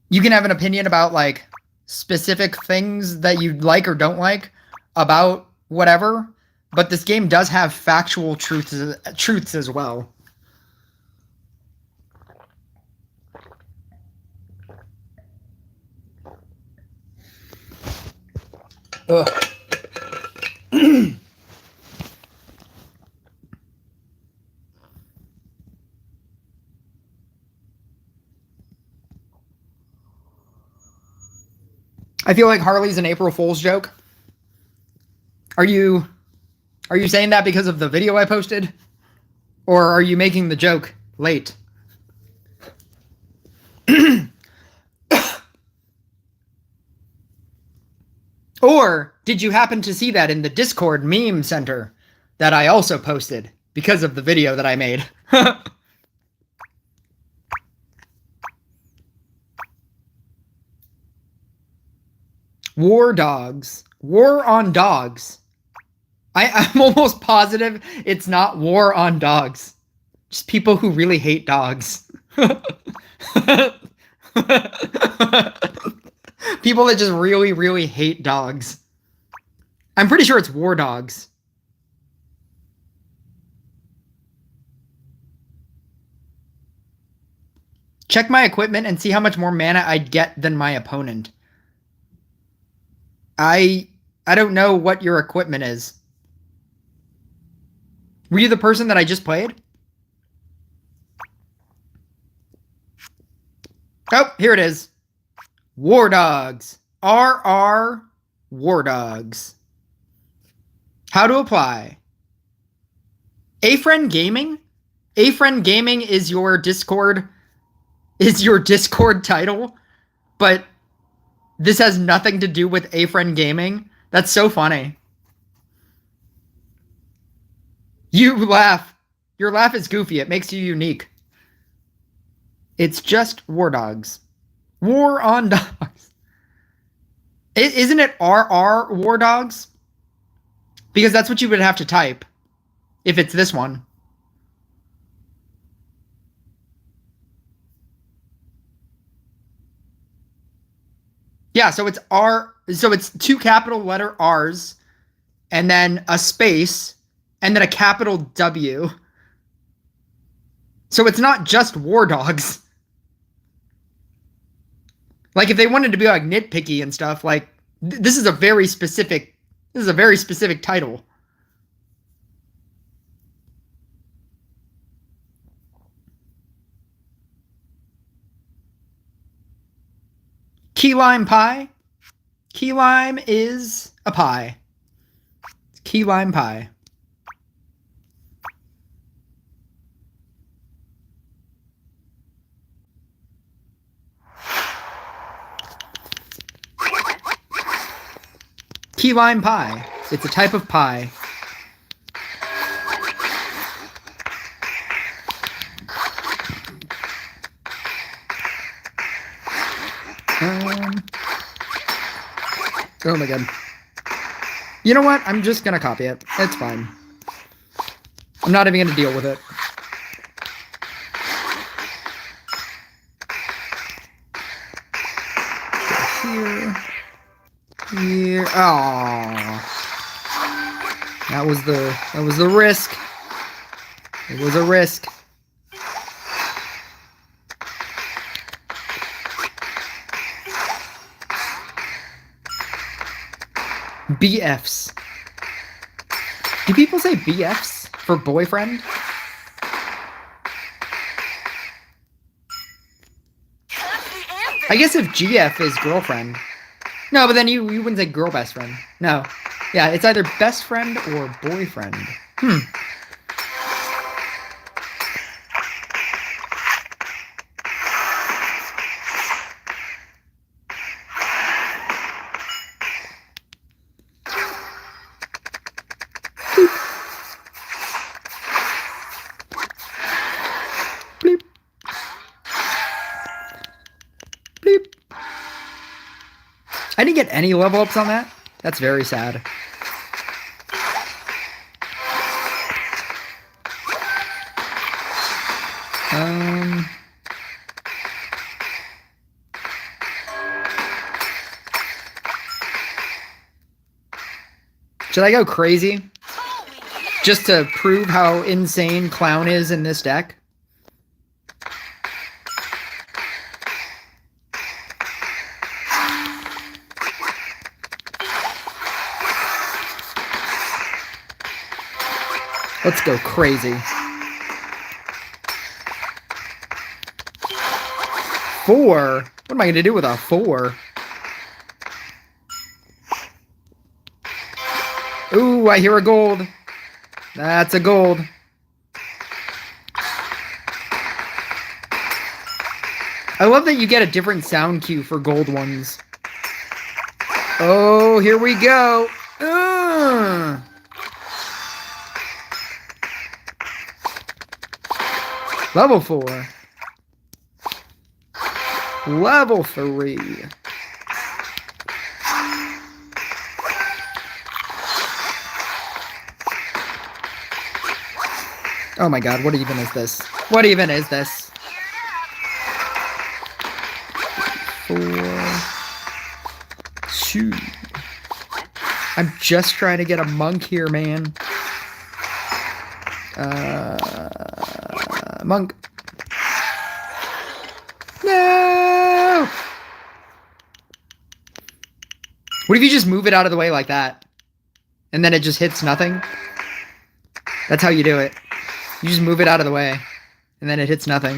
you can have an opinion about like specific things that you like or don't like about whatever, but this game does have factual truths as well. Ugh. I feel like Harley's an April Fool's joke. Are you saying that because of the video I posted? Or are you making the joke late? Or did you happen to see that in the Discord meme center that I also posted because of the video that I made? War dogs. War on dogs. I'm almost positive it's not war on dogs. Just people who really hate dogs. People that just really, really hate dogs. I'm pretty sure it's war dogs. Check my equipment and see how much more mana I'd get than my opponent. I don't know what your equipment is. Were you the person that I just played? Oh, here it is. War Dogs. RR War Dogs. How to apply. A-Friend Gaming? A-Friend Gaming is your Discord title, but this has nothing to do with A-Friend Gaming. That's so funny. You laugh. Your laugh is goofy. It makes you unique. It's just War Dogs. War on Dogs. Isn't it RR War Dogs? Because that's what you would have to type if it's this one. Yeah, so it's R, so it's two capital letter R's and then a space and then a capital W. So it's not just War Dogs. Like if they wanted to be like nitpicky and stuff, like this is a very specific title. Key lime pie. Key lime is a pie. It's key lime pie. Key lime pie. It's a type of pie. Oh my god. You know what? I'm just gonna copy it. It's fine. I'm not even gonna deal with it. Here. Oh. That was the risk. It was a risk. BFs. Do people say BFs for boyfriend? I guess if GF is girlfriend. No, but then you wouldn't say girl best friend. No. Yeah, it's either best friend or boyfriend. Bleep. Bleep. I didn't get any level ups on that. That's very sad. Um. Should I go crazy? Just to prove how insane Clown is in this deck? Let's go crazy. 4? What am I going to do with a 4? Ooh, I hear a gold. That's a gold. I love that you get a different sound cue for gold ones. Oh, here we go. Level 4. Level 3. Oh my god, what even is this? What even is this? 4, 2. I'm just trying to get a monk here, man. Monk. No! What if you just move it out of the way like that? And then it just hits nothing? That's how you do it. You just move it out of the way, and then it hits nothing.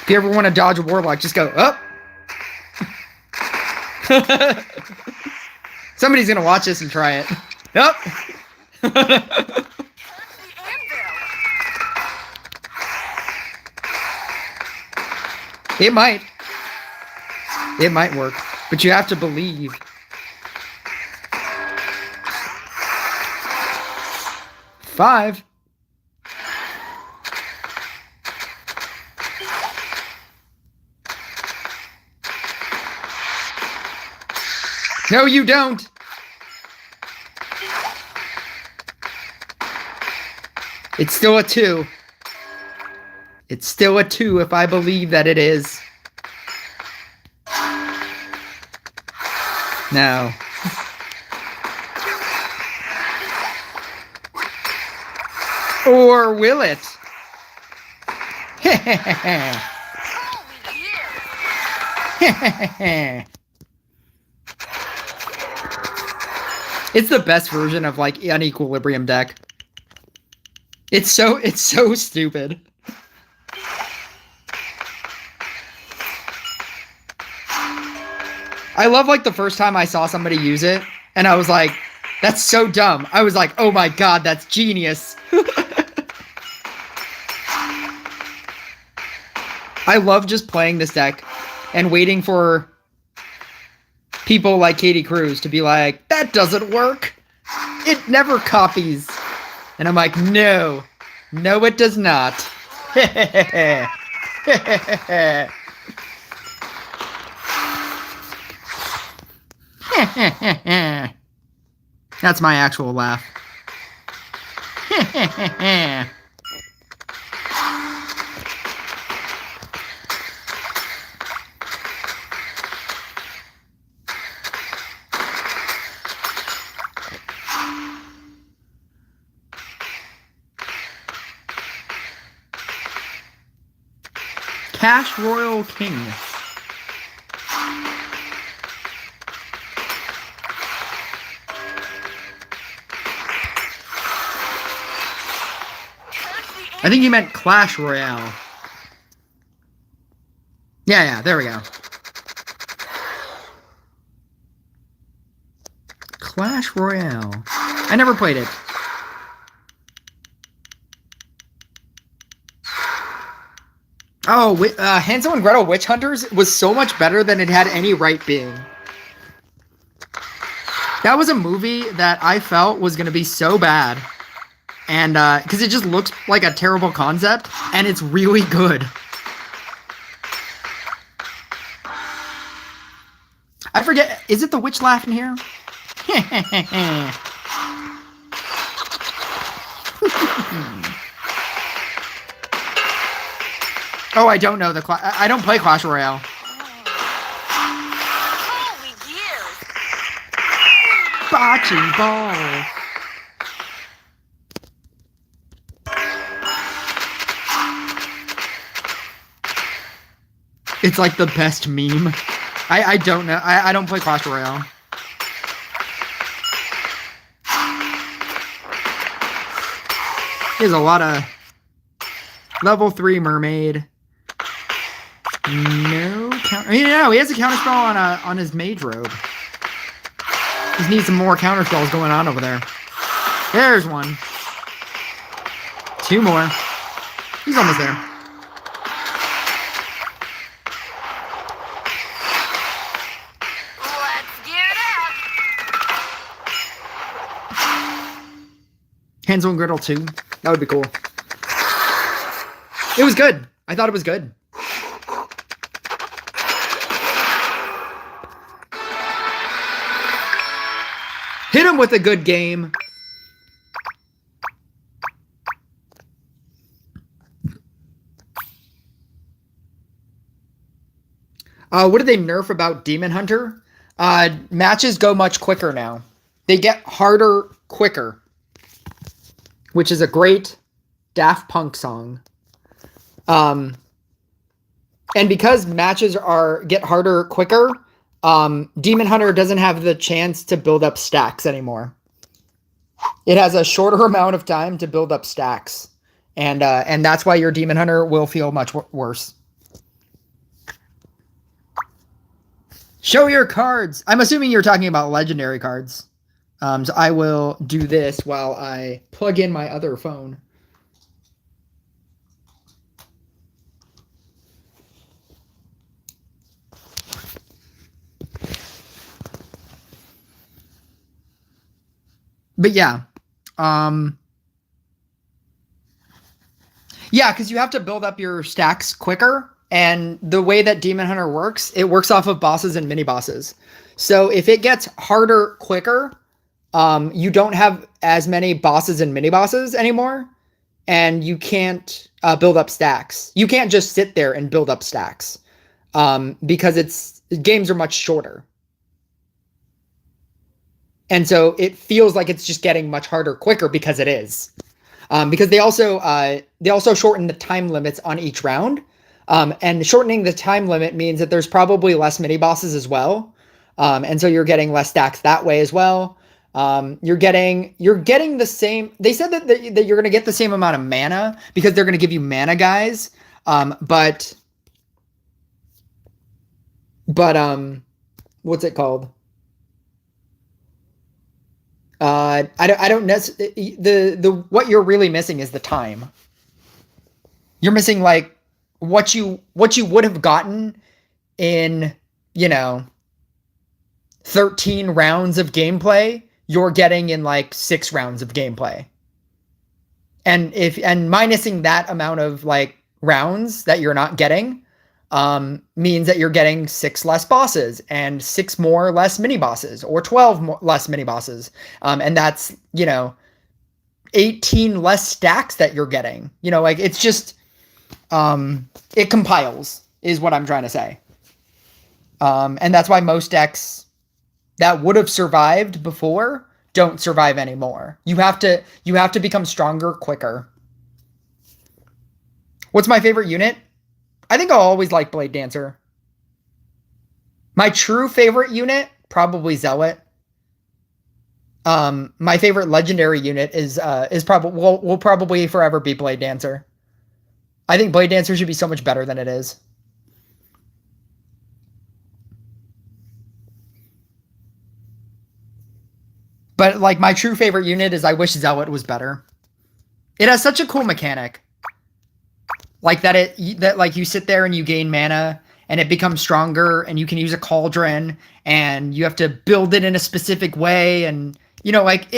If you ever want to dodge a warlock, just go up. Somebody's gonna watch this and try it. Up. It might. It might work, but you have to believe. Five. No, you don't. It's still a 2. It's still a 2 if I believe that it is. No. Or will it? It's the best version of like an equilibrium deck. It's so stupid. I love like the first time I saw somebody use it and I was like, that's so dumb. I was like, oh my god, that's genius. I love just playing this deck and waiting for people like Katie Cruz to be like, that doesn't work. It never copies. And I'm like, no. No, it does not. That's my actual laugh. Cash Royal King. I think you meant Clash Royale. Yeah, there we go. Clash Royale. I never played it. Oh, Hansel and Gretel Witch Hunters was so much better than it had any right being. That was a movie that I felt was going to be so bad. And, because it just looks like a terrible concept, and it's really good. I forget, is it the witch laugh in here? Oh, I don't know the I don't play Clash Royale. Holy years! Bocce ball. It's like the best meme. I don't know. I don't play Clash Royale. He has a lot of level 3 mermaid. No counter. Yeah, he has a counter spell on his mage robe. Just needs some more counter spells going on over there. There's one. 2 more. He's almost there. Let's gear it up! Hansel and Gretel 2. That would be cool. It was good. I thought it was good. Hit him with a good game. What did they nerf about Demon Hunter? Matches go much quicker now. They get harder quicker, which is a great Daft Punk song. And because matches get harder quicker, Demon Hunter doesn't have the chance to build up stacks anymore. It has a shorter amount of time to build up stacks. And that's why your Demon Hunter will feel much worse. Show your cards. I'm assuming you're talking about legendary cards. So I will do this while I plug in my other phone. But yeah. Yeah, because you have to build up your stacks quicker. And the way that Demon Hunter works, it works off of bosses and mini bosses. So if it gets harder quicker, you don't have as many bosses and mini bosses anymore. And you can't build up stacks. You can't just sit there and build up stacks. Because games are much shorter. And so it feels like it's just getting much harder quicker because it is. Because they also shorten the time limits on each round. And shortening the time limit means that there's probably less mini bosses as well. And so you're getting less stacks that way as well. You're getting the same. They said that you're going to get the same amount of mana because they're going to give you mana guys. But what's it called? I don't necessarily, what you're really missing is the time. You're missing like what you would have gotten in, 13 rounds of gameplay, you're getting in like 6 rounds of gameplay. And minusing that amount of like rounds that you're not getting, means that you're getting 6 less bosses and 6 more less mini bosses or 12 less mini bosses. And that's, 18 less stacks that you're getting, like it's just, it compiles is what I'm trying to say. And that's why most decks that would have survived before don't survive anymore. You have to become stronger quicker. What's my favorite unit? I think I'll always like Blade Dancer. My true favorite unit, probably Zealot. My favorite legendary unit is probably will probably forever be Blade Dancer. I think Blade Dancer should be so much better than it is. But like my true favorite unit is I wish Zealot was better. It has such a cool mechanic. Like that like you sit there and you gain mana and it becomes stronger and you can use a cauldron and you have to build it in a specific way and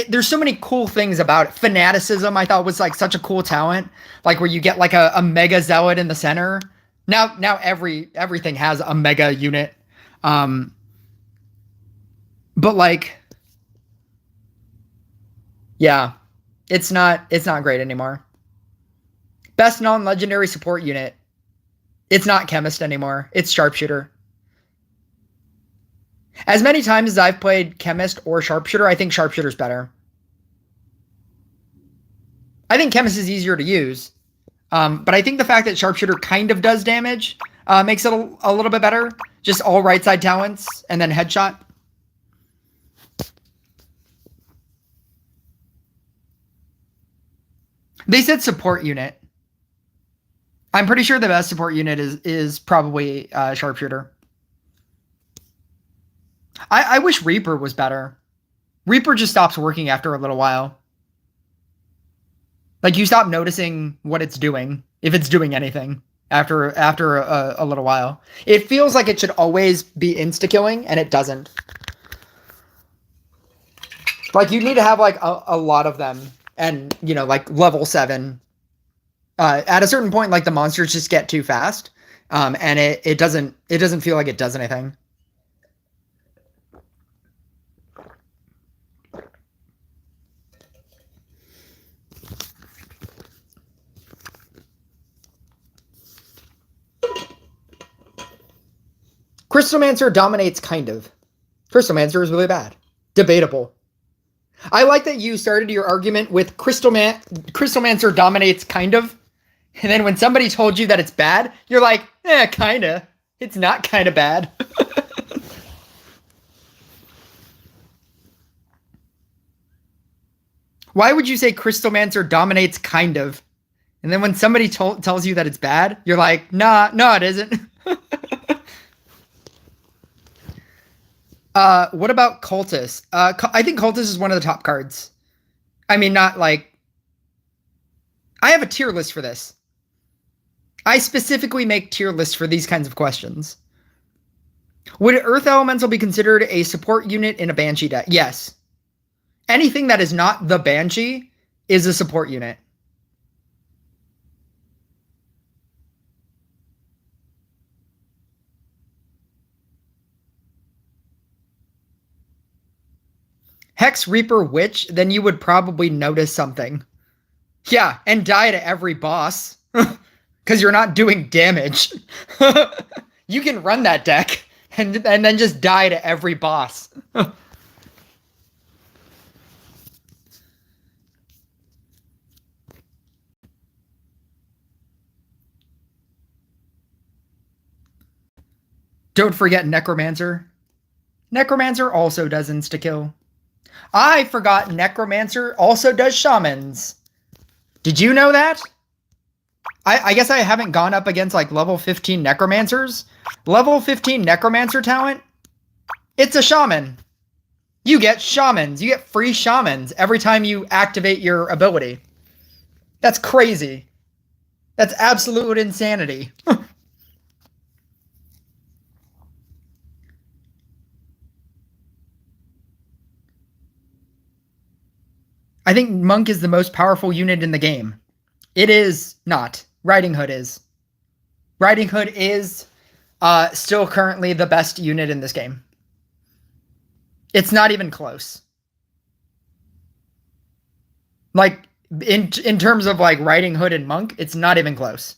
there's so many cool things about it. Fanaticism I thought was like such a cool talent, like where you get like a mega zealot in the center. Now everything has a mega unit. But like yeah. It's not great anymore. Best non-legendary support unit. It's not Chemist anymore. It's Sharpshooter. As many times as I've played Chemist or Sharpshooter, I think Sharpshooter's better. I think Chemist is easier to use. But I think the fact that Sharpshooter kind of does damage makes it a little bit better. Just all right side talents and then headshot. They said support unit. I'm pretty sure the best support unit is probably Sharpshooter. I wish Reaper was better. Reaper just stops working after a little while. Like, you stop noticing what it's doing, if it's doing anything, after a little while. It feels like it should always be insta-killing, and it doesn't. Like, you need to have, like, a lot of them, and, you know, like, level 7. At a certain point, like, the monsters just get too fast, and it doesn't feel like it does anything. Crystalmancer dominates, kind of. Crystalmancer is really bad. Debatable. I like that you started your argument with Crystalmancer dominates, kind of. And then when somebody told you that it's bad, you're like, kinda. It's not kinda bad. Why would you say Crystalmancer dominates, kind of? And then when somebody tells you that it's bad, you're like, nah, no, it isn't. What about Cultist? I think Cultist is one of the top cards. I mean, not like... I have a tier list for this. I specifically make tier lists for these kinds of questions. Would Earth Elemental be considered a support unit in a Banshee deck? Yes. Anything that is not the Banshee is a support unit. Hex, Reaper, Witch, then you would probably notice something. Yeah, and die to every boss. Because you're not doing damage. You can run that deck and then just die to every boss. Don't forget Necromancer. Necromancer also does insta-kill. I forgot Necromancer also does Shamans. Did you know that? I guess I haven't gone up against like level 15 Necromancers. Level 15 Necromancer talent, it's a Shaman. You get Shamans. You get free Shamans every time you activate your ability. That's crazy. That's absolute insanity. I think Monk is the most powerful unit in the game. It is not. Riding Hood is. Riding Hood is still currently the best unit in this game. It's not even close. Like, in terms of like Riding Hood and Monk, it's not even close.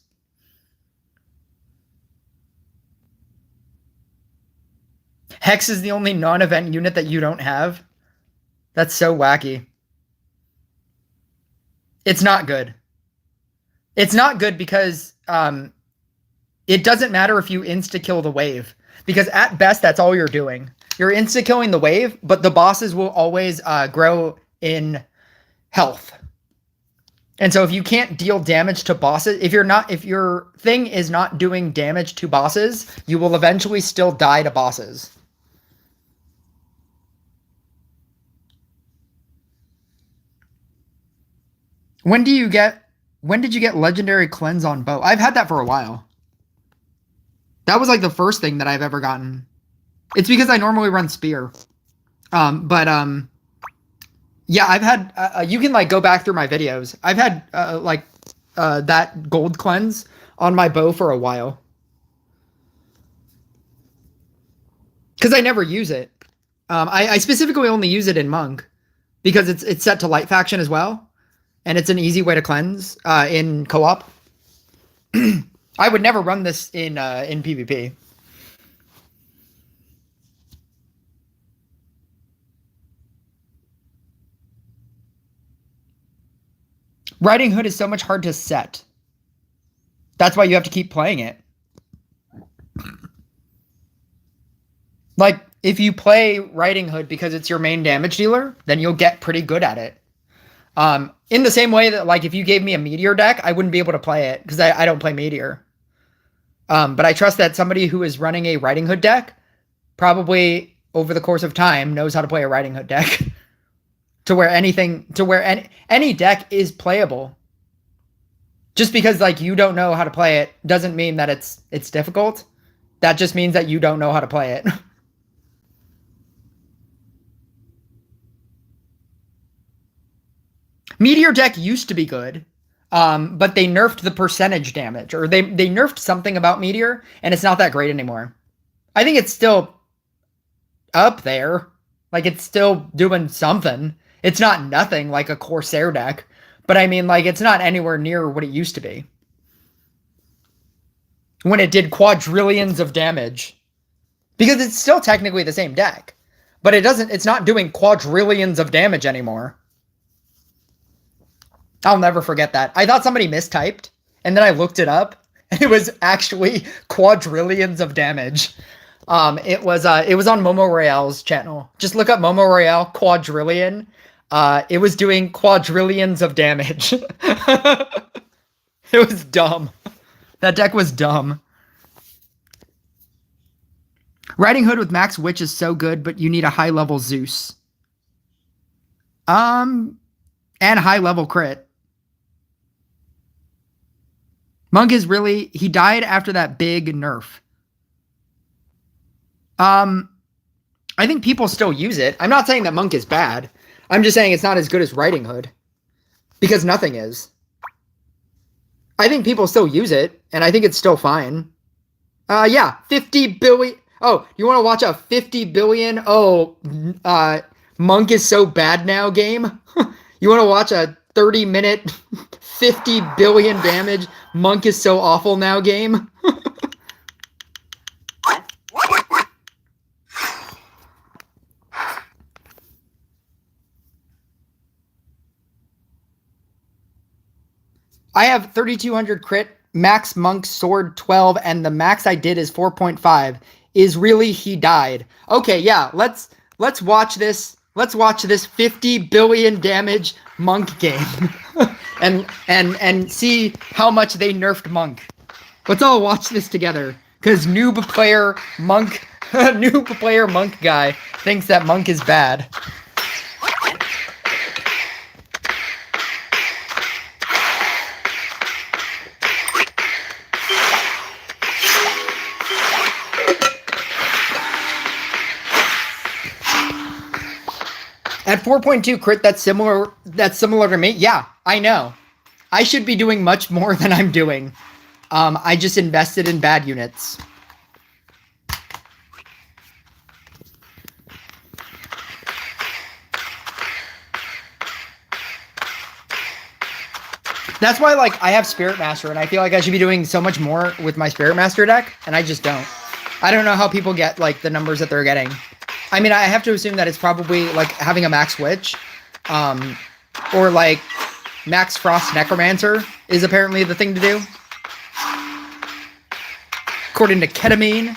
Hex is the only non-event unit that you don't have. That's so wacky. It's not good. It's not good because it doesn't matter if you insta-kill the wave. Because at best, that's all you're doing. You're insta-killing the wave, but the bosses will always grow in health. And so if you can't deal damage to bosses, if your thing is not doing damage to bosses, you will eventually still die to bosses. When did you get Legendary Cleanse on Bow? I've had that for a while. That was like the first thing that I've ever gotten. It's because I normally run Spear. Yeah, I've had, you can like go back through my videos. I've had that gold cleanse on my bow for a while. Because I never use it. I specifically only use it in Monk because it's set to light faction as well. and it's an easy way to cleanse in co-op. I would never run this in PvP. Riding Hood is so much hard to set. That's why you have to keep playing it. Like, if you play Riding Hood because it's your main damage dealer, then you'll get pretty good at it. In the same way that, like, if you gave me a Meteor deck, I wouldn't be able to play it because I don't play Meteor. But I trust that somebody who is running a Riding Hood deck probably over the course of time knows how to play a Riding Hood deck to where any deck is playable. Just because like you don't know how to play it doesn't mean that it's difficult. That just means that you don't know how to play it. Meteor deck used to be good, but they nerfed the percentage damage, or they nerfed something about Meteor, and it's not that great anymore. I think it's still up there. Like, it's still doing something. It's not nothing like a Corsair deck, but I mean, like, it's not anywhere near what it used to be. When it did quadrillions of damage. Because it's still technically the same deck, but it's not doing quadrillions of damage anymore. I'll never forget that. I thought somebody mistyped, and then I looked it up, and it was actually quadrillions of damage. It was on Momo Royale's channel. Just look up Momo Royale quadrillion. It was doing quadrillions of damage. It was dumb. That deck was dumb. Riding Hood with Max Witch is so good, but you need a high-level Zeus. And high-level crit. Monk is really... He died after that big nerf. I think people still use it. I'm not saying that Monk is bad. I'm just saying it's not as good as Riding Hood. Because nothing is. I think people still use it, and I think it's still fine. Yeah, 50 billion... Oh, you want to watch a 50 billion... Monk is so bad now game? You want to watch a 30-minute, 50 billion damage, Monk is so awful now game? I have 3200 crit, max Monk sword 12, and the max I did is 4.5. Is really he died. Okay, yeah, let's watch this. Let's watch this 50 billion damage Monk game. and see how much they nerfed Monk. Let's all watch this together. Cause noob player Monk guy thinks that Monk is bad. At 4.2 crit, that's similar to me. Yeah, I know. I should be doing much more than I'm doing. I just invested in bad units. That's why, like, I have Spirit Master, and I feel like I should be doing so much more with my Spirit Master deck, and I just don't. I don't know how people get, like, the numbers that they're getting. I mean, I have to assume that it's probably, like, having a Max Witch, or, like, Max Frost Necromancer is apparently the thing to do. According to Ketamine,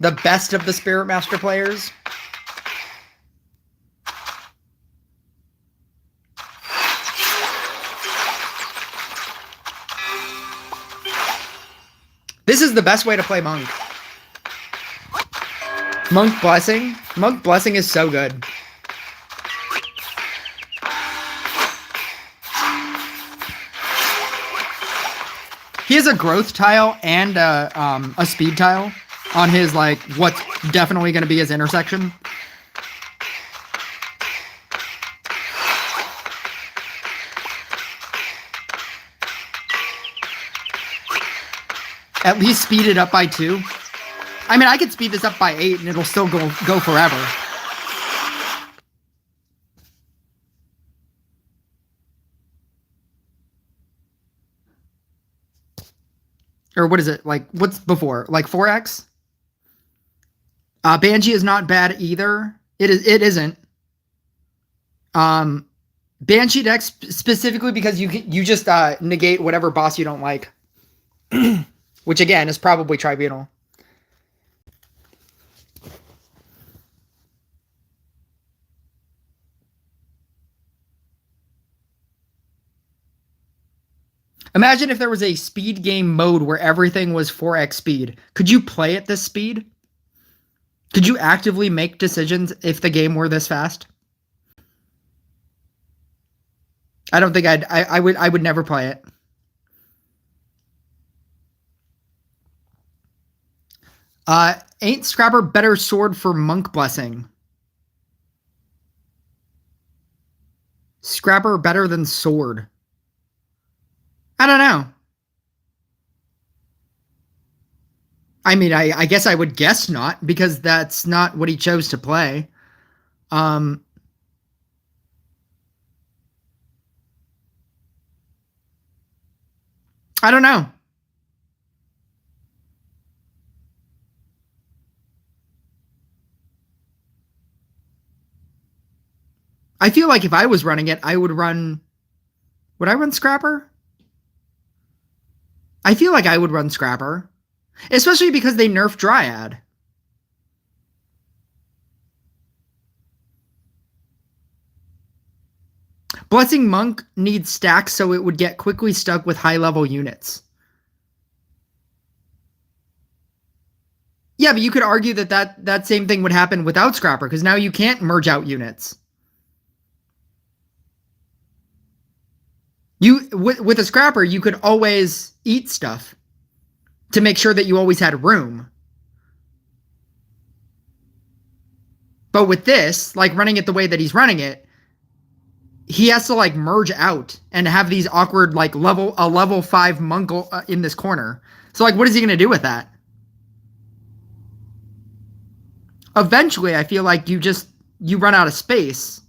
the best of the Spirit Master players. This is the best way to play Monk. Monk Blessing? Monk Blessing is so good. He has a growth tile and a speed tile on his, like, what's definitely going to be his intersection. At least speed it up by 2. I mean, I could speed this up by 8 and it'll still go forever. Or what is it? Like, what's before? Like 4x? Banshee is not bad either. It isn't. Banshee deck specifically because you just negate whatever boss you don't like. Which again is probably Tribunal. Imagine if there was a speed game mode where everything was 4x speed. Could you play at this speed? Could you actively make decisions if the game were this fast? I don't think I would never play it. Ain't Scrapper better sword for Monk Blessing? Scrapper better than sword? I don't know. I mean, I guess I would guess not, because that's not what he chose to play. I don't know. I feel like if I was running it, I would run... Would I run Scrapper? I feel like I would run Scrapper. Especially because they nerfed Dryad. Blessing Monk needs stacks so it would get quickly stuck with high-level units. Yeah, but you could argue that same thing would happen without Scrapper, because now you can't merge out units. With a Scrapper, you could always eat stuff to make sure that you always had room. But with this, like running it the way that he's running it, he has to like merge out and have these awkward like level 5 monk in this corner. So like, what is he going to do with that? Eventually, I feel like you run out of space.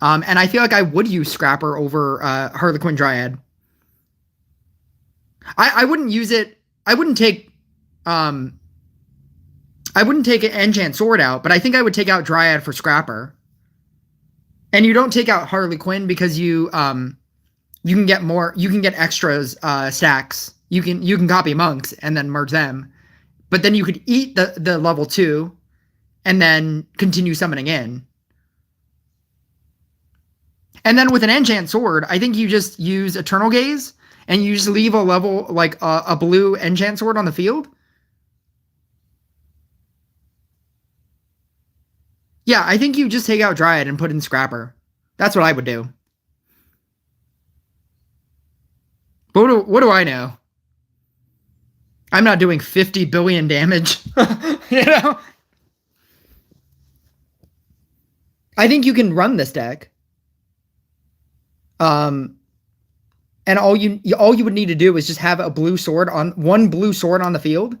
And I feel like I would use Scrapper over Harlequin Dryad. I wouldn't use it. I wouldn't take an Enchant Sword out, but I think I would take out Dryad for Scrapper. And you don't take out Harley Quinn because you can get extras stacks. You can copy monks and then merge them. But then you could eat the level 2 and then continue summoning in. And then with an Enchant Sword, I think you just use Eternal Gaze and you just leave a level, like a blue Enchant Sword on the field. Yeah, I think you just take out Dryad and put in Scrapper. That's what I would do. But what do I know? I'm not doing 50 billion damage. You know? I think you can run this deck. And all you would need to do is just have one blue sword on the field.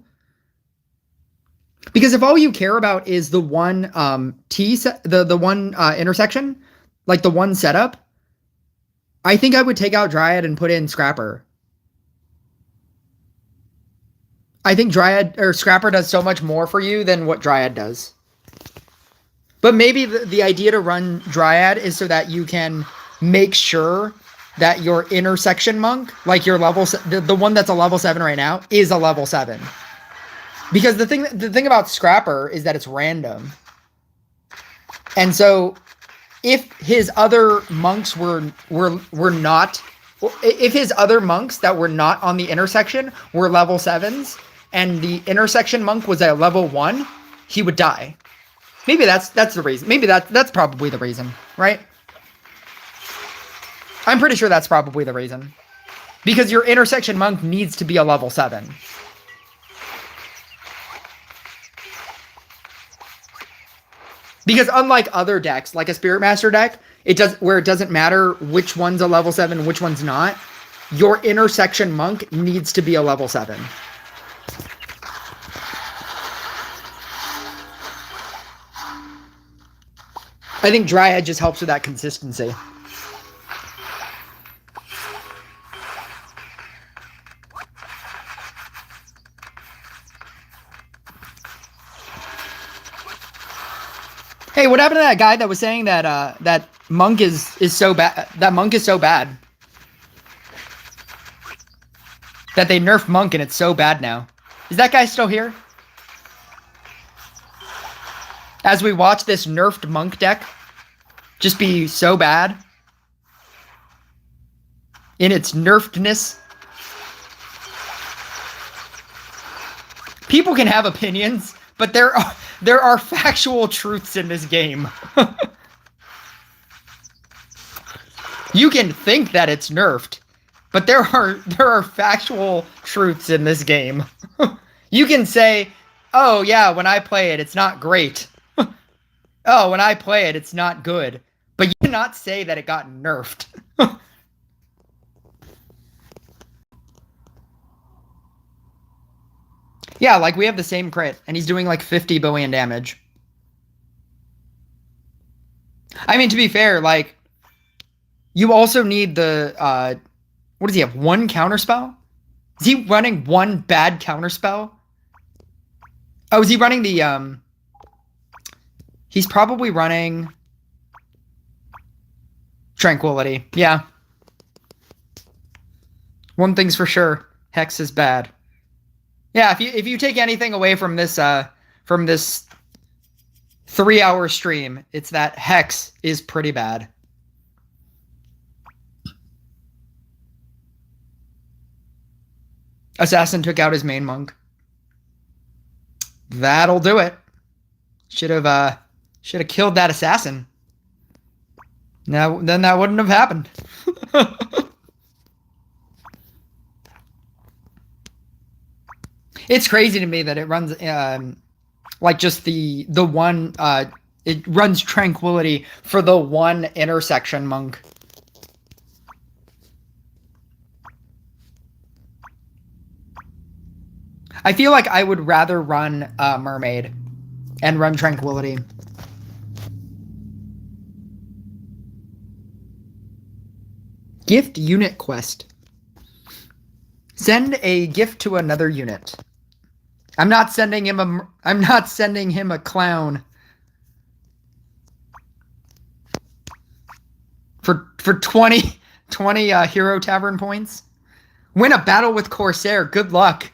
Because if all you care about is the one the one intersection, like the one setup, I think I would take out Dryad and put in Scrapper. I think Dryad or Scrapper does so much more for you than what Dryad does. But maybe the idea to run Dryad is so that you can make sure that your intersection monk, like your level, the one that's a level 7 right now, is a level 7. Because the thing about Scrapper is that it's random. And so if his other monks were not, if his other monks that were not on the intersection were level 7s and the intersection monk was a level 1, he would die. Maybe that's the reason. Maybe that's probably the reason, right? I'm pretty sure that's probably the reason. Because your intersection monk needs to be a level 7. Because unlike other decks, like a Spirit Master deck, it doesn't matter which one's a level 7, which one's not. Your intersection monk needs to be a level 7. I think Dryad just helps with that consistency. Hey, what happened to that guy that was saying that that monk is so bad? That monk is so bad that they nerfed monk and it's so bad now. Is that guy still here? As we watch this nerfed monk deck just be so bad in its nerfedness. People can have opinions, but there are factual truths in this game. You can think that it's nerfed, but there are factual truths in this game. You can say, "Oh yeah, when I play it, it's not great." Oh, when I play it, it's not good. But you cannot say that it got nerfed. Yeah, like we have the same crit, and he's doing like 50 billion damage. I mean, to be fair, like, you also need the, what does he have? One counterspell? Is he running one bad counterspell? Oh, is he running the, he's probably running Tranquility. Yeah. One thing's for sure. Hex is bad. Yeah, if you take anything away from this 3-hour stream, it's that Hex is pretty bad. Assassin took out his main monk. That'll do it. Should have killed that assassin. Now then that wouldn't have happened. It's crazy to me that it runs like just the one it runs Tranquility for the one intersection monk. I feel like I would rather run Mermaid and run Tranquility. Gift unit quest. Send a gift to another unit. I'm not sending him a clown. For 20 hero tavern points. Win a battle with Corsair. Good luck.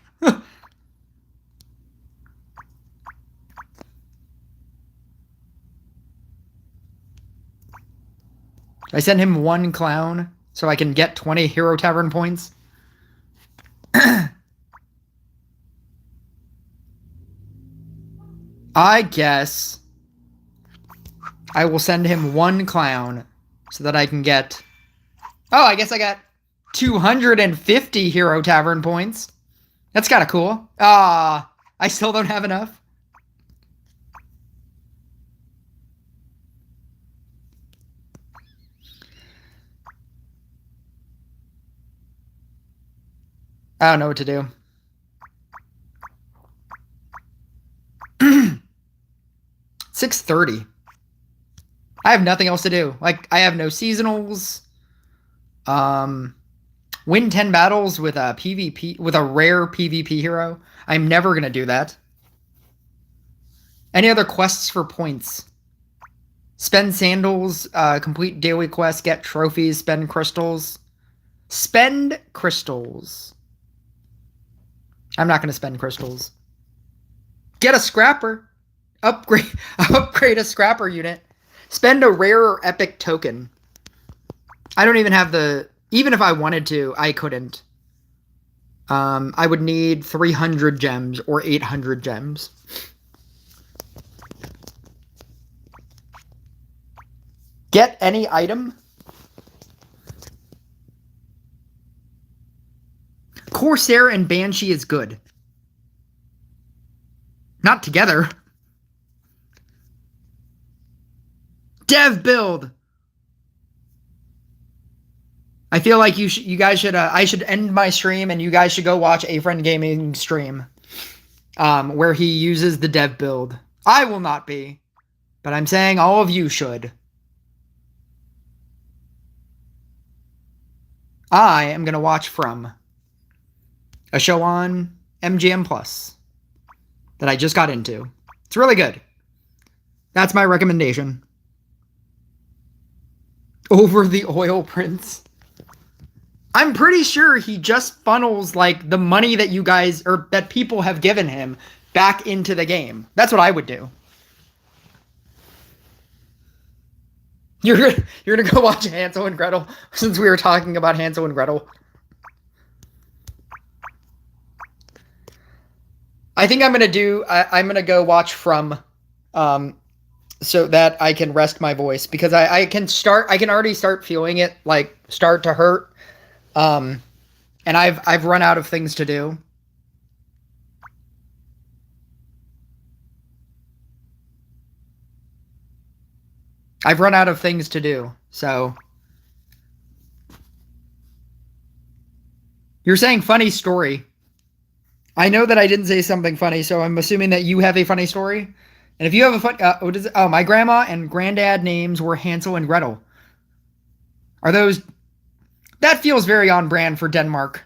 I send him one clown so I can get 20 hero tavern points. I guess I will send him one clown so that I can get... Oh, I guess I got 250 hero tavern points. That's kind of cool. I still don't have enough. I don't know what to do. 6:30. I have nothing else to do. Like, I have no seasonals. Win 10 battles with a PvP, with a rare PvP hero. I'm never gonna do that. Any other quests for points? Spend sandals, complete daily quests, get trophies, spend crystals. Spend crystals. I'm not gonna spend crystals. Get a scrapper. Upgrade a scrapper unit. Spend a rare or epic token. I don't even have the... Even if I wanted to, I couldn't. I would need 300 gems or 800 gems. Get any item. Corsair and Banshee is good. Not together. Dev build. I feel like you guys should I should end my stream and you guys should go watch A Friend Gaming stream, where he uses the dev build. I will not be, but I'm saying all of you should. I am gonna watch from a show on MGM Plus that I just got into. It's really good. That's my recommendation. Over the oil prince. I'm pretty sure he just funnels like the money that you guys or that people have given him back into the game. That's what I would do. You're gonna go watch Hansel and Gretel since we were talking about Hansel and Gretel. I think I'm gonna go watch From, so that I can rest my voice because I can already start feeling it like start to hurt, and I've run out of things to do. I've run out of things to do, so. You're saying funny story. I know that I didn't say something funny, so I'm assuming that you have a funny story. And if you have a fun, what is it? Oh, my grandma and granddad names were Hansel and Gretel. Are those? That feels very on brand for Denmark.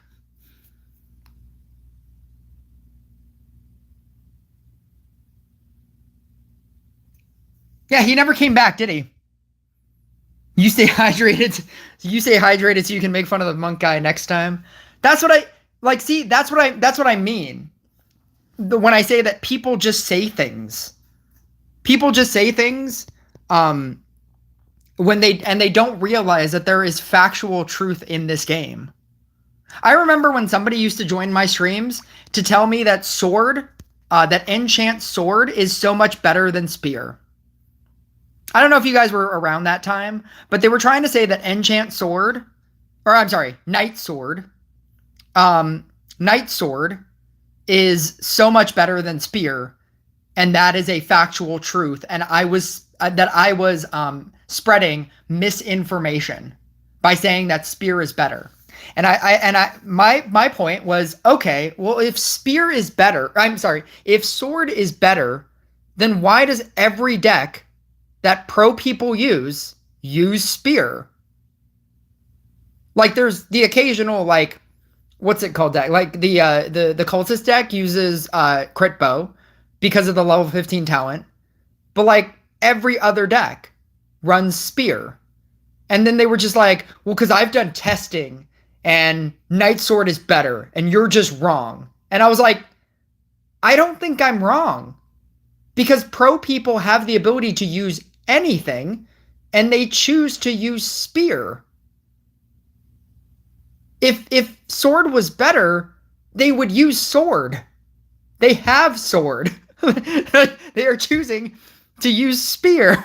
Yeah, he never came back, did he? You stay hydrated. You stay hydrated so you can make fun of the monk guy next time. That's what I like. See, that's what I mean. When I say that people just say things. People just say things when they don't realize that there is factual truth in this game. I remember when somebody used to join my streams to tell me that that enchant sword is so much better than spear. I don't know if you guys were around that time, but they were trying to say that enchant sword, or I'm sorry, night sword is so much better than spear, and that is a factual truth. And I was spreading misinformation by saying that spear is better. And my point was, okay, well, if spear is better, if sword is better, then why does every deck that pro people use spear? Like there's the occasional like, what's it called deck? Like the cultist deck uses crit bow because of the level 15 talent, but like every other deck runs spear. And then they were just like, well, because I've done testing and night sword is better and you're just wrong. And I was like, I don't think I'm wrong, because pro people have the ability to use anything and they choose to use spear. If sword was better, they would use sword. They have sword. They are choosing to use spear.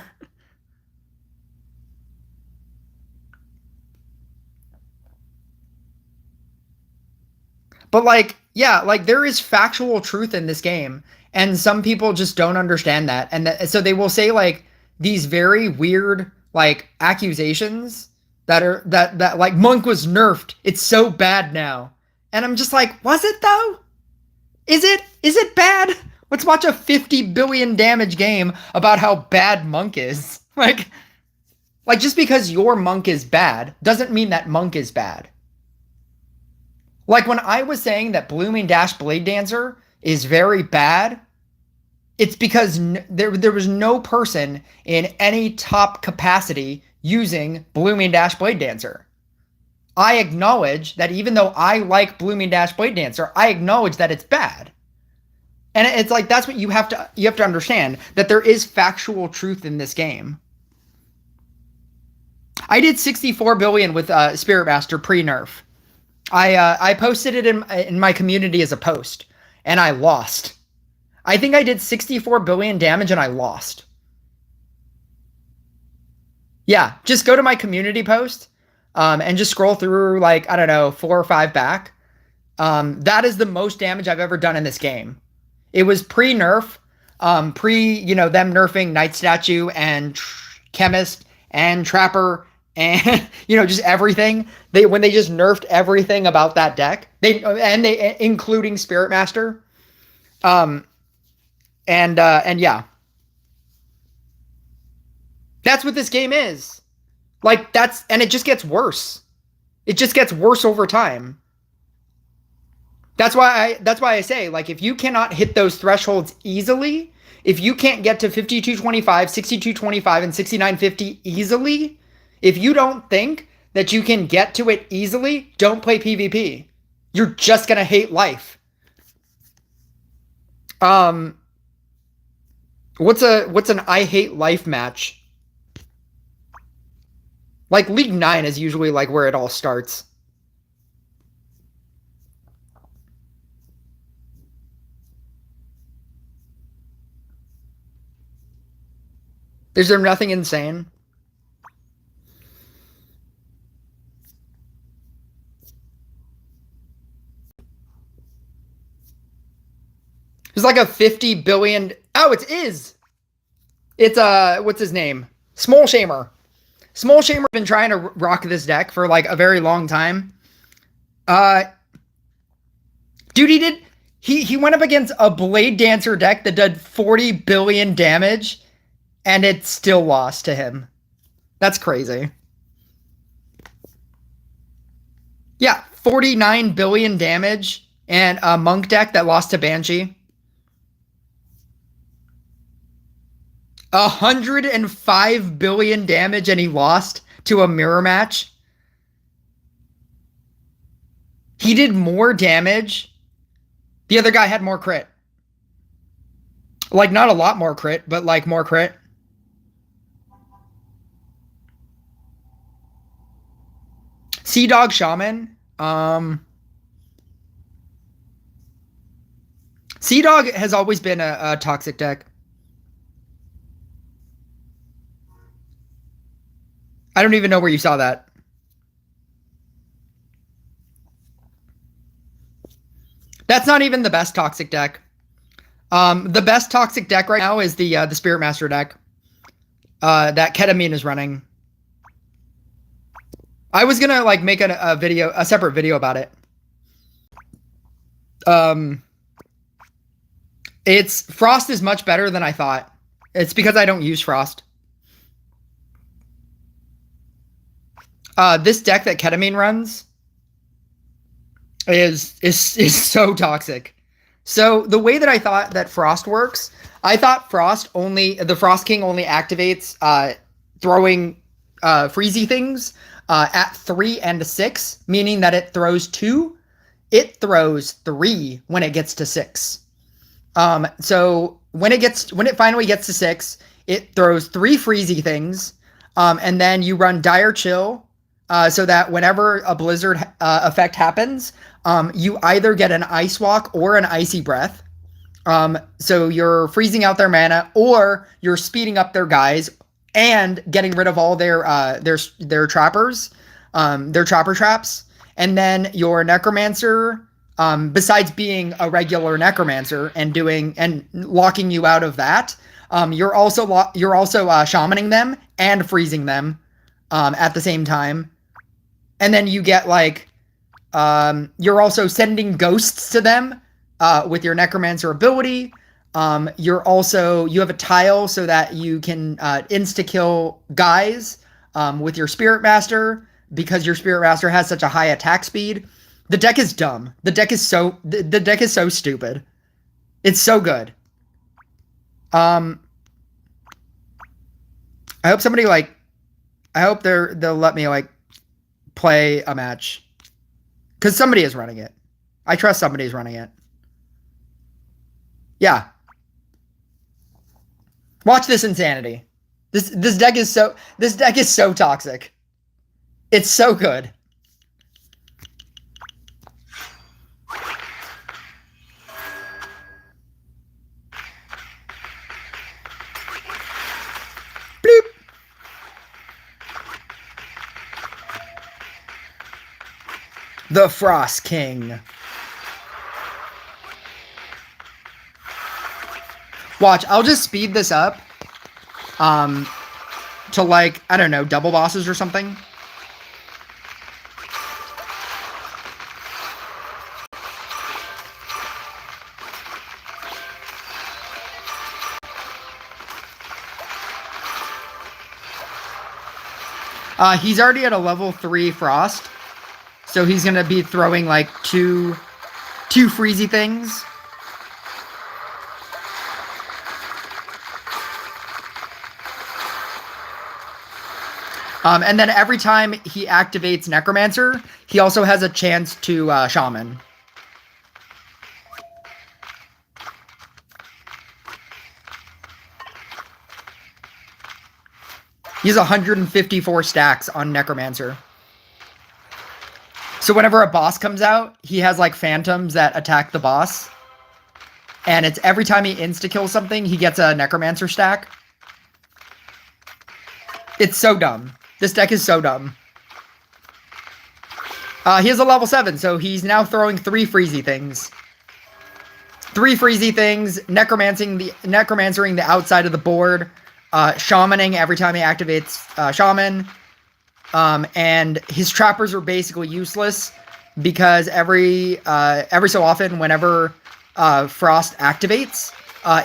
But like, yeah, like there is factual truth in this game, and some people just don't understand that. And so they will say like these very weird like accusations that like Monk was nerfed. It's so bad now. And I'm just like, was it though? Is it bad? Let's watch a 50 billion damage game about how bad Monk is. Like just because your Monk is bad doesn't mean that Monk is bad. Like when I was saying that Blooming Dash Blade Dancer is very bad, it's because there was no person in any top capacity using Blooming Dash Blade Dancer. I acknowledge that even though I like Blooming Dash Blade Dancer, I acknowledge that it's bad. And it's like that's what you have to understand, that there is factual truth in this game. I did 64 billion with Spirit Master pre-nerf. I posted it in my community as a post, and I lost. I think I did 64 billion damage and I lost. Yeah, just go to my community post and just scroll through like, I don't know, 4 or 5 back. That is the most damage I've ever done in this game. It was pre-nerf, them nerfing Night Statue and Chemist and Trapper and just everything. When they just nerfed everything about that deck, they including Spirit Master. And yeah, that's what this game is. Like and it just gets worse. It just gets worse over time. That's why I say, like, if you cannot hit those thresholds easily, if you can't get to 5225, 6225, and 6950 easily, if you don't think that you can get to it easily, don't play PvP. You're just gonna hate life. What's an I hate life match? Like League 9 is usually like where it all starts. Is there nothing insane? There's like a 50 billion. Oh, it is. It's what's his name? Small Shamer. Small Shamer's been trying to rock this deck for like a very long time. Dude, he went up against a Blade Dancer deck that did 40 billion damage, and it still lost to him. That's crazy. Yeah, 49 billion damage, and a Monk deck that lost to Banshee. 105 billion damage, and he lost to a mirror match. He did more damage. The other guy had more crit. Like, not a lot more crit, but like more crit. Sea Dog Shaman. Sea Dog has always been a toxic deck. I don't even know where you saw that. That's not even the best toxic deck. The best toxic deck right now is the Spirit Master deck that Ketamine is running. I was gonna like make a separate video about it. It's Frost is much better than I thought. It's because I don't use Frost. This deck that Ketamine runs is so toxic. So the way that I thought that Frost works, I thought the Frost King only activates throwing freezy things at 3 and 6, meaning that it throws 2. It throws 3 when it gets to 6. So when it finally gets to 6, it throws 3 freezy things, and then you run Dire Chill. So that whenever a blizzard effect happens, you either get an Ice Walk or an Icy Breath. So you're freezing out their mana, or you're speeding up their guys and getting rid of all their trappers, their trapper traps. And then your Necromancer, besides being a regular Necromancer and locking you out of that, you're also shamaning them and freezing them at the same time. And then you get like, you're also sending ghosts to them with your Necromancer ability. You have a tile so that you can insta-kill guys with your Spirit Master, because your Spirit Master has such a high attack speed. The deck is dumb. The deck is so stupid. It's so good. I hope somebody I hope they'll let me play a match, because somebody is running it. I trust somebody's running it. Yeah. Watch this insanity. This deck is so toxic. It's so good. Bloop. The Frost King. Watch, I'll just speed this up to I don't know, double bosses or something. He's already at a level 3 Frost, so he's gonna be throwing two 2 freezy things. And then every time he activates Necromancer, he also has a chance to Shaman. He has 154 stacks on Necromancer. So whenever a boss comes out, he has like phantoms that attack the boss. And it's every time he insta-kills something, he gets a Necromancer stack. It's so dumb. This deck is so dumb. He has a level 7, so he's now throwing 3 freezy things. 3 freezy things, necromancering the outside of the board, shamaning every time he activates shaman. And his trappers are basically useless because every so often, whenever Frost activates,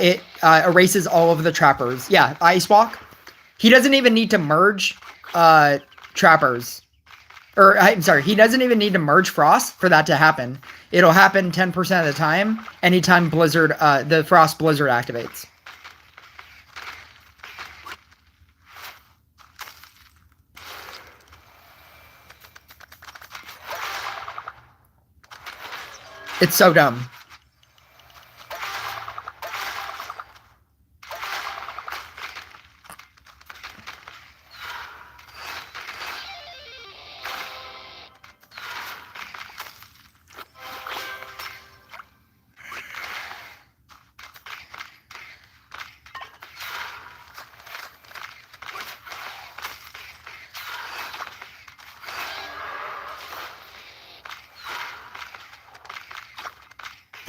it erases all of the trappers. Yeah, Ice Walk. He doesn't even need to merge trappers. Or, I'm sorry, he doesn't even need to merge Frost for that to happen. It'll happen 10% of the time, anytime Blizzard, the Frost Blizzard activates. It's so dumb.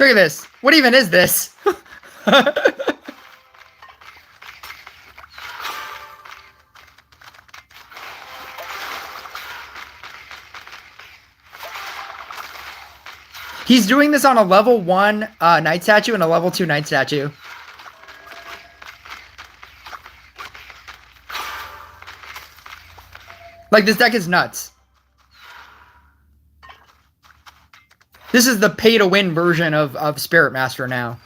Look at this. What even is this? He's doing this on a level 1 Night Statue and a level 2 Night Statue. Like, this deck is nuts. This is the pay-to-win version of Spirit Master now.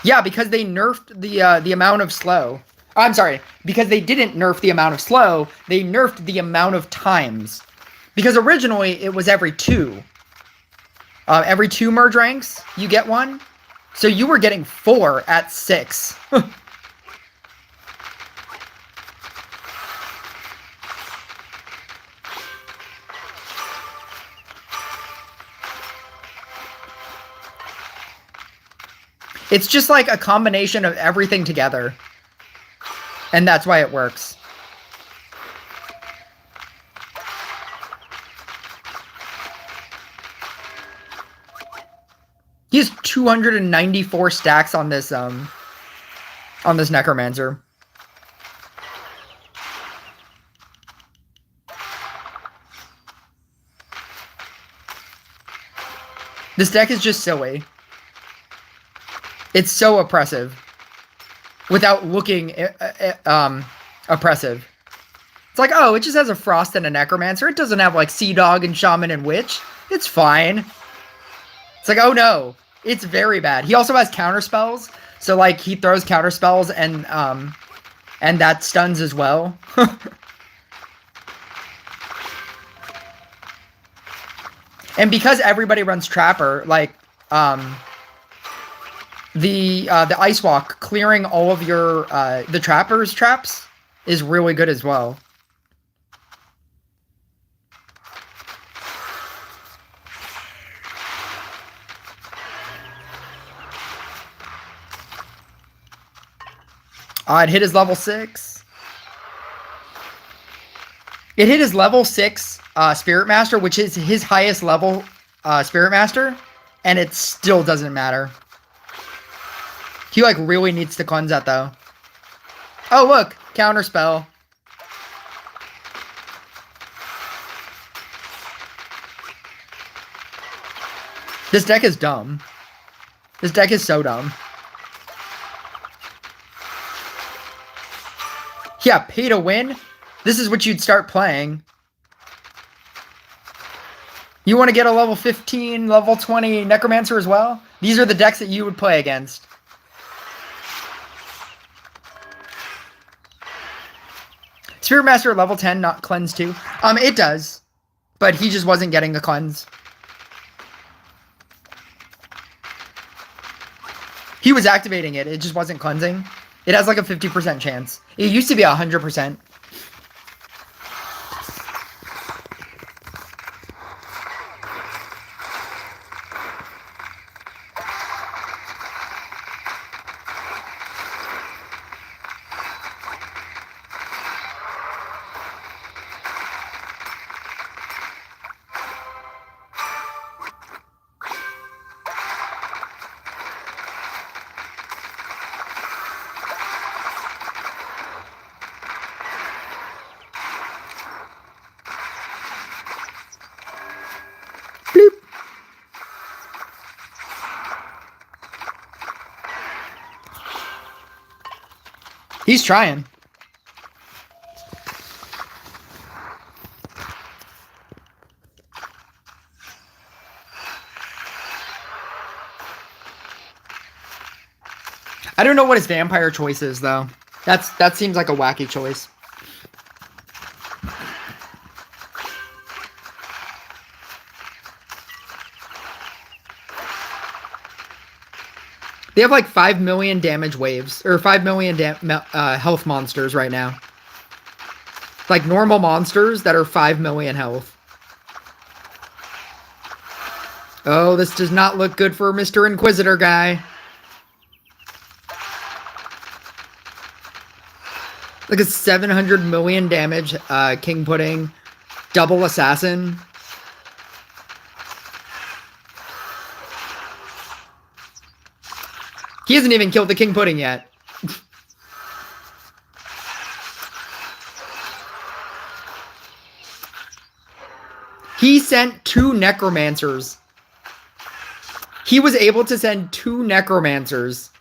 Yeah, because they nerfed the amount of slow. I'm sorry, because they didn't nerf the amount of slow, they nerfed the amount of times. Because originally, it was every 2. Every 2 merge ranks, you get one. So you were getting 4 at 6. It's just like a combination of everything together. And that's why it works. He has 294 stacks on this Necromancer. This deck is just silly. It's so oppressive. Without looking oppressive. It's like, oh, it just has a Frost and a Necromancer. It doesn't have like Sea Dog and Shaman and Witch. It's fine. It's like, oh no. It's very bad. He also has counter spells. So like he throws counter spells and that stuns as well. And because everybody runs Trapper, like the Ice Walk clearing all of your the Trapper's traps is really good as well. It hit his level 6. It hit his level 6 Spirit Master, which is his highest level Spirit Master, and it still doesn't matter. He, like, really needs to cleanse that, though. Oh, look! Counterspell. This deck is dumb. This deck is so dumb. Yeah, pay to win? This is what you'd start playing. You want to get a level 15, level 20 Necromancer as well? These are the decks that you would play against. Spirit Master level 10, not cleanse 2. It does, but he just wasn't getting the cleanse. He was activating it. It just wasn't cleansing. It has like a 50% chance. It used to be 100%. He's trying. I don't know what his vampire choice is, though. That seems like a wacky choice. They have like 5 million damage waves, or 5 million health monsters right now. Like normal monsters that are 5 million health. Oh, this does not look good for Mr. Inquisitor guy. Look at 700 million damage, King Pudding, double assassin. He hasn't even killed the King Pudding yet. He sent 2 Necromancers. He was able to send 2 Necromancers.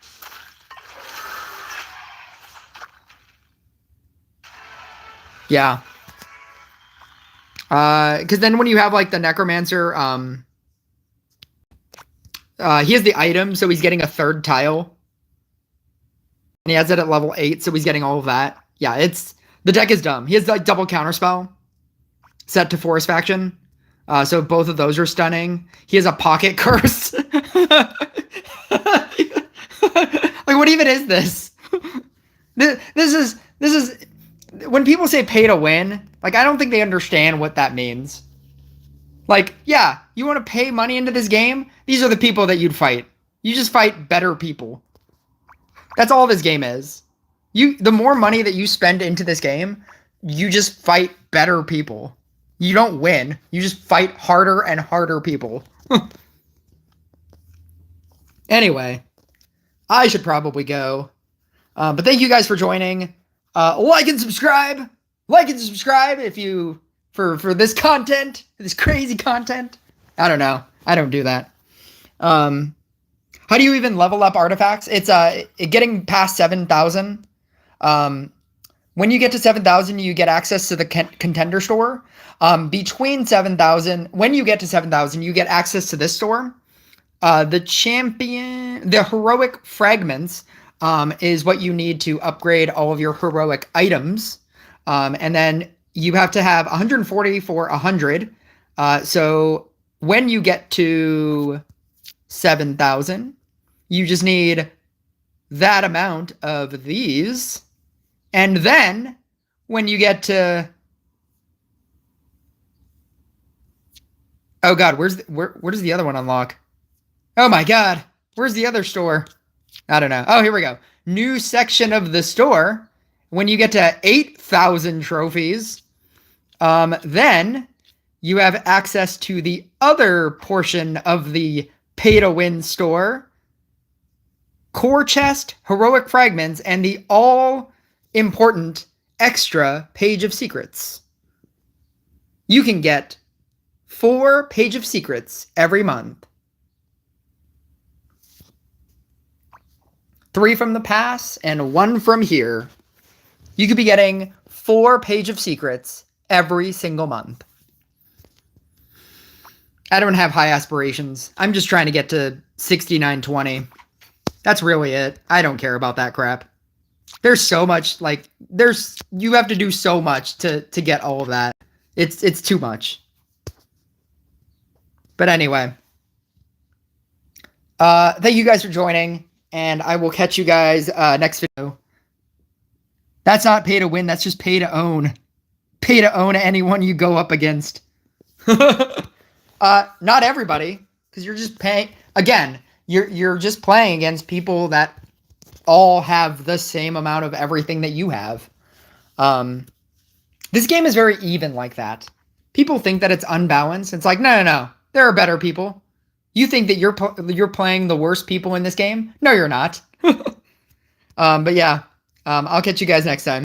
Yeah. Because then when you have, like, the Necromancer, he has the item, so he's getting a 3rd tile. And he has it at level 8, so he's getting all of that. Yeah, the deck is dumb. He has, like, double counterspell set to Forest Faction. So both of those are stunning. He has a pocket curse. Like, what even is this? This is when people say pay to win, like, I don't think they understand what that means. Like, yeah, you want to pay money into this game? These are the people that you'd fight. You just fight better people. That's all this game is. The more money that you spend into this game, you just fight better people. You don't win. You just fight harder and harder people. Anyway, I should probably go. But thank you guys for joining. Like and subscribe. Like and subscribe if you for this content, this crazy content. I don't know. I don't do that. How do you even level up artifacts? It's getting past 7,000. When you get to 7,000, you get access to the contender store. Between 7,000, when you get to 7,000, you get access to this store. The heroic fragments is what you need to upgrade all of your heroic items. And then you have to have 140 for 100. So when you get to 7,000, you just need that amount of these. And then when you get to... Oh god, where does the other one unlock? Oh my god, where's the other store? I don't know. Oh, here we go. New section of the store. When you get to 8,000 trophies, then you have access to the other portion of the pay-to-win store. Core chest, heroic fragments, and the all-important extra page of secrets. You can get 4 page of secrets every month. 3 from the pass and 1 from here. You could be getting 4 page of secrets every single month. I don't have high aspirations. I'm just trying to get to 6920. That's really it. I don't care about that crap. There's so much, like, you have to do so much to get all of that. It's too much. But anyway. Thank you guys for joining, and I will catch you guys next video. That's not pay to win, that's just pay to own. Pay to own anyone you go up against. Not everybody, because you're just paying. Again, you're just playing against people that all have the same amount of everything that you have. This game is very even like that. People think that it's unbalanced. It's like, no. There are better people. You think that you're playing the worst people in this game? No, you're not. But yeah, I'll catch you guys next time.